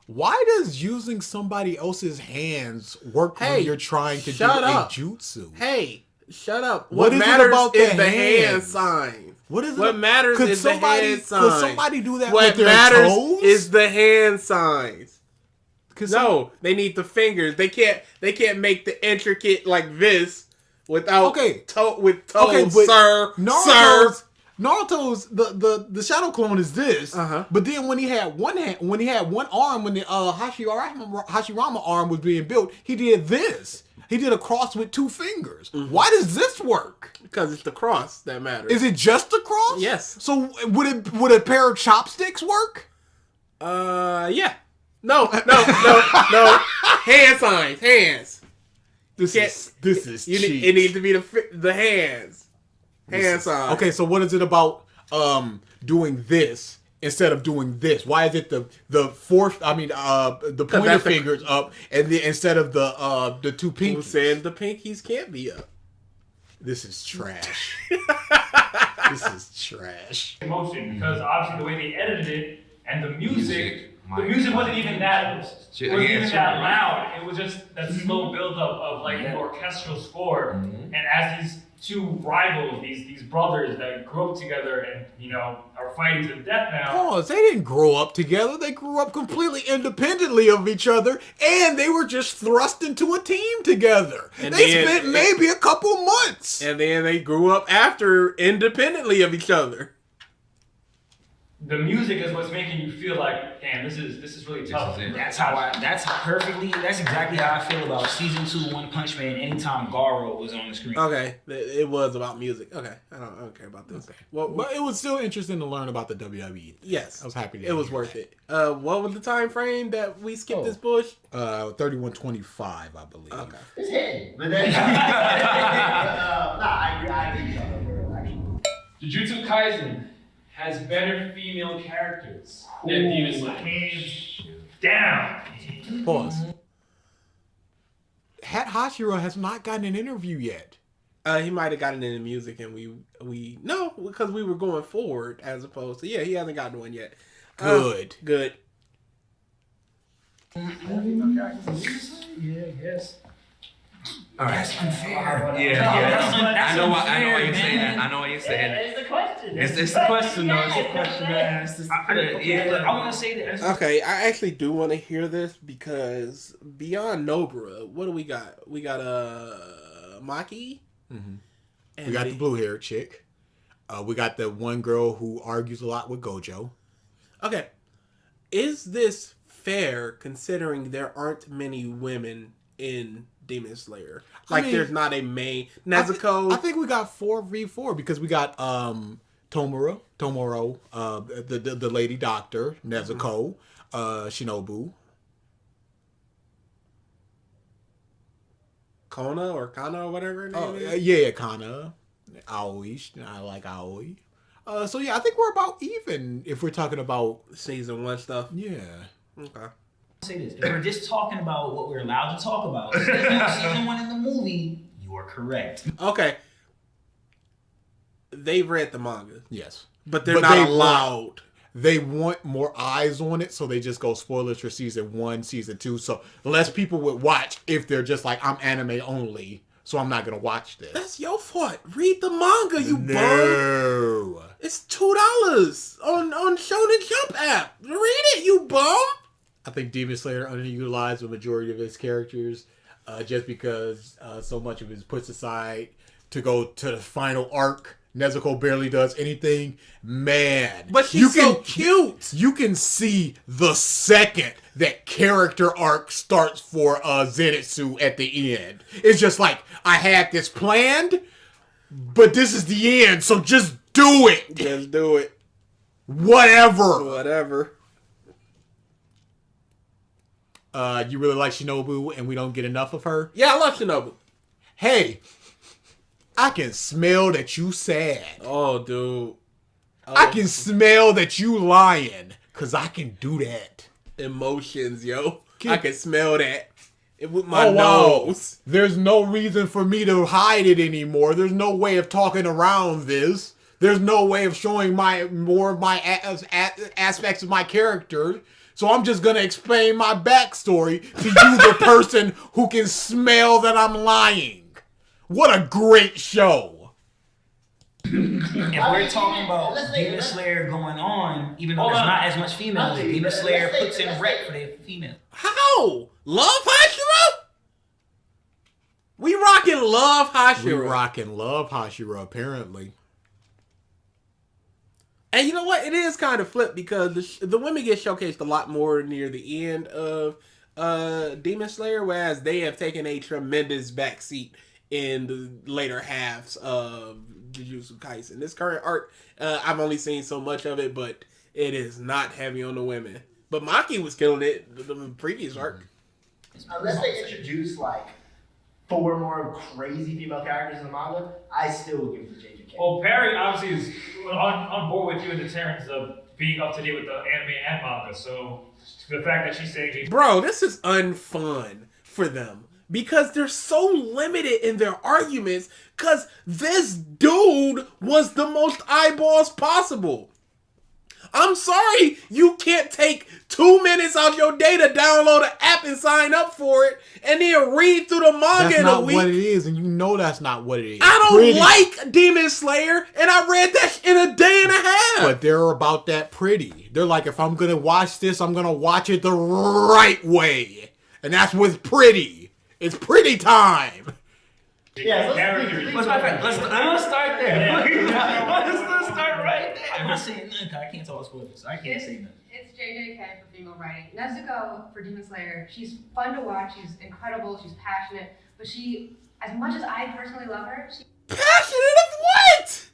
Why does using somebody else's hands work when you're trying to do a jutsu?
Hey, shut up.
What matters about
is the hand sign. What matters is the hand sign.
Could somebody do that
with
their toes?
What matters is the hand signs. No, they need the fingers. They can't make the intricate like this. Without with toes, sir.
Naruto's the shadow clone is this, but then when he had one arm, when the Hashirama arm was being built, he did this. He did a cross with 2 fingers. Why does this work?
Because it's the cross that matters.
Is it just the cross?
Yes.
So would a pair of chopsticks work?
Yeah. No. Hand signs, hands.
This is cheap.
It needs to be the hands. Hand sign.
Okay, so what is it about doing this instead of doing this? Why is it the pointer fingers up and then instead of the 2 pinkies?
Who said the pinkies can't be up?
This is trash. This is trash.
Emotion, because obviously the way they edited it and the music wasn't even that loud. It was just that slow buildup of like an orchestral score. And as these 2 rivals, these brothers that grew up together and are fighting to the death now.
Pause. They didn't grow up together. They grew up completely independently of each other, and they were just thrust into a team together. And they spent maybe a couple months.
And then they grew up after independently of each other.
The music is what's making you feel like, damn, this is really tough.
That's exactly how I feel about season 2 One Punch Man anytime Garo was on the screen.
Okay. It was about music. Okay. I don't care about this.
Okay. But it was still interesting to learn about the WWE.
Yes.
I was happy
it was worth it. What was the time frame that we skipped this bush?
31:25, I believe.
Okay.
It's hidden. But then I agree.
Jujutsu Kaisen has better female characters than Demon Slayer. Hands down.
Pause. Hashira has not gotten an interview yet.
He might have gotten in the music, and we no, because we were going forward as opposed to he hasn't gotten one yet.
Good.
Good.
Yeah, yes.
All right.
That's unfair.
I know why you say that. I know why you say that.
It's the question.
It's the question, though. It's the question that asked.
I want to say this.
Okay, I actually do want to hear this because beyond Nobara, what do we got? We got Maki.
Mm-hmm. We got the blue-haired chick. We got the one girl who argues a lot with Gojo.
Okay, is this fair considering there aren't many women in Demon Slayer? There's not a main Nezuko.
I think we got 4v4 because we got Tomura, the lady doctor, Nezuko, Shinobu,
Kana or whatever her name is.
Yeah, Kana, Aoi. I like Aoi. So yeah, I think we're about even if we're talking about
season 1 stuff.
Yeah.
Okay.
Say this. If we're just talking about what we're allowed to talk about, season 1 in the movie, you are correct.
Okay. They've read the manga.
Yes.
But they're not allowed.
They want more eyes on it, so they just go spoilers for season 1, season 2. So less people would watch if they're just like, I'm anime only. so I'm not gonna watch this.
That's your fault. Read the manga, you bum.
No.
It's $2 on Shonen Jump app. Read it, you bum.
I think Demon Slayer underutilized the majority of his characters, just because so much of it is put aside to go to the final arc. Nezuko barely does anything. Man.
But she's so cute.
You can see the second that character arc starts for Zenitsu at the end. It's just like, I had this planned, but this is the end, so just do it.
Just do it.
Whatever. You really like Shinobu and we don't get enough of her?
Yeah, I love Shinobu.
Hey, I can smell that you sad.
Oh, dude.
I can smell that you lying, because I can do that.
Emotions, yo. I can smell that with my nose.
Wow. There's no reason for me to hide it anymore. There's no way of talking around this. There's no way of showing more of my aspects of my character. So I'm just going to explain my backstory to you, the person who can smell that I'm lying. What a great show.
If we're talking about Demon Slayer going on, even though there's not as much females, Demon Slayer puts in rep for the female.
How? Love Hashira? We rocking Love Hashira.
We rocking Love Hashira, apparently.
And you know what? It is kind of flipped because the women get showcased a lot more near the end of Demon Slayer, whereas they have taken a tremendous backseat in the later halves of Jujutsu Kaisen. This current arc, I've only seen so much of it, but it is not heavy on the women. But Maki was killing it the previous arc.
Unless they introduce like 4 more crazy female characters in the manga, I still would give it to JJK.
Well, Perry obviously is on board with you in the terms of being up to date with the anime and manga. So the fact that she's saying,
bro, this is unfun for them. Because they're so limited in their arguments, because this dude was the most eyeballs possible. I'm sorry you can't take 2 minutes out your day to download an app and sign up for it, and then read through the manga in a week.
That's not what it is, and you know that's not what it is.
I don't like Demon Slayer, and I read that in a day and a half.
But they're about that pretty. They're like, if I'm going to watch this, I'm going to watch it the right way. And that's with pretty. It's pretty time.
Yeah,
Let's start there. Let's start right there. I'm not saying nothing. I can't talk spoilers. I can't say nothing.
It's JJK for female writing. Nezuko for Demon Slayer. She's fun to watch. She's incredible. She's passionate. But she, as much as I personally love her,
passionate of what?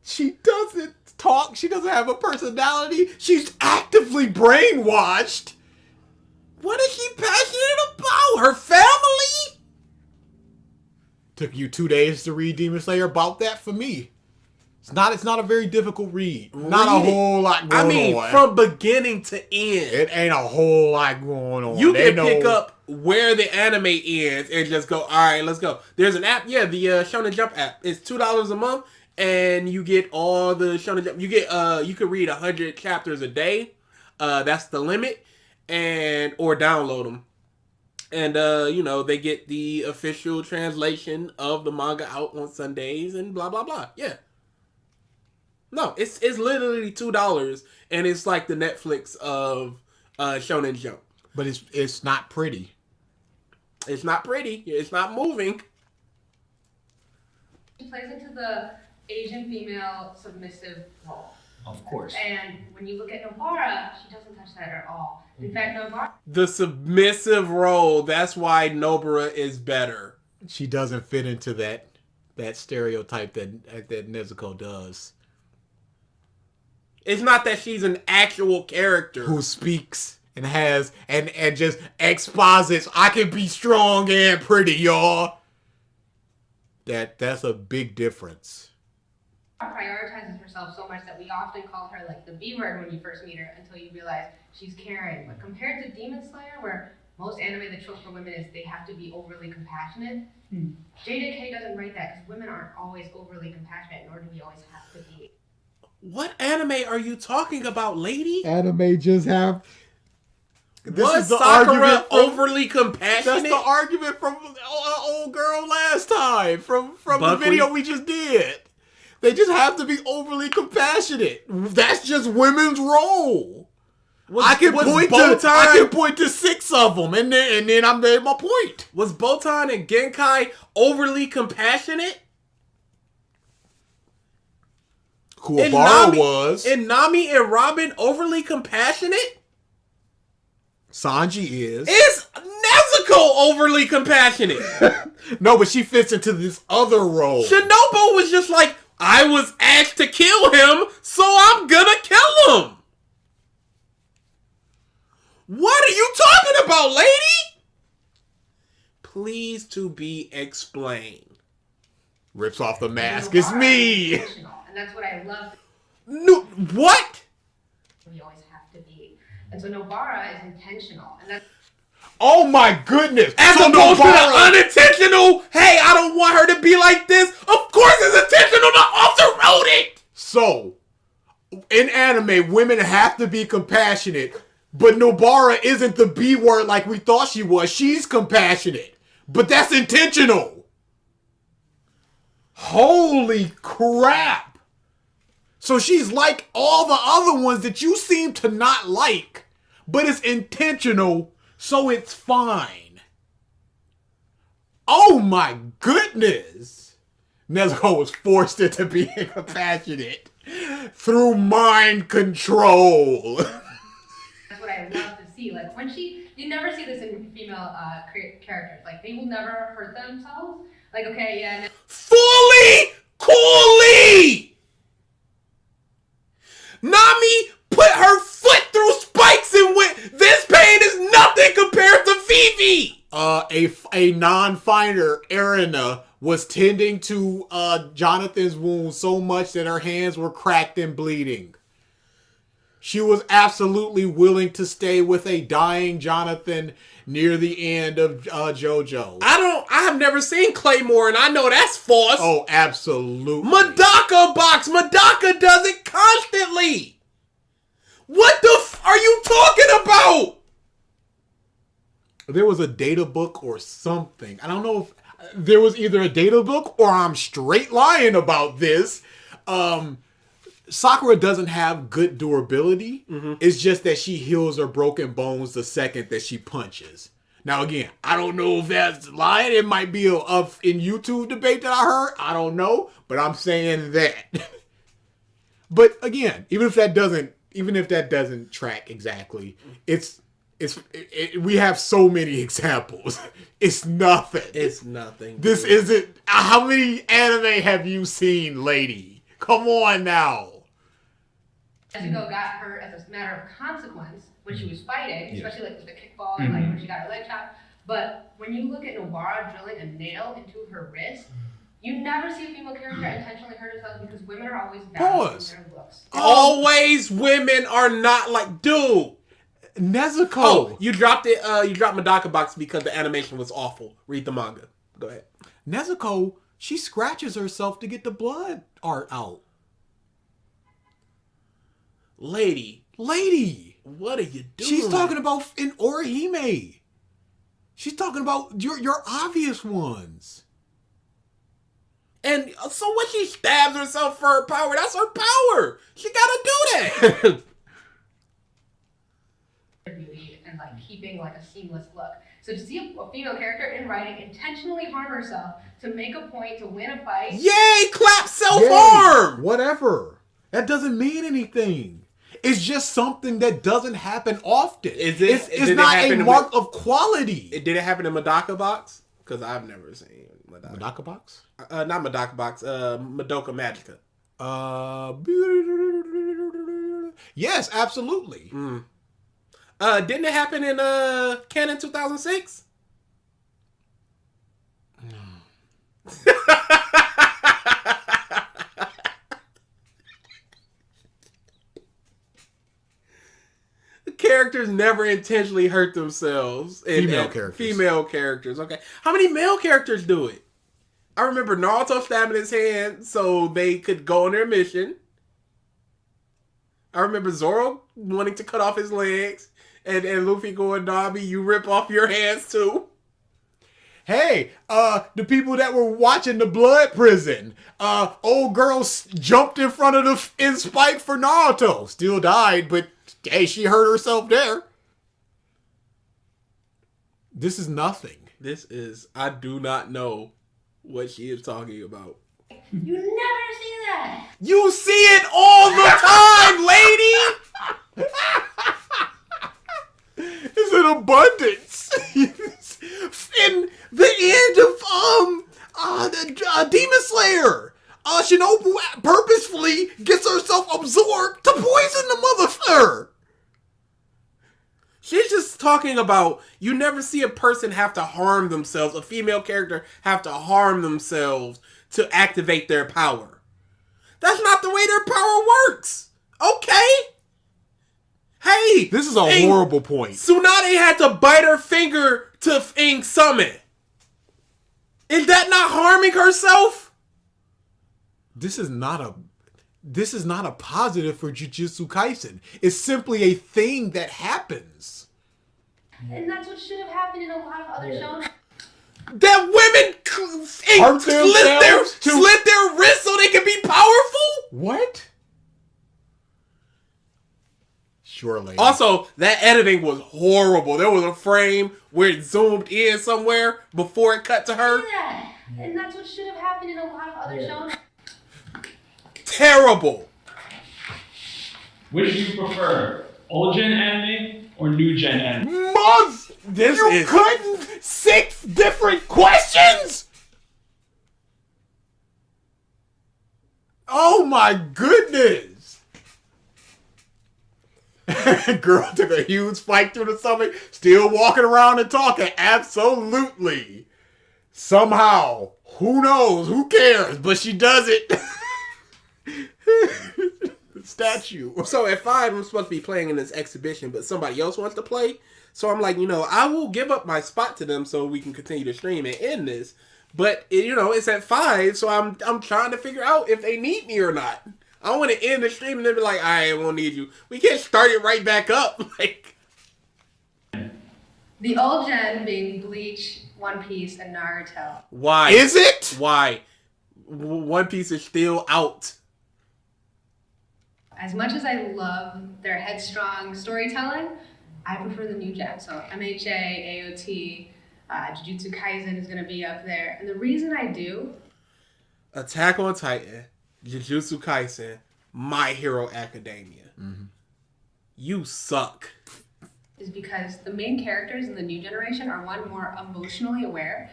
She doesn't talk. She doesn't have a personality. She's actively brainwashed.
What is she passionate about? Her family?
Took you 2 days to read Demon Slayer. About that for me. It's not a very difficult read. Not a whole lot going on.
From beginning to end.
It ain't a whole lot going on.
You can pick up where the anime ends and just go, all right, let's go. There's an app, the Shonen Jump app. It's $2 a month, and you get all the Shonen Jump. You get you can read 100 chapters a day. That's the limit. Or download them. And, they get the official translation of the manga out on Sundays and blah, blah, blah. Yeah. No, it's literally $2, and it's like the Netflix of Shonen Jump.
But it's not pretty.
It's not pretty. It's not moving.
she plays into the Asian female submissive role.
Of course.
And when you look at Nobara, she doesn't touch that at all. In fact, Nobara...
The submissive role, that's why Nobara is better.
She doesn't fit into that stereotype that Nezuko does.
It's not that she's an actual character.
Who speaks and has, and just exposits, I can be strong and pretty, y'all. That's a big difference.
Prioritizes herself so much that we often call her like the B word when you first meet her until you realize she's caring. But compared to Demon Slayer, where most anime, the trope for women is they have to be overly compassionate, JJK doesn't write that because women aren't always overly compassionate, nor do we always have to be.
What anime are you talking about, lady?
Anime just have...
Was Sakura overly compassionate?
That's the argument from old girl last time from the video we just did. They just have to be overly compassionate. That's just women's role. I can point to 6 of them, and then I made my point.
Was Botan and Genkai overly compassionate?
Kuwabara was.
And Nami and Robin overly compassionate?
Sanji is.
Is Nezuko overly compassionate?
No, but she fits into this other role.
Shinobu was just like, I was asked to kill him, so I'm gonna kill him. What are you talking about, lady? Please to be explained.
Rips off the mask. It's me.
And that's what I love.
No, what?
We always have to be. And so Nobara is intentional. And that's
Oh my goodness.
As opposed to the unintentional, hey, I don't want her to be like this. Of course it's intentional, the author wrote it.
So, in anime, women have to be compassionate, but Nobara isn't the B word like we thought she was. She's compassionate, but that's intentional. Holy crap. So she's like all the other ones that you seem to not like, but it's intentional, so it's fine. Oh my goodness. Nezuko was forced into being compassionate through mind control.
what I love to see. Like when you never see this in female characters. Like they will never hurt themselves. Like okay, yeah.
Fully, coolly. Nami put her foot through spikes and went, this pain is nothing compared to Vivi.
A non-fighter, Erina, was tending to Jonathan's wound so much that her hands were cracked and bleeding. She was absolutely willing to stay with a dying Jonathan near the end of JoJo.
I have never seen Claymore, and I know that's false.
Oh, absolutely.
Madaka box. Madaka does it constantly. What the are you talking about?
There was a data book or something. I don't know if there was either a data book or I'm straight lying about this. Sakura doesn't have good durability. Mm-hmm. It's just that she heals her broken bones the second that she punches. Now, again, I don't know if that's lying. It might be a in YouTube debate that I heard. I don't know, but I'm saying that. But again, even if that doesn't track exactly, we have so many examples. It's nothing.
It's nothing.
This isn't. How many anime have you seen, lady? Come on now.
Nezuko got her as a matter of consequence when she was fighting, especially like with the kickball and like when she got her leg chopped. But when you look at Nobara drilling a nail into her wrist, you never see a female character intentionally hurt herself because women are always balancing their looks.
Always women are not like, dude.
Nezuko.
Oh, you dropped it. You dropped Madaka box because the animation was awful. Read the manga. Go ahead.
Nezuko, she scratches herself to get the blood art out.
Lady, what are you doing?
She's talking about in Orihime. She's talking about your obvious ones.
And so when she stabs herself for her power, that's her power. She gotta do that.
And like keeping like a seamless look. So to see a female character in writing intentionally harm herself to make a point to win a fight.
Yay! Clap self-harm!
Whatever. That doesn't mean anything. It's just something that doesn't happen often. It's not a mark of quality.
Did it happen in Madaka box? Because I've never seen Madaka.
Madaka box?
Not Madaka box. Madoka Magica.
Yes, absolutely.
Didn't it happen in Canon 2006? Characters never intentionally hurt themselves. Female characters. Okay. How many male characters do it? I remember Naruto stabbing his hand so they could go on their mission. I remember Zoro wanting to cut off his legs. and Luffy going, Nami, you rip off your hands too.
Hey, the people that were watching the Blood Prison, old girl jumped in front of the spike for Naruto. Still died, but hey, she hurt herself there. This is nothing.
I do not know what she is talking about.
You never see that.
You see it all the time, lady! It's an abundance. In the end of Demon Slayer, Shinobu purposefully gets herself absorbed to poison the motherfucker.
She's just talking about you never see a person have to harm themselves, a female character have to harm themselves to activate their power. That's not the way their power works. Okay? Hey!
This is a horrible point.
Tsunade had to bite her finger to summon. Is that not harming herself?
This is not a positive for Jujutsu Kaisen. It's simply a thing that happens.
And that's what should have happened in a lot of other shows.
That women slit their wrists so they can be powerful?
What? Surely.
Also, that editing was horrible. There was a frame where it zoomed in somewhere before it cut to her.
Yeah. And that's what should have happened in a lot of other shows.
Terrible.
Which do you prefer? Old gen anime or new gen anime?
You couldn't 6 different questions? Oh my goodness. Girl took a huge spike through the stomach, still walking around and talking. Absolutely. Somehow. Who knows? Who cares? But she does it. Statue.
So at 5, I'm supposed to be playing in this exhibition, but somebody else wants to play. So I'm like, I will give up my spot to them so we can continue to stream and end this. But it's at 5, so I'm trying to figure out if they need me or not. I don't want to end the stream and then be like, I won't need you. We can't start it right back up. Like
The old gen being Bleach, One Piece, and Naruto.
Why?
Is it?
Why? One Piece is still out.
As much as I love their headstrong storytelling, I prefer the new gen. So MHA, AOT, Jujutsu Kaisen is going to be up there. And the reason I do...
Attack on Titan, Jujutsu Kaisen, My Hero Academia. Mm-hmm. You suck.
Is because the main characters in the new generation are one, more emotionally aware.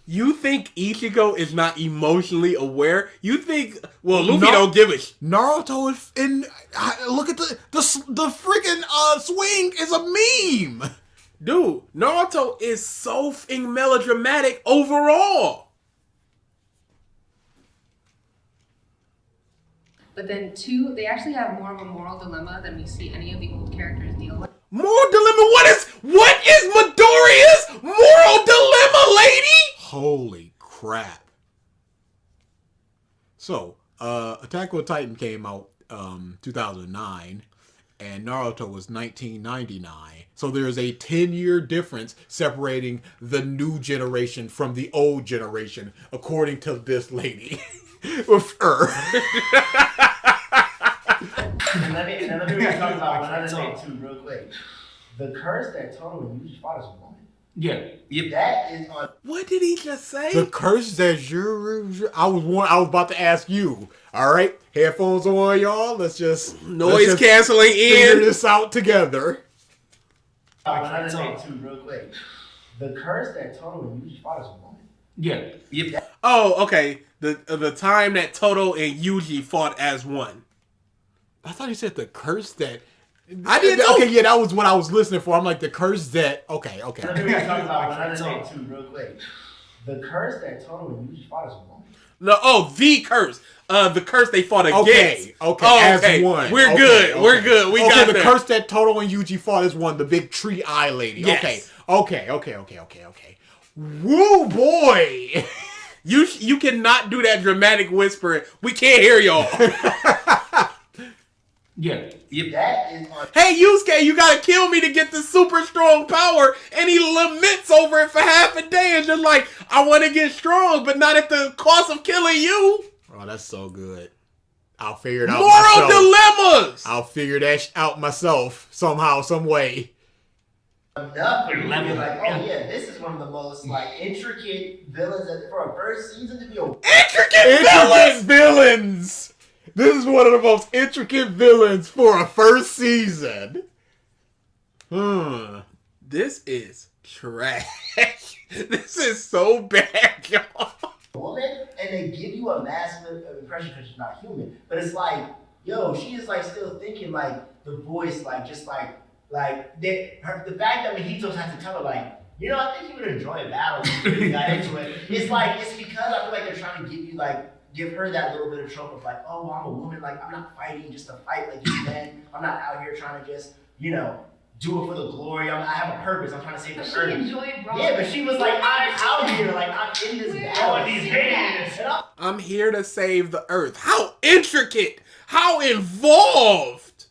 You think Ichigo is not emotionally aware? You think, Luffy don't give a
Naruto is in. Look at the freaking swing is a meme.
Dude, Naruto is so melodramatic overall.
But then 2, they actually have more of a moral dilemma than we see any of the old characters deal with.
Moral dilemma? What is Midoriya's moral dilemma, lady?
Holy crap. So, Attack on Titan came out 2009 and Naruto was 1999. So there's a 10-year difference separating the new generation from the old generation, according to this lady. With her.
Let me talk about one other thing too, real quick. The curse that Total usually fought is a woman.
Yeah. Yep.
That is on.
What did he just say?
The curse that I was about to ask you. All right, headphones on, y'all. Let's just
noise canceling
figure this out together.
One other thing too, real quick. The curse that Total usually fought is a woman.
Yeah. Yep.
Oh, okay. The time that Toto and Yuji fought as one.
I thought you said the curse that.
I did.
Okay, yeah, that was what I was listening for. I'm like the curse that. Okay.
Let me talk about one other thing too, real quick. The curse that Total usually fought is a woman.
No, the curse. The curse they fought against.
Okay, as one.
We're good. We're good. We got
the
that.
curse that Toto and Yuji fought as one. The big tree eye lady.
Yes.
Okay. Woo, boy.
You cannot do that dramatic whispering. We can't hear y'all.
Yeah.
That is
Hey, Yusuke, you gotta kill me to get the super strong power. And he laments over it for half a day and just like, I want to get strong, but not at the cost of killing you.
Oh, that's so good. I'll figure it out
Moral
myself.
dilemmas.
I'll figure that out myself somehow, some way.
enough for me to be like, oh yeah, this is one of the most like intricate villains for a first season to be a
Intricate villains! This is one of the most intricate villains for a first season.
This is trash. This is so bad, y'all.
woman, and they give you a masculine impression because she's not human. But it's like, yo, she is like still thinking like the voice, like just like the fact that Mojitos has to tell her like, you know, I think you would enjoy a battle if you really got into it. It's because I feel like they're trying to give you give her that little bit of trope of like, oh, I'm a woman, like I'm not fighting just to fight like you men. I'm not out here trying to just, you know, do it for the glory. I have a purpose. I'm trying to save the earth.
She enjoyed Raw.
Yeah, but she was like, I'm out here, like I'm in this battle. These hands.
I'm here to save the earth. How intricate. How involved.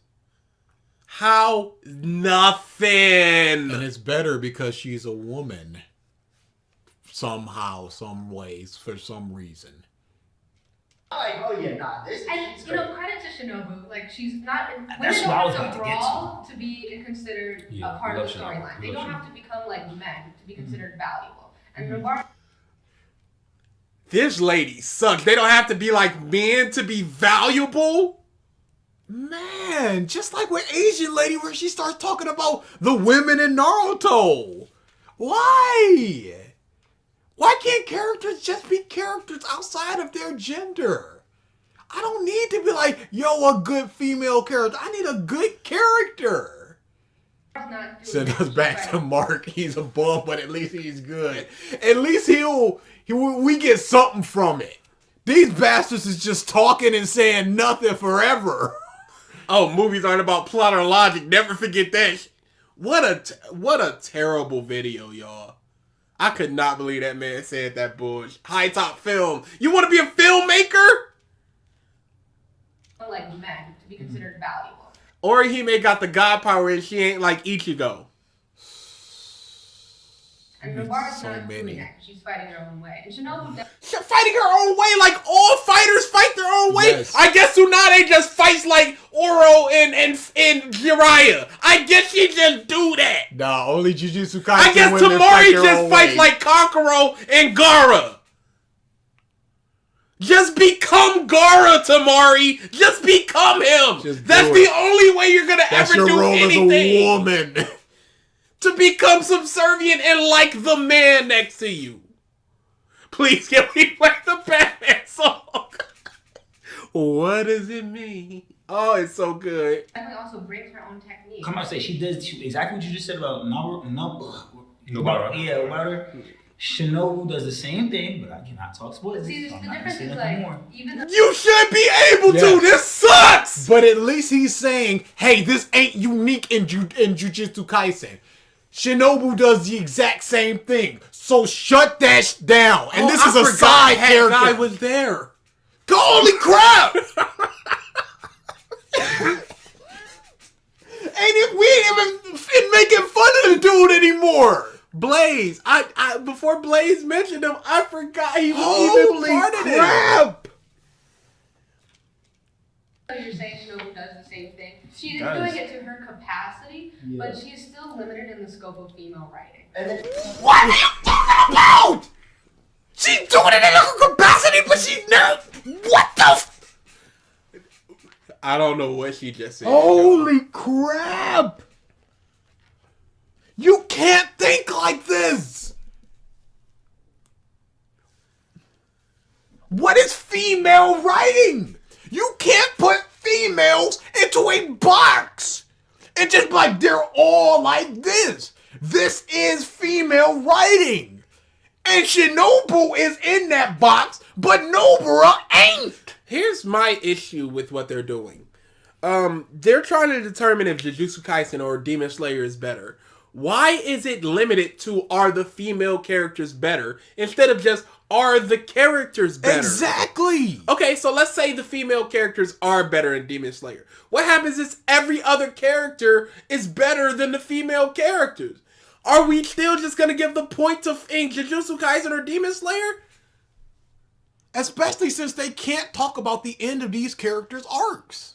How nothing.
And it's better because she's a woman. Somehow, some ways, for some reason.
Like, oh yeah, nah, this.
And you know, credit to Shinobu, like she's not. Women
That's
don't
what I was
have
about
to
to get
brawl to be considered
Yeah,
a part
we
of the
love Shinobu.
storyline.
We
They
love
don't have to become like men to be considered valuable. And Navarro.
This lady sucks. They don't have to be like men to be valuable.
Man, just like with Asian lady where she starts talking about the women in Naruto. Why? Why can't characters just be characters outside of their gender? I don't need to be like, yo, a good female character. I need a good character. Send us back to Mark. He's a bum, but at least he's good. At least we get something from it. These bastards is just talking and saying nothing forever.
Oh, movies aren't about plot or logic. Never forget that. What a terrible video, y'all. I could not believe that man said that bullshit. High top film. You want to be a filmmaker?
Like men to be considered valuable.
Orihime got the god power and she ain't like Ichigo.
And Navarro's
so
not
many.
doing that. She's fighting her own way. And Shinobu does.
She's fighting her own way like all fighters fight their own way.
Yes.
I guess Tsunade just fights like Oro and Jiraiya. I guess she just do that.
Nah, only Jujutsu Kaisen
I guess
women fight
Tamari
their
just
own
fights
way.
like Kankuro and Gaara. Just become Gaara, Tamari. Just become him.
Just
That's
do
the
it.
only way you're gonna
That's
ever
your
do
role
anything.
as a woman.
To become subservient and like the man next to you. Please, can we play the Batman song? What does it mean? Oh, it's so good.
Definitely also brings her own technique.
Come on, say she does exactly what you just said about
Nobara.
Yeah, about her. Shinobu does the same thing, but I cannot talk spoilers.
See,
so
the
I'm not gonna
difference
say
is
nothing
like,
more.
even though
You should be able to.
Yeah.
This sucks.
But at least he's saying, hey, this ain't unique in Jujutsu Kaisen. Shinobu does the exact same thing. So shut that down. And this is a side character.
Guy was there.
Holy crap! We ain't even making fun of the dude anymore.
Blaze. I before Blaze mentioned him, I forgot he was
Holy
even part of it.
crap!
you're saying Shinobu does the same thing, she's
Does.
doing it to her capacity, but she's still limited in the scope of female writing.
And then
What are you talking about? She's doing it in her capacity, but she's not. What the?
I don't know what she just said.
Holy crap! You can't think like this! What is female writing? You can't put females into a box and just be like, they're all like this. This is female writing. And Shinobu is in that box, but Nobara ain't.
Here's my issue with what they're doing. They're trying to determine if Jujutsu Kaisen or Demon Slayer is better. why is it limited to are the female characters better instead of just are the characters better?
Exactly.
Okay, so let's say the female characters are better in Demon Slayer. What happens is every other character is better than the female characters. Are we still just going to give the point to in Jujutsu Kaisen or Demon Slayer?
Especially since they can't talk about the end of these characters' arcs.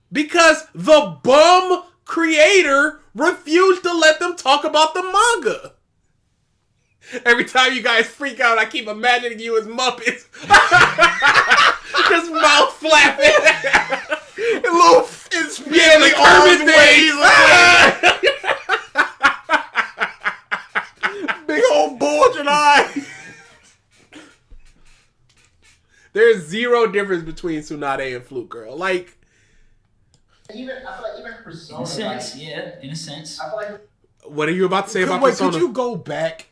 Because the bum creator refused to let them talk about the manga. Every time you guys freak out, I keep imagining you as Muppets. Just mouth flapping.
A little it's
the
Kermit thing. Big old bulging eye.
There's zero difference between Tsunade and Flute Girl. Like,
I feel like even Persona.
In a sense, yeah, in a sense.
I feel like.
what are you about to say about
Wait,
Persona?
could you go back?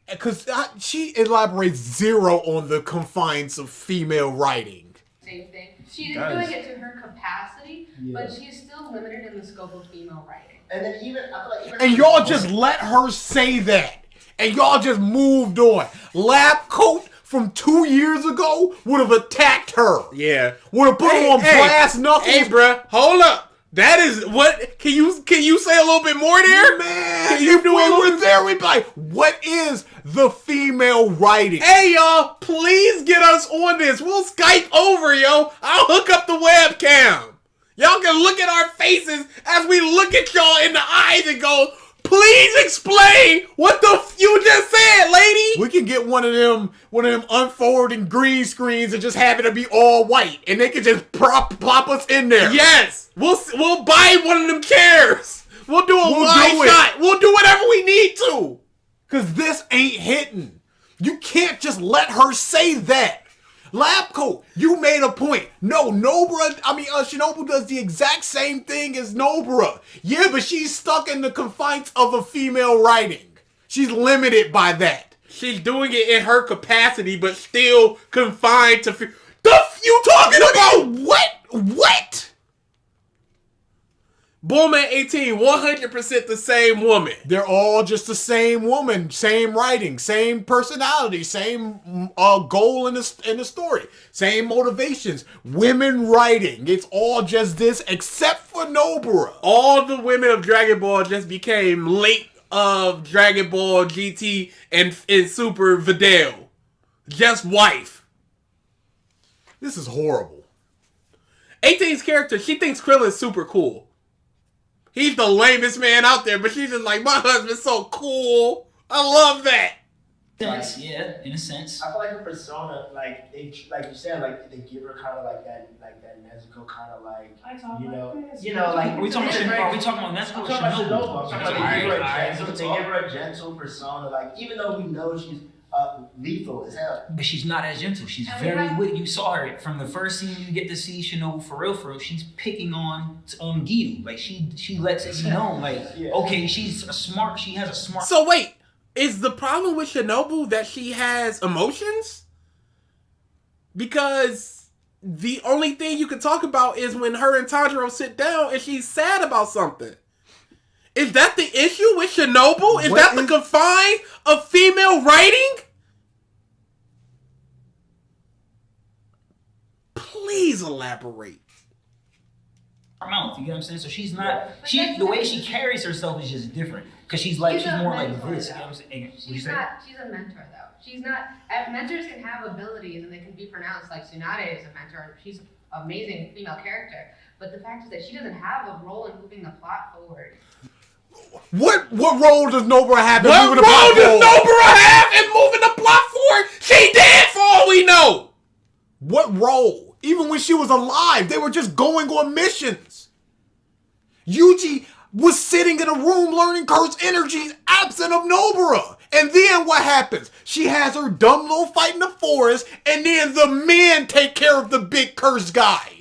Because she elaborates zero on the confines of female writing.
Same thing. She's doing it to her capacity, but she's still limited in the scope of female writing.
And then even I feel like even.
And y'all just let her say that. And y'all just moved on. Lab Coat from 2 years ago would have attacked her.
Yeah.
Would have put her on brass knuckles.
Hey, bruh, hold up. That is what? Can you say a little bit more there,
Man,
Can you
if
do
we
a little
were there, we'd be like, what is the female writing?
Hey, y'all, please get us on this. We'll Skype over, yo. I'll hook up the webcam. Y'all can look at our faces as we look at y'all in the eyes and go, please explain what the you just said, lady.
We can get one of them unfolding green screens and just have it be all white, and they can just plop us in there.
Yes, we'll buy one of them chairs. We'll do a wide shot. We'll do whatever we need to.
Cause this ain't hitting. You can't just let her say that. Labcoat, you made a point. No, Shinobu does the exact same thing as Nobara. Yeah, but she's stuck in the confines of a female writing. She's limited by that.
She's doing it in her capacity, but still confined to... you talking about?
What?
Bullman 18, 100% the same woman.
They're all just the same woman, same writing, same personality, same goal in the story, same motivations. Women writing. It's all just this, except for Nobara.
All the women of Dragon Ball just became late of Dragon Ball GT and Super Videl. Just wife.
This is horrible.
18's character, she thinks Krillin's super cool. He's the lamest man out there, but she's just like, my husband's so cool. I love that.
Yeah, in a sense.
I feel like her persona, like you said, like they give her kind of like that Nezuko kind of like, like.
Are we talking about Nezuko?
I'm talking about Shinobu. They give her a gentle persona, like even though we know she's lethal as hell.
But she's not as gentle. She's very witty. You saw her from the first scene you get to see Shinobu for real. She's picking on Giyu. Like she lets it be known. Like okay, she's smart. She has a smart.
So wait, is the problem with Shinobu that she has emotions? Because the only thing you can talk about is when her and Tanjiro sit down and she's sad about something. Is that the issue with Shinobu? Is that the confine of female writing? Please elaborate.
Her mouth, you get what I'm saying? So she's not. The way she carries herself is just different because she's more like this. You know what I'm saying?
She's a mentor though. She's not. Mentors can have abilities and they can be pronounced like Tsunade is a mentor. She's an amazing female character, but the fact is that she doesn't have a role in moving the plot forward.
What role does Nobara have in moving the plot forward?
What role does Nobara have in moving the plot forward? She dead for all we know.
What role? Even when she was alive, they were just going on missions. Yuji was sitting in a room learning curse energies absent of Nobara. And then what happens? She has her dumb little fight in the forest, and then the men take care of the big curse guy.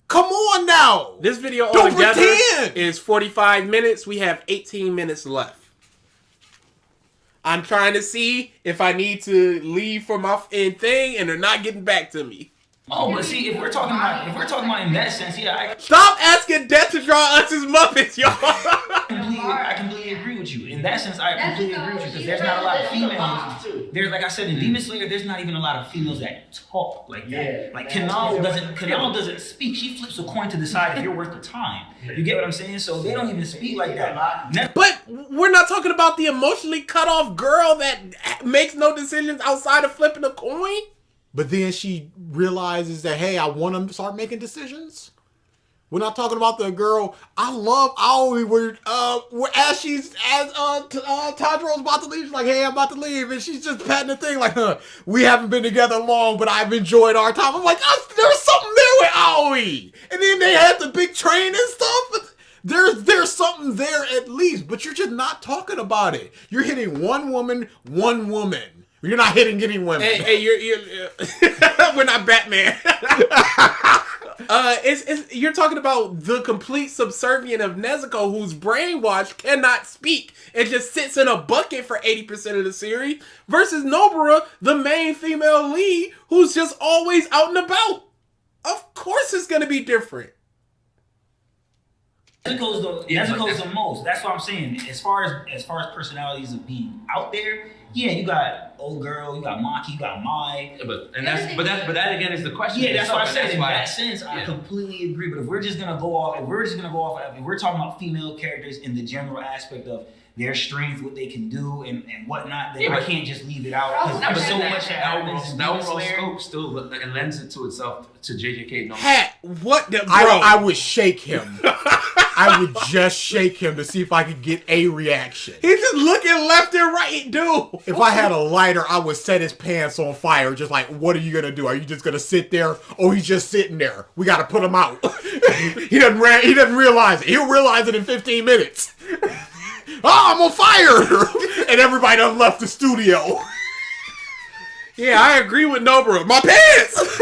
Come on now.
This video
Don't
altogether
pretend.
is 45 minutes. We have 18 minutes left. I'm trying to see if I need to leave for my thing, and they're not getting back to me.
Oh, but see, if we're talking about in that sense, yeah,
Stop asking Death to draw us as Muppets, y'all.
I completely agree with you. In that sense, I completely agree with you because there's not a lot of females. There's, like I said, in Demon Slayer, there's not even a lot of females that talk like that. Like Kanal doesn't speak. She flips a coin to decide if you're worth the time. You get what I'm saying? So they don't even speak like that.
But we're not talking about the emotionally cut off girl that makes no decisions outside of flipping a coin.
But then she realizes that, hey, I want to start making decisions. We're not talking about the girl. I love Aoi where as Tanjiro's about to leave, she's like, hey, I'm about to leave. And she's just patting the thing like, we haven't been together long, but I've enjoyed our time. I'm like, there's something there with Aoi. And then they had the big train and stuff. But there's something there at least. But you're just not talking about it. You're hitting one woman. You're not hitting any women.
Hey, you're we're not Batman. You're talking about the complete subservient of Nezuko, who's brainwashed, cannot speak, and just sits in a bucket for 80% of the series, versus Nobara, the main female lead, who's just always out and about. Of course it's going to be different.
Nezuko's the most. That's what I'm saying. As far as personalities of being out there, yeah, you got old girl, you got Maki, you got Mai.
But that again is the question.
Yeah, that's what I said. In that sense, I completely agree. But if we're talking about female characters in the general aspect of their strength, what they can do, and whatnot, then I can't just leave it out because there's so much that happens.
The overall scope still lends it to itself to JJK.
What the bro?
I would shake him. I would just shake him to see if I could get a reaction.
He's just looking left and right, dude.
If I had a lighter, I would set his pants on fire. Just like, what are you going to do? Are you just going to sit there? Oh, he's just sitting there. We got to put him out. He doesn't realize it. He'll realize it in 15 minutes. Oh, I'm on fire. And everybody done left the studio.
Yeah, I agree with Nobara. My pants!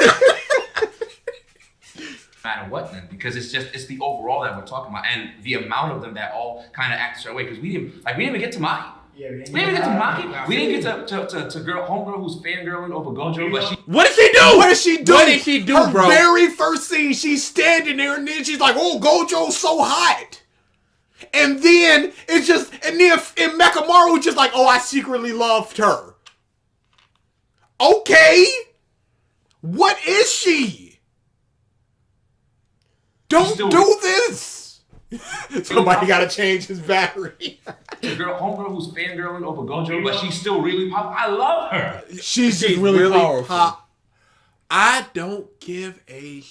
Matter what then, because it's the overall that we're talking about and the amount of them that all kind of act a certain way, because we didn't even get to Maki. Yeah, we didn't get to Maki. We didn't get to homegirl who's fangirling over Gojo, but
what did she do?
What did she do? Her
bro?
Very first scene, she's standing there and then she's like, "Oh, Gojo's so hot." And then in Mekamaru just like, "Oh, I secretly loved her." Okay, what is she? Don't do this! Somebody gotta change his battery.
Homegirl who's fangirling over Gojo, but she's still really powerful. I love her.
She's really powerful.
I don't give a...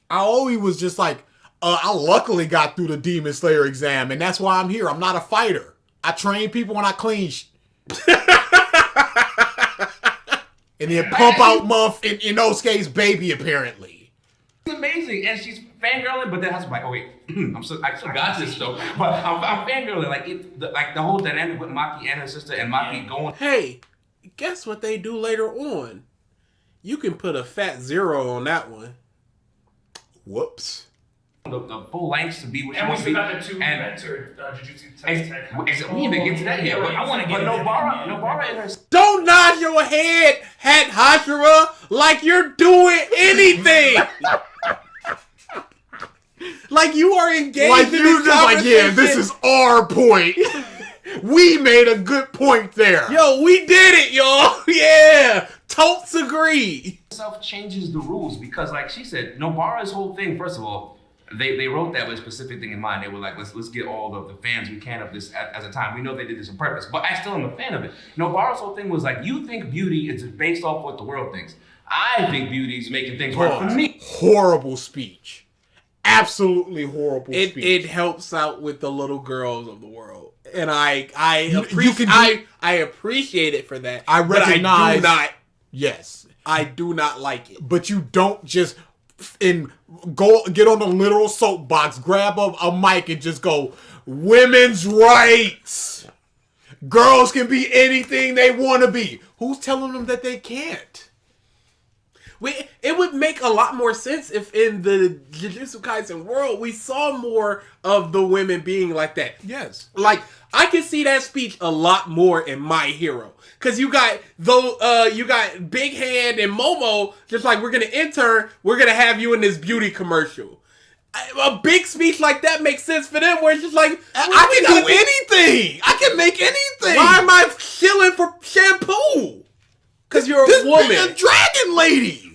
I always was just like, I luckily got through the Demon Slayer exam, and that's why I'm here. I'm not a fighter. I train people when I clean and then pump out Muff in Inosuke's baby, apparently.
It's amazing, and she's fangirling, but then I was like, oh wait, I still got this though. But I'm fangirling, like the whole dynamic with Maki and her sister, and Maki going.
Hey, guess what they do later on? You can put a fat 0 on that one.
Whoops.
The full lengths to be what
and
she wants to be.
And we still got the two mentor Jujutsu Kaisen.
We didn't get to that yet, but I want to get Nobara in her.
Don't nod your head, Hat Hashira, like you're doing anything. Like you are engaged
like
in
you
this
just like, yeah, this is our point. We made a good point there.
Yo, we did it, y'all. Yeah. Totes agree.
Itself changes the rules because, like she said, Nobara's whole thing, first of all, they wrote that with a specific thing in mind. They were like, let's get all of the fans we can of this as a time. We know they did this on purpose, but I still am a fan of it. Nobara's whole thing was like, you think beauty is based off what the world thinks. I think beauty is making things work for me.
Horrible speech. Absolutely horrible speech.
It helps out with the little girls of the world. And I appreciate it for that.
I recognize.
But I do not.
Yes.
I do not like it.
But you don't just go get on the literal soapbox, grab a mic and just go, women's rights. Girls can be anything they want to be. Who's telling them that they can't?
It would make a lot more sense if in the Jujutsu Kaisen world we saw more of the women being like that.
Yes.
Like, I can see that speech a lot more in My Hero. Cause you got Big Hand and Momo just like, we're gonna intern, we're gonna have you in this beauty commercial. A big speech like that makes sense for them where it's just like,
I can do anything. I can make anything.
Why am I shilling for shampoo? Cause you're a woman.
A dragon lady.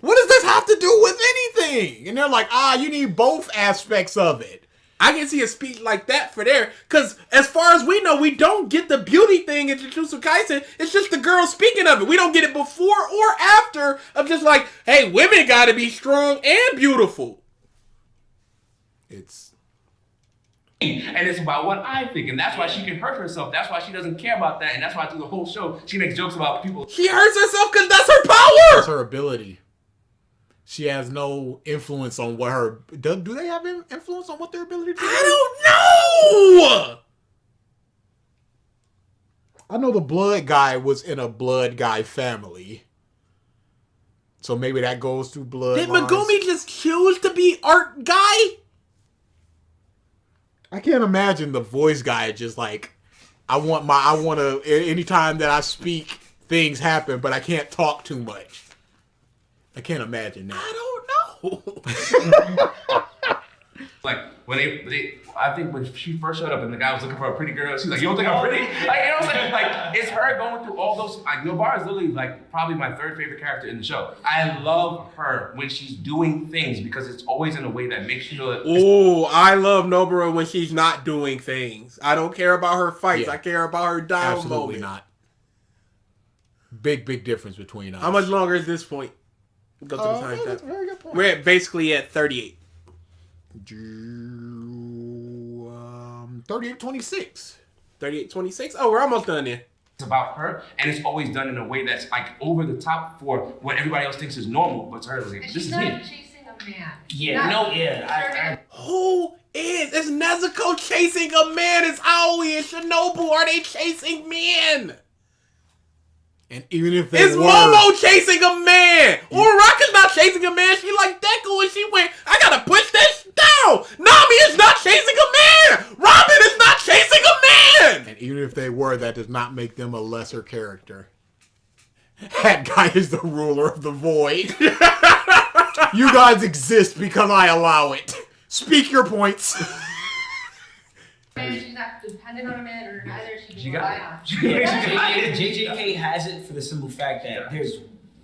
What does this have to do with anything? And they're like, you need both aspects of it.
I can see a speech like that for there. Because as far as we know, we don't get the beauty thing in Jujutsu Kaisen. It's just the girl speaking of it. We don't get it before or after of just like, hey, women got to be strong and beautiful.
And it's about what I think, and that's why she can hurt herself. That's why she doesn't care about that, and that's why through the whole show she makes jokes about people.
She hurts herself because that's her power.
That's her ability. She has no influence on what her... Do they have influence on what their ability to do?
I don't know!
I know the blood guy was in a blood guy family. So maybe that goes through blood
Did
lines.
Megumi just choose to be art guy?
I can't imagine the voice guy just like, anytime that I speak, things happen, but I can't talk too much. I can't imagine that.
I don't know.
Like when I think when she first showed up and the guy was looking for a pretty girl, she's like, "You don't think I'm pretty?" Like, you know what I'm saying? Like, it's her going through all those. Like, Nobara is literally like probably my third favorite character in the show. I love her when she's doing things because it's always in a way that makes you know.
Oh, I love Nobara when she's not doing things. I don't care about her fights.
Yeah.
I care about her down
Absolutely
moment.
not. Big difference between us.
How much longer is this point? Go to the time
that's a very good point.
We're basically at 38.
38-26.
38-26? Oh, we're almost done there.
It's about her, and it's always done in a way that's like over the top for what everybody else thinks is normal, but to her, like,
And
this
she's
is
not
me.
chasing a man.
Yeah,
Not
no, yeah.
Who is? Is Nezuko chasing a man? Is Aoi and Shinobu? Are they chasing men?
And even if they
Is
were...
Momo chasing a man? Uraraka's not chasing a man. She like Deku and she went, I gotta push this down. Nami is not chasing a man. Robin is not chasing a man.
And even if they were, that does not make them a lesser character. That guy is the ruler of the void. You guys exist because I allow it. Speak your points.
And she's not dependent on a man or neither she
She
can
got
rely
it.
on.
JJK has it for the simple fact that there's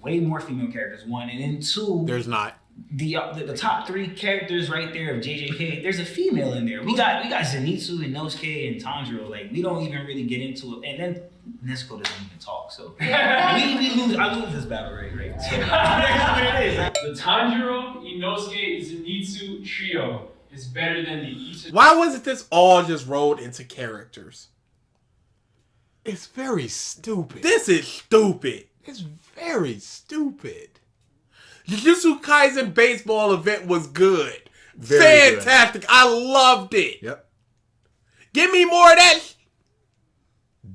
way more female characters, one, and then two,
There's not.
the top three characters right there of JJK, there's a female in there. We got Zenitsu and Nosuke and Tanjiro. Like, we don't even really get into it, and then Nezuko doesn't even talk. So we lose. I lose this battle right? So that's what it is.
The Tanjiro, Inosuke, Zenitsu trio is better than the Itachi.
Why wasn't this all just rolled into characters?
It's very stupid.
This is stupid.
It's very stupid.
Jujutsu Kaisen baseball event was good.
Very
Fantastic. I loved it.
Yep.
Give me more of that.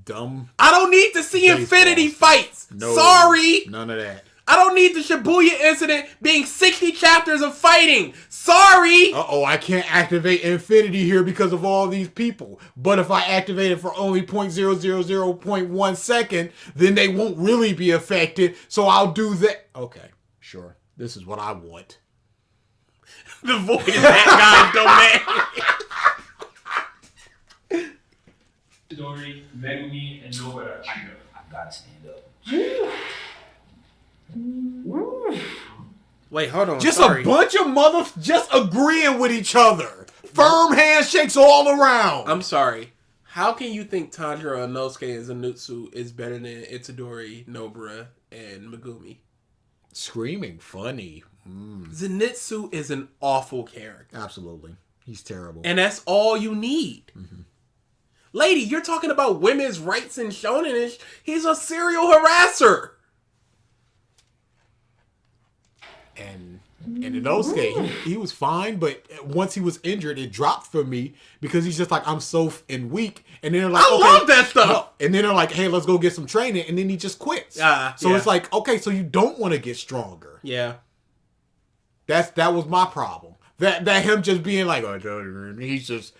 Dumb.
I don't need to see
Baseball.
infinity fights.
No.
Sorry.
None of that.
I don't need the Shibuya incident being 60 chapters of fighting. Sorry.
Uh-oh, I can't activate Infinity here because of all these people. But if I activate it for only 0.000.1 second, then they won't really be affected. So I'll do that. Okay, sure. This is what I want.
The void is that guy's domain.
Chidori, Megumi, and Nobara trio.
I gotta stand up.
Wait, hold on.
Just
sorry.
a bunch of just agreeing with each other. Firm handshakes all around.
I'm sorry. How can you think Tanjiro, Inosuke, and Zenitsu is better than Itadori, Nobara, and Megumi?
Screaming funny.
Zenitsu is an awful character.
Absolutely. He's terrible.
And that's all you need. Mm-hmm. Lady, you're talking about women's rights in Shonen. He's a serial harasser.
And And Inosuke, he was fine, but once he was injured, it dropped for me because he's just like, I'm so weak. And then they're like,
I love that stuff.
No. And then they're like, hey, let's go get some training. And then he just quits. So it's like, okay, so you don't want to get stronger.
Yeah.
That was my problem. That him just being like, oh, he's just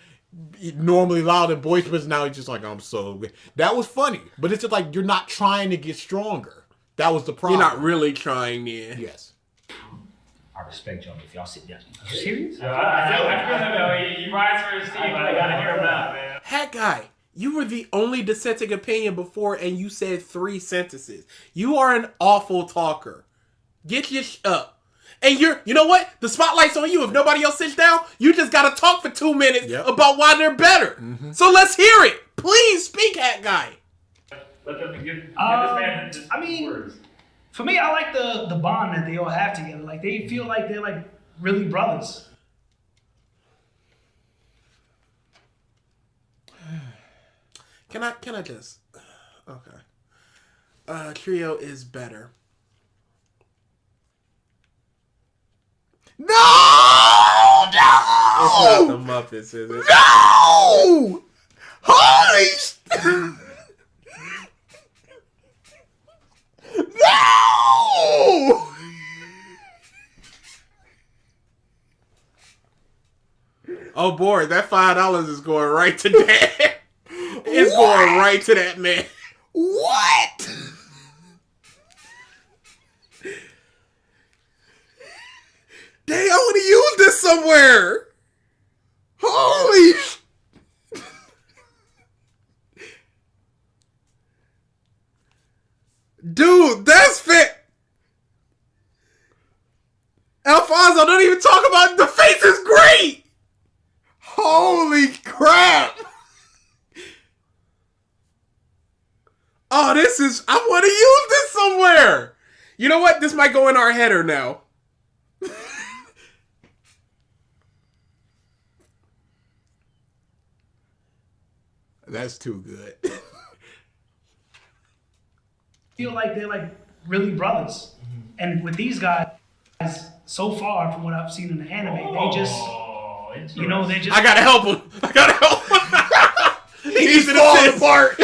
normally loud and boisterous. Now he's just like, I'm so good. That was funny. But it's just like, you're not trying to get stronger. That was the problem.
You're not really trying then.
Yes.
I respect y'all if y'all sit down. Are you serious?
I feel him though. He rides for his team. I gotta hear him out, man.
Hat guy, you were the only dissenting opinion before, and you said 3 sentences. You are an awful talker. Get your up. And you know what? The spotlight's on you. If nobody else sits down, you just gotta talk for 2 minutes about why they're better. Mm-hmm. So let's hear it. Please speak, Hat guy.
Let them give this man his words.
For me, I like the bond that they all have together. Like, they feel like they're like really brothers.
Can I just? Okay. Trio is better.
No!
It's not the Muppets, is it?
No! Holy No!
Oh boy, that $5 is going right to that. It's going right to that man.
What?
Dang, I want to use this somewhere.
Holy
dude, that's fit. Alfonso, don't even talk about it. The face is great.
Holy crap.
Oh, I want to use this somewhere. You know what? This might go in our header now.
That's too good.
Feel like they're like really brothers. Mm-hmm. And with these guys, so far from what I've seen in the anime, they just, they just.
I gotta help him. He's falling apart.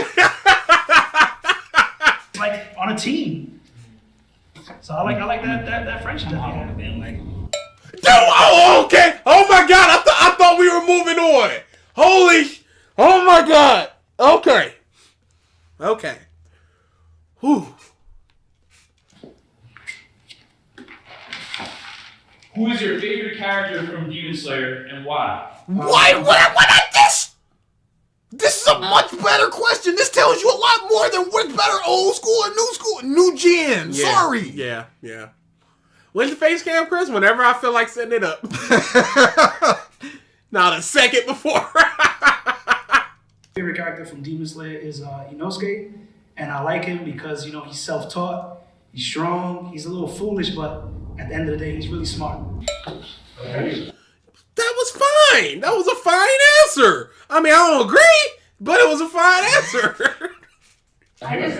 Like on a team. So I like that friendship that they have.
Dude, oh, okay. Oh my God, I thought we were moving on. Oh my God. Okay. Whew.
Who is your favorite character from Demon Slayer and why?
This is a much better question. This tells you a lot more than what's better, old school or new school, new gen.
Yeah,
Sorry.
Yeah. When's the face cam, Chris? Whenever I feel like setting it up. Not a second before.
Favorite character from Demon Slayer is Inosuke, and I like him because he's self-taught, he's strong, he's a little foolish, but at the end of the day, he's really smart.
Okay. That was fine. That was a fine answer. I mean, I don't agree, but it was a fine answer.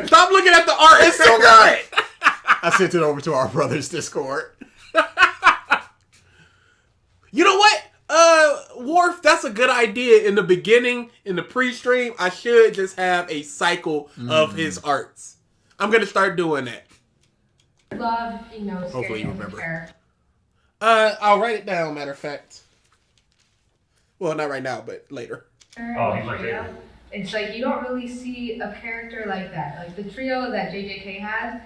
Stop looking at the art. It's so good.
I sent it over to our brother's Discord.
You know what? Worf, that's a good idea. In the beginning, in the pre-stream, I should just have a cycle of his arts. I'm going to start doing that.
Love Inosuke.
Hopefully you remember. I'll write it down, matter of fact. Well, not right now, but later.
Oh, he's right there.
It's like you don't really see a character like that. Like the trio that JJK has,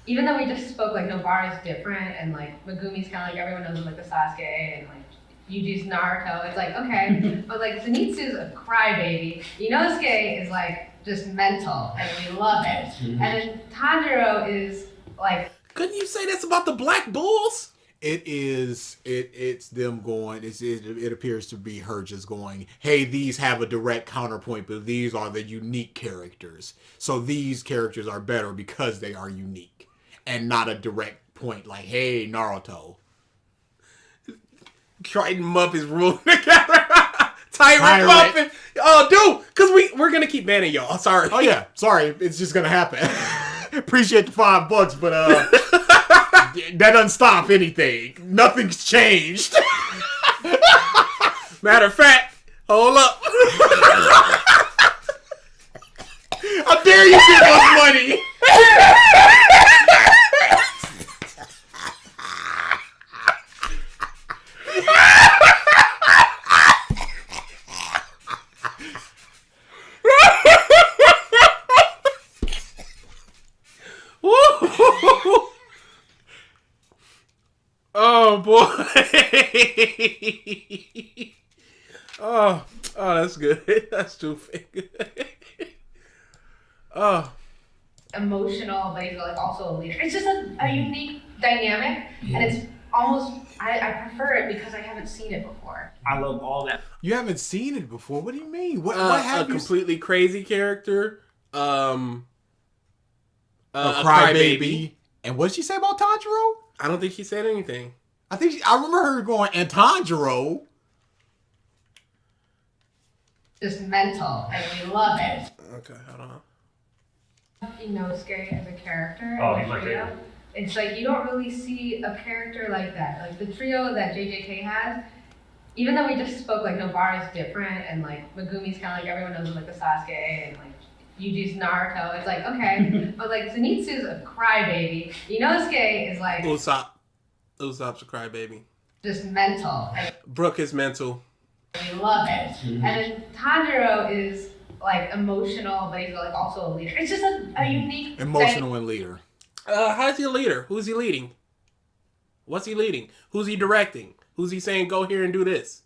even though we just spoke like Nobara's different and like Megumi's kind of like everyone knows him, like the Sasuke and like Yuji's Naruto. It's like, okay, but like Zenitsu's a crybaby. Inosuke is like just mental and we love it. And then Tanjiro is like.
Couldn't you say that's about the Black Bulls?
It is. It's them going. It appears to be her just going, hey, these have a direct counterpoint, but these are the unique characters. So these characters are better because they are unique and not a direct point like, hey, Naruto.
Triton Muppets ruling together. Tyrant Muppet. Oh, dude, because we're going to keep banning y'all. Sorry.
Oh, yeah. Sorry. It's just going to happen. Appreciate the $5, but That doesn't stop anything. Nothing's changed.
Matter of fact, hold up.
How dare you give us money?
Oh boy. Oh, that's good. That's too fake. Oh.
Emotional, but he's like also a leader. It's just a unique dynamic, and it's almost I prefer it because I haven't seen it before.
I love all that.
You haven't seen it before. What do you mean? What
A
have you?
completely crazy character. A
crybaby. And what did she say about Tanjiro?
I don't think she said anything.
I remember her going, and Tanjiro.
Just mental, and we love it.
Okay, I don't know.
Inosuke as a character.
Oh,
in
he's
the
my
trio.
favorite.
It's like you don't really see a character like that. Like the trio that JJK has, even though we just spoke like Nobara's different and like Megumi's kind of like everyone knows like the Sasuke and like Yuji's Naruto. It's like okay, but like Zenitsu's a crybaby. Inosuke is like
Usopp's a crybaby.
just mental. And
Brooke is mental.
we love it. And then Tanjiro is like emotional, but he's like also a leader. It's just a unique
Emotional and leader.
How's he a leader? Who's he leading? What's he leading? Who's he directing? Who's he saying go here and do this?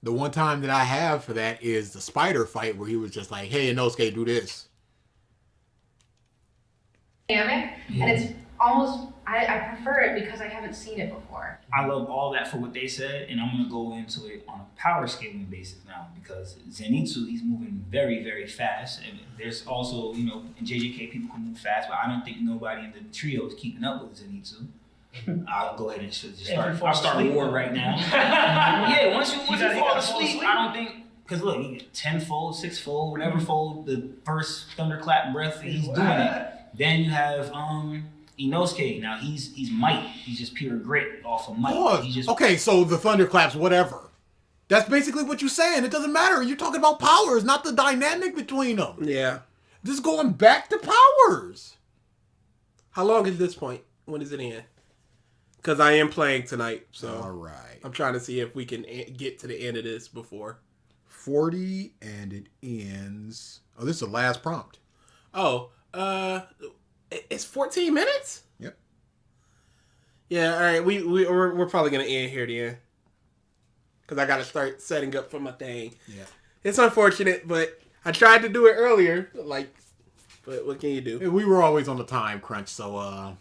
The one time that I have for that is the spider fight where he was just like, hey, Inosuke, do this.
dynamic, and it's almost I prefer it because I haven't seen it before.
I love all that for what they said, and I'm going to go into it on a power scaling basis now because Zenitsu, he's moving very, very fast. And there's also, in JJK, people can move fast, but I don't think nobody in the trio is keeping up with Zenitsu. I'll go ahead and just start. I'll start a war right now. Yeah, once you fall asleep, I don't think. Because look, he get tenfold, sixfold, whatever fold the first thunderclap breath, he's doing it. Then you have Inosuke. Now he's might. He's just pure grit off of might.
Oh,
He just
okay, so the thunderclaps, whatever. That's basically what you're saying. It doesn't matter. You're talking about powers, not the dynamic between them.
Yeah.
Just going back to powers.
How long is this point? When is it in? Because I am playing tonight, so
All right.
I'm trying to see if we can get to the end of this before.
40, and it ends... Oh, this is the last prompt.
Oh, it's 14 minutes?
Yep.
Yeah, all right. We're probably going to end here then. Because I got to start setting up for my thing.
Yeah.
It's unfortunate, but I tried to do it earlier. But what can you do?
We were always on the time crunch, so...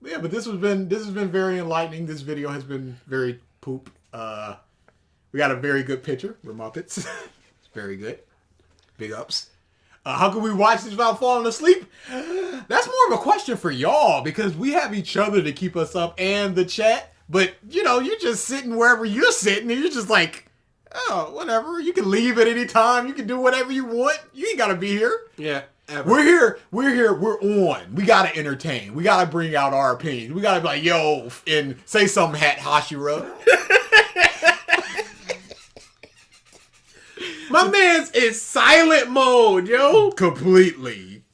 Yeah, but this has been very enlightening. This video has been very poop. We got a very good picture. We're Muppets. It's very good. Big ups. How can we watch this without falling asleep? That's more of a question for y'all because we have each other to keep us up and the chat. But, you're just sitting wherever you're sitting and you're just like, oh, whatever. You can leave at any time. You can do whatever you want. You ain't got to be here.
Yeah. Ever.
We're here. We're on. We got to entertain. We got to bring out our opinions. We got to be like, yo, and say something, Hashira.
My man's in silent mode, yo.
Completely.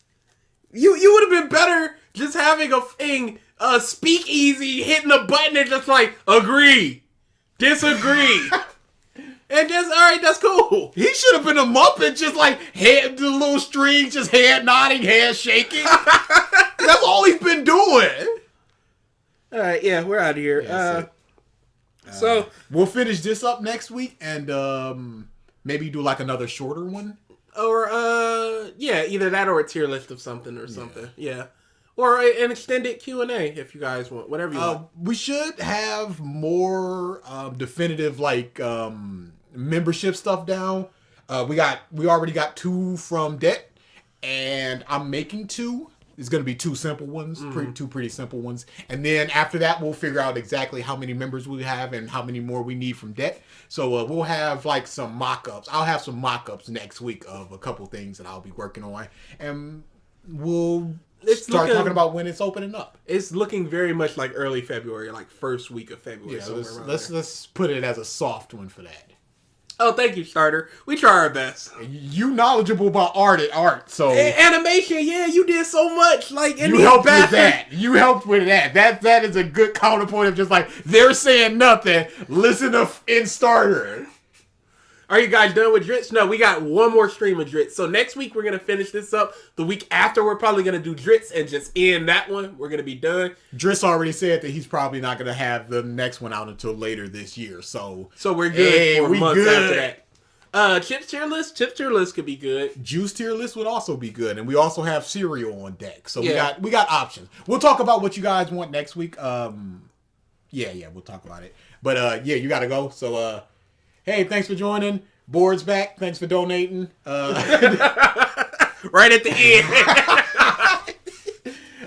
You would have been better just having a thing, speakeasy, hitting a button and just like, agree, disagree. And just, all right, that's cool.
He should have been a Muppet, just like head, the little string, just head nodding, head shaking. That's all he's been doing.
All right, yeah, we're out of here.
Yeah,
so
we'll finish this up next week and maybe do like another shorter one.
Or, yeah, either that or a tier list of something or something. Yeah. Or an extended Q&A if you guys want, whatever you want.
We should have more definitive like membership stuff down. We already got 2 from Debt, and I'm making 2. It's going to be 2 simple ones, two pretty simple ones. And then after that, we'll figure out exactly how many members we have and how many more we need from Debt. So we'll have like some mock-ups. I'll have some mock-ups next week of a couple things that I'll be working on. And we'll start talking about when it's opening up.
It's looking very much like early February, like first week of February.
Yeah, let's put it as a soft one for that.
Oh, thank you, Starter. We try our best.
You knowledgeable about art, so
animation. Yeah, you did so much. Like
you helped with that. You helped with that. That is a good counterpoint of just like they're saying nothing. Listen to in Starter.
Are you guys done with Dritz? No, we got one more stream of Dritz. So next week we're gonna finish this up. The week after we're probably gonna do Dritz and just end that one. We're gonna be done.
Dritz already said that he's probably not gonna have the next one out until later this year. So
we're good for months after that. Chips tier list. Chips tier list could be good.
Juice tier list would also be good, and we also have cereal on deck. So we got options. We'll talk about what you guys want next week. We'll talk about it. But you gotta go. So hey, thanks for joining. Board's back. Thanks for donating.
Right at the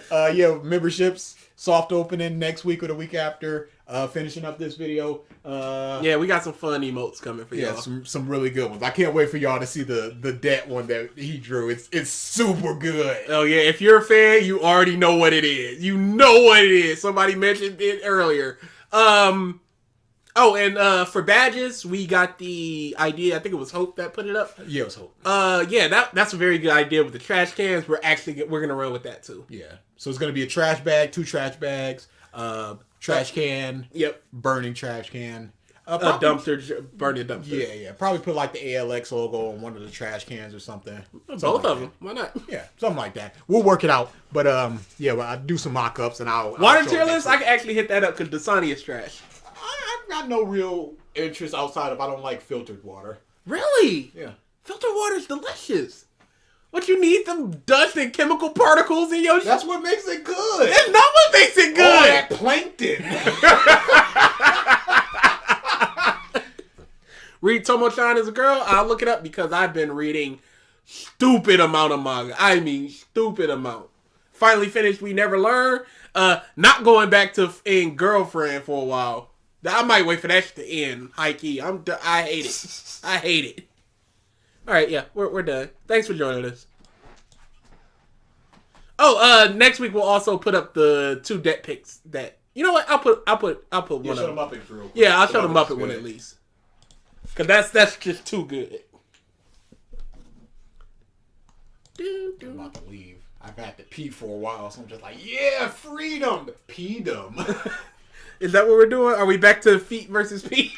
end.
Memberships. Soft opening next week or the week after. Finishing up this video.
We got some fun emotes coming for y'all.
Some really good ones. I can't wait for y'all to see the debt one that he drew. It's super good.
Oh yeah, if you're a fan, you already know what it is. You know what it is. Somebody mentioned it earlier. For badges, we got the idea. I think it was Hope that put it up.
Yeah, it was Hope.
That's a very good idea with the trash cans. We're gonna run with that too.
Yeah. So it's gonna be a trash bag, 2 trash bags, trash can.
Yep.
Burning trash can.
A dumpster, burning dumpster.
Yeah. Probably put like the ALX logo on one of the trash cans or something.
Both of them. Why not?
Yeah, something like that. We'll work it out. But I'll do some mock-ups and I'll
water tier list. I can actually hit that up because Dasani is trash.
I've got no real interest outside of I don't like filtered water.
Really?
Yeah.
Filtered water is delicious. What you need them dust and chemical particles in your
That's what makes it good.
That's not what makes it good.
All that plankton.
Read Tomo-chan as a girl. I'll look it up because I've been reading stupid amount of manga. I mean, stupid amount. Finally finished We Never Learn. Not going back to in Girlfriend for a while. I might wait for that to end. High key. I hate it. I hate it. All right, yeah, we're done. Thanks for joining us. Next week we'll also put up the 2 debt picks. That you know what? I'll put one up.
Show them up real quick.
Yeah, I'll show them up at one at least. Cause that's just too good.
I'm about to leave. I've had to pee for a while, so I'm just like, yeah, freedom. Pee-dom.
Is that what we're doing? Are we back to feet versus feet?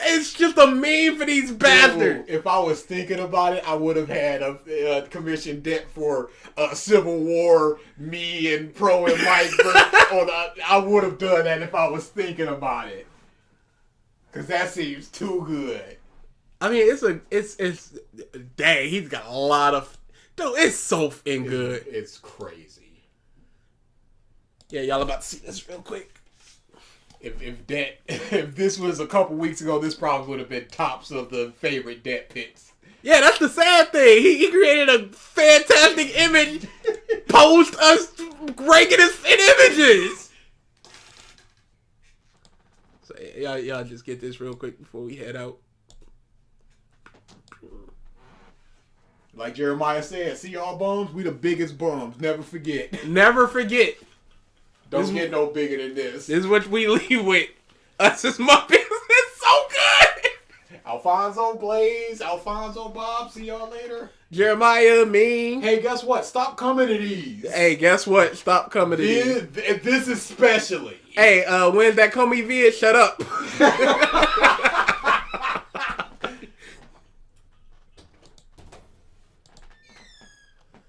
It's just a meme for these bastards.
If I was thinking about it, I would have had a commission debt for Civil War, me and Pro and Mike. I would have done that if I was thinking about it. Because that seems too good.
I mean, it's dang, he's got a lot of... Dude, it's so good.
It's crazy.
Yeah, y'all about to see this real quick.
If this was a couple weeks ago, this probably would have been tops of the favorite debt picks.
Yeah, that's the sad thing. He created a fantastic image, posed us ranking us in images. So y'all just get this real quick before we head out.
Like Jeremiah said, see y'all bums? We the biggest bums. Never forget.
Never forget.
Don't get no bigger than this.
This is what we leave with. Us as Muppets. It's so good.
Alfonso, Blaze, Alfonso, Bob. See y'all later.
Jeremiah, me.
Hey, guess what? Stop coming to these.
Hey, guess what? Stop coming to these.
This especially.
Hey, when's that Comey vid? Shut up.